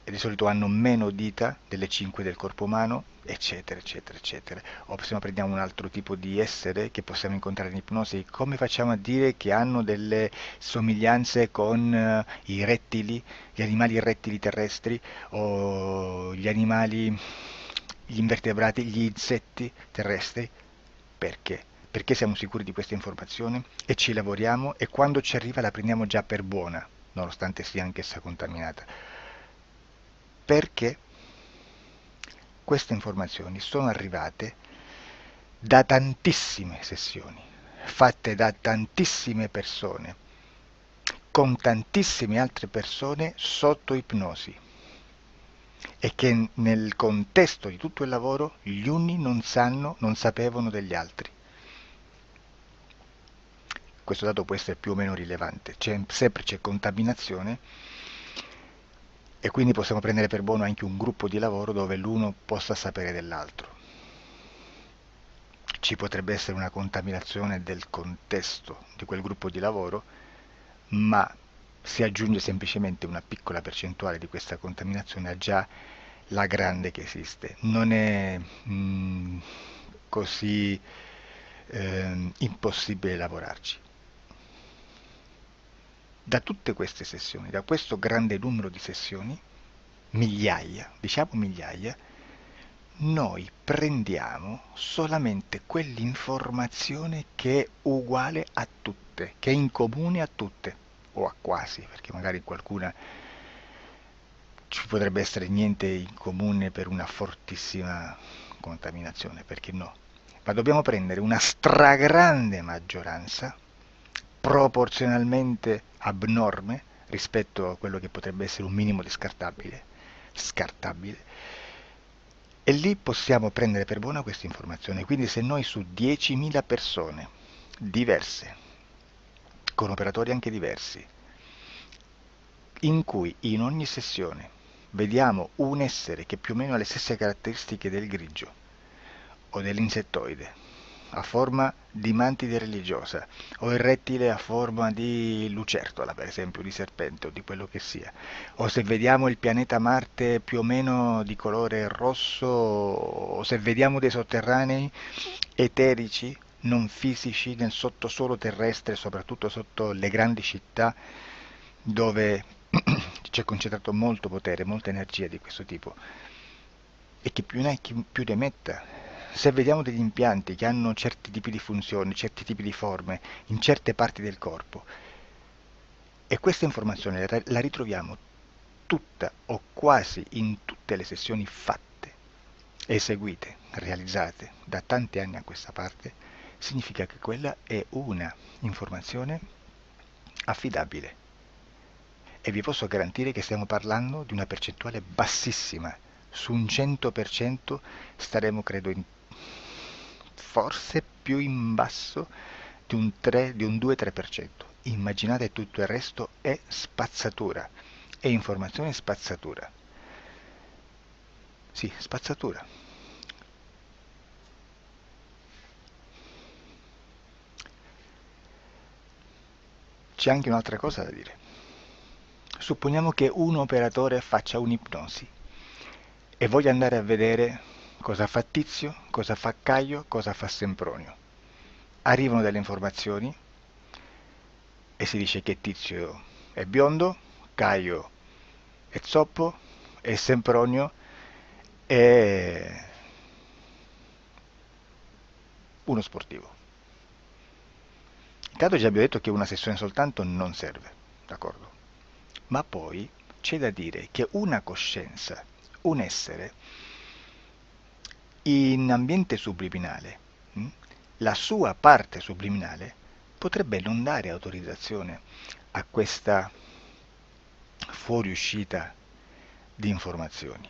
[SPEAKER 3] e di solito hanno meno dita delle 5 del corpo umano, eccetera, eccetera, eccetera. O se no prendiamo un altro tipo di essere che possiamo incontrare in ipnosi, come facciamo a dire che hanno delle somiglianze con i rettili, gli animali rettili terrestri o gli invertebrati, gli insetti terrestri? Perché? Perché siamo sicuri di questa informazione e ci lavoriamo e quando ci arriva la prendiamo già per buona, nonostante sia anch'essa contaminata. Perché queste informazioni sono arrivate da tantissime sessioni, fatte da tantissime persone, con tantissime altre persone sotto ipnosi e che nel contesto di tutto il lavoro gli uni non sapevano degli altri. Questo dato può essere più o meno rilevante, sempre c'è contaminazione e quindi possiamo prendere per buono anche un gruppo di lavoro dove l'uno possa sapere dell'altro. Ci potrebbe essere una contaminazione del contesto di quel gruppo di lavoro, ma si aggiunge semplicemente una piccola percentuale di questa contaminazione a già la grande che esiste. Non è così impossibile lavorarci. Da tutte queste sessioni, da questo grande numero di sessioni, migliaia, diciamo migliaia, noi prendiamo solamente quell'informazione che è uguale a tutte, che è in comune a tutte, o a quasi, perché magari qualcuna ci potrebbe essere niente in comune per una fortissima contaminazione, perché no? Ma dobbiamo prendere una stragrande maggioranza, proporzionalmente abnorme rispetto a quello che potrebbe essere un minimo di scartabile, e lì possiamo prendere per buona questa informazione. Quindi se noi su 10.000 persone diverse, con operatori anche diversi, in cui in ogni sessione vediamo un essere che più o meno ha le stesse caratteristiche del grigio o dell'insettoide, a forma di mantide religiosa, o il rettile a forma di lucertola, per esempio, di serpente o di quello che sia, o se vediamo il pianeta Marte più o meno di colore rosso, o se vediamo dei sotterranei eterici, non fisici, nel sottosuolo terrestre, soprattutto sotto le grandi città, dove c'è concentrato molto potere, molta energia di questo tipo, e che più ne hai più ne metta. Se vediamo degli impianti che hanno certi tipi di funzioni, certi tipi di forme in certe parti del corpo, e questa informazione la ritroviamo tutta o quasi in tutte le sessioni fatte, eseguite, realizzate da tanti anni a questa parte, significa che quella è una informazione affidabile. E vi posso garantire che stiamo parlando di una percentuale bassissima. Su un 100% staremo, credo, forse più in basso di un 3, di un 2-3%. Immaginate tutto il resto è spazzatura, è informazione spazzatura. Sì, spazzatura. C'è anche un'altra cosa da dire. Supponiamo che un operatore faccia un'ipnosi e voglia andare a vedere cosa fa Tizio, cosa fa Caio, cosa fa Sempronio. Arrivano delle informazioni e si dice che Tizio è biondo, Caio è zoppo e Sempronio è uno sportivo. Intanto già abbiamo detto che una sessione soltanto non serve, d'accordo? Ma poi c'è da dire che una coscienza, un essere, in ambiente subliminale, la sua parte subliminale potrebbe non dare autorizzazione a questa fuoriuscita di informazioni.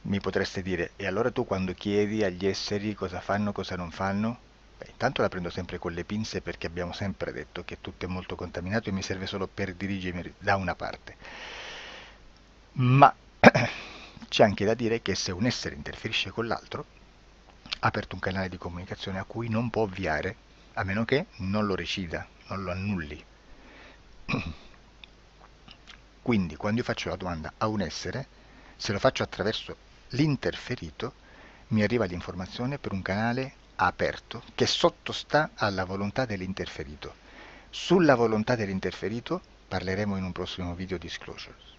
[SPEAKER 3] Mi potreste dire, e allora tu quando chiedi agli esseri cosa fanno, cosa non fanno? Beh, intanto la prendo sempre con le pinze perché abbiamo sempre detto che tutto è molto contaminato e mi serve solo per dirigermi da una parte. Ma c'è anche da dire che se un essere interferisce con l'altro, ha aperto un canale di comunicazione a cui non può ovviare, a meno che non lo recida, non lo annulli. Quindi quando io faccio la domanda a un essere, se lo faccio attraverso l'interferito, mi arriva l'informazione per un canale aperto che sottostà alla volontà dell'interferito. Sulla volontà dell'interferito parleremo in un prossimo video disclosures.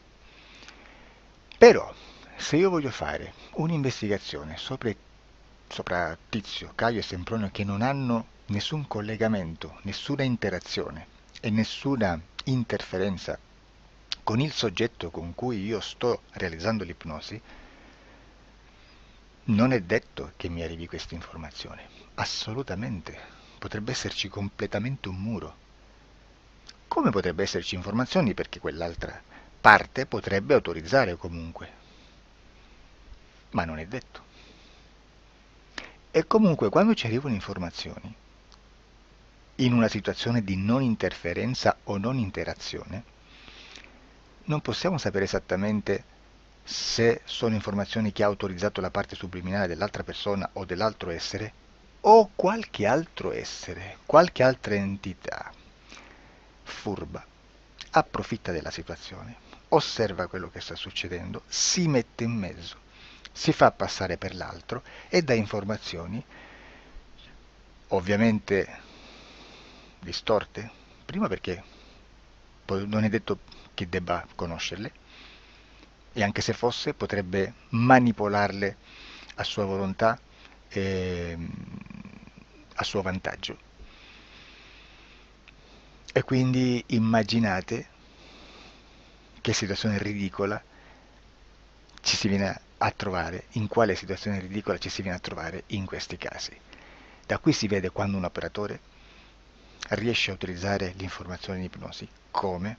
[SPEAKER 3] Però, se io voglio fare un'investigazione sopra Tizio, Caio e Sempronio che non hanno nessun collegamento, nessuna interazione e nessuna interferenza con il soggetto con cui io sto realizzando l'ipnosi, non è detto che mi arrivi questa informazione. Assolutamente. Potrebbe esserci completamente un muro. Come potrebbe esserci informazioni perché quell'altra parte potrebbe autorizzare comunque. Ma non è detto. E comunque quando ci arrivano informazioni, in una situazione di non interferenza o non interazione, non possiamo sapere esattamente se sono informazioni che ha autorizzato la parte subliminale dell'altra persona o dell'altro essere, o qualche altro essere, qualche altra entità furba, approfitta della situazione, osserva quello che sta succedendo, si mette in mezzo, si fa passare per l'altro e dà informazioni, ovviamente distorte, prima perché non è detto che debba conoscerle, e anche se fosse potrebbe manipolarle a sua volontà e a suo vantaggio. E quindi immaginate che situazione ridicola ci si viene a trovare, in quale situazione ridicola ci si viene a trovare in questi casi. Da qui si vede quando un operatore riesce a utilizzare l'informazione in ipnosi come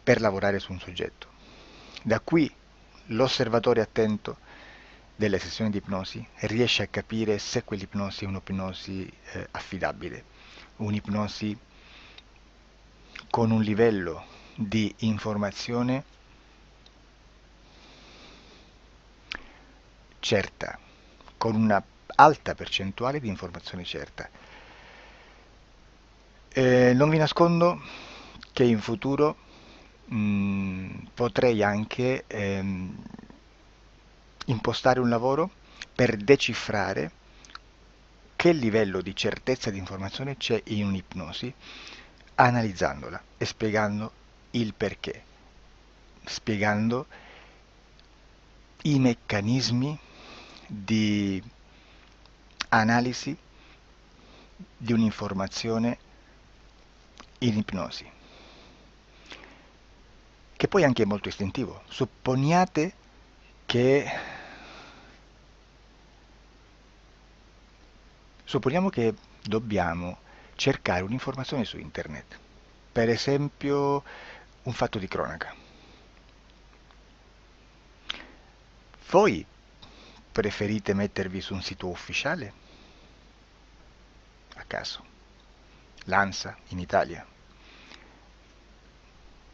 [SPEAKER 3] per lavorare su un soggetto. Da qui l'osservatore attento delle sessioni di ipnosi riesce a capire se quell'ipnosi è un'ipnosi affidabile, un'ipnosi con un livello di informazione certa, con una alta percentuale di informazione certa. Non vi nascondo che in futuro potrei anche impostare un lavoro per decifrare che livello di certezza di informazione c'è in un'ipnosi, analizzandola e spiegando il perché, spiegando i meccanismi di analisi di un'informazione in ipnosi, che poi anche è molto istintivo. Supponiamo che dobbiamo cercare un'informazione su internet, per esempio un fatto di cronaca. Voi preferite mettervi su un sito ufficiale caso, l'ANSA in Italia,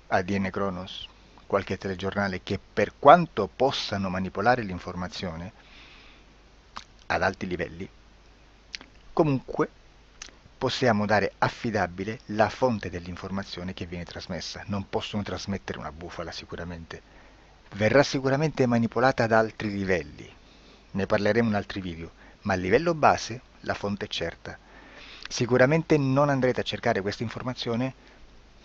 [SPEAKER 3] ADN Kronos, qualche telegiornale, che per quanto possano manipolare l'informazione ad alti livelli, comunque possiamo dare affidabile la fonte dell'informazione che viene trasmessa. Non possono trasmettere una bufala sicuramente. Verrà sicuramente manipolata ad altri livelli. Ne parleremo in altri video, ma a livello base la fonte è certa. Sicuramente non andrete a cercare questa informazione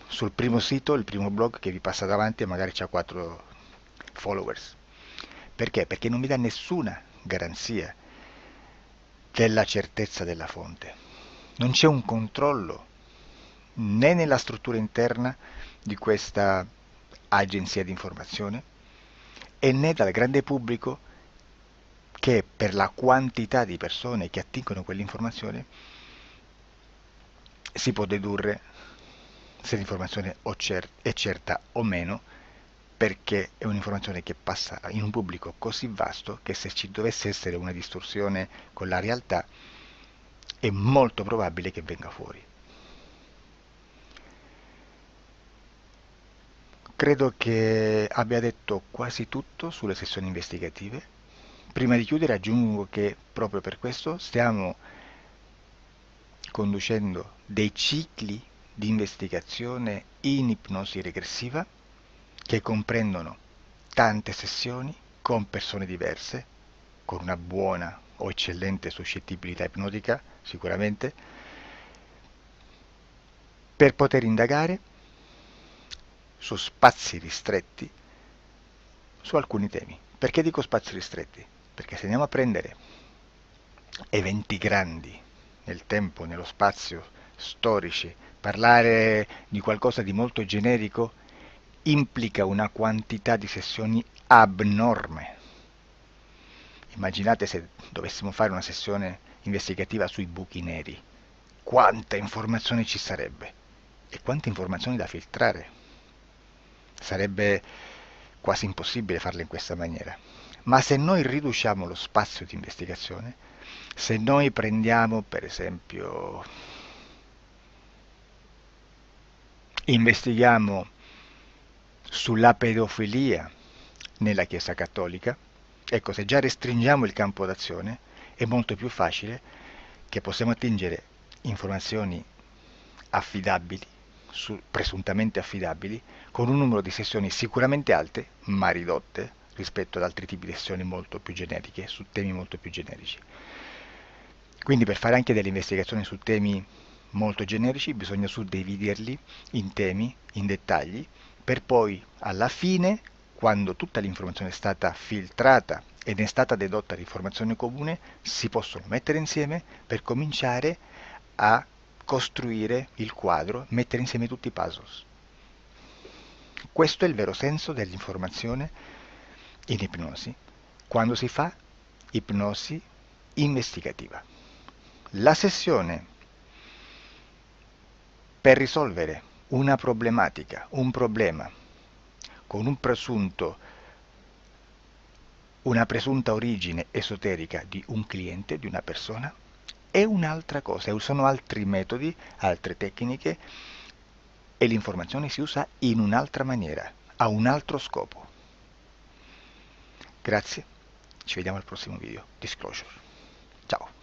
[SPEAKER 3] sul primo sito, il primo blog che vi passa davanti e magari c'ha 4 followers. Perché? Perché non vi dà nessuna garanzia della certezza della fonte. Non c'è un controllo né nella struttura interna di questa agenzia di informazione e né dal grande pubblico, che per la quantità di persone che attingono quell'informazione si può dedurre se l'informazione è certa o meno, perché è un'informazione che passa in un pubblico così vasto che se ci dovesse essere una distorsione con la realtà è molto probabile che venga fuori. Credo che abbia detto quasi tutto sulle sessioni investigative. Prima di chiudere aggiungo che proprio per questo stiamo conducendo dei cicli di investigazione in ipnosi regressiva che comprendono tante sessioni con persone diverse, con una buona o eccellente suscettibilità ipnotica sicuramente, per poter indagare su spazi ristretti su alcuni temi. Perché dico spazi ristretti? Perché se andiamo a prendere eventi grandi nel tempo, nello spazio, storici, parlare di qualcosa di molto generico implica una quantità di sessioni abnorme. Immaginate se dovessimo fare una sessione investigativa sui buchi neri, quanta informazione ci sarebbe e quante informazioni da filtrare. Sarebbe quasi impossibile farlo in questa maniera. Ma se noi riduciamo lo spazio di investigazione, se noi prendiamo per esempio, investighiamo sulla pedofilia nella Chiesa Cattolica, ecco, se già restringiamo il campo d'azione è molto più facile che possiamo attingere informazioni affidabili, presuntamente affidabili, con un numero di sessioni sicuramente alte, ma ridotte rispetto ad altri tipi di sessioni molto più generiche, su temi molto più generici. Quindi per fare anche delle investigazioni su temi molto generici bisogna suddividerli in temi, in dettagli, per poi alla fine, quando tutta l'informazione è stata filtrata ed è stata dedotta l'informazione comune, si possono mettere insieme per cominciare a costruire il quadro, mettere insieme tutti i puzzles. Questo è il vero senso dell'informazione in ipnosi, quando si fa ipnosi investigativa. La sessione per risolvere una problematica, un problema, con una presunta origine esoterica di un cliente, di una persona, è un'altra cosa, sono altri metodi, altre tecniche e l'informazione si usa in un'altra maniera, ha un altro scopo. Grazie, ci vediamo al prossimo video. Disclosure. Ciao.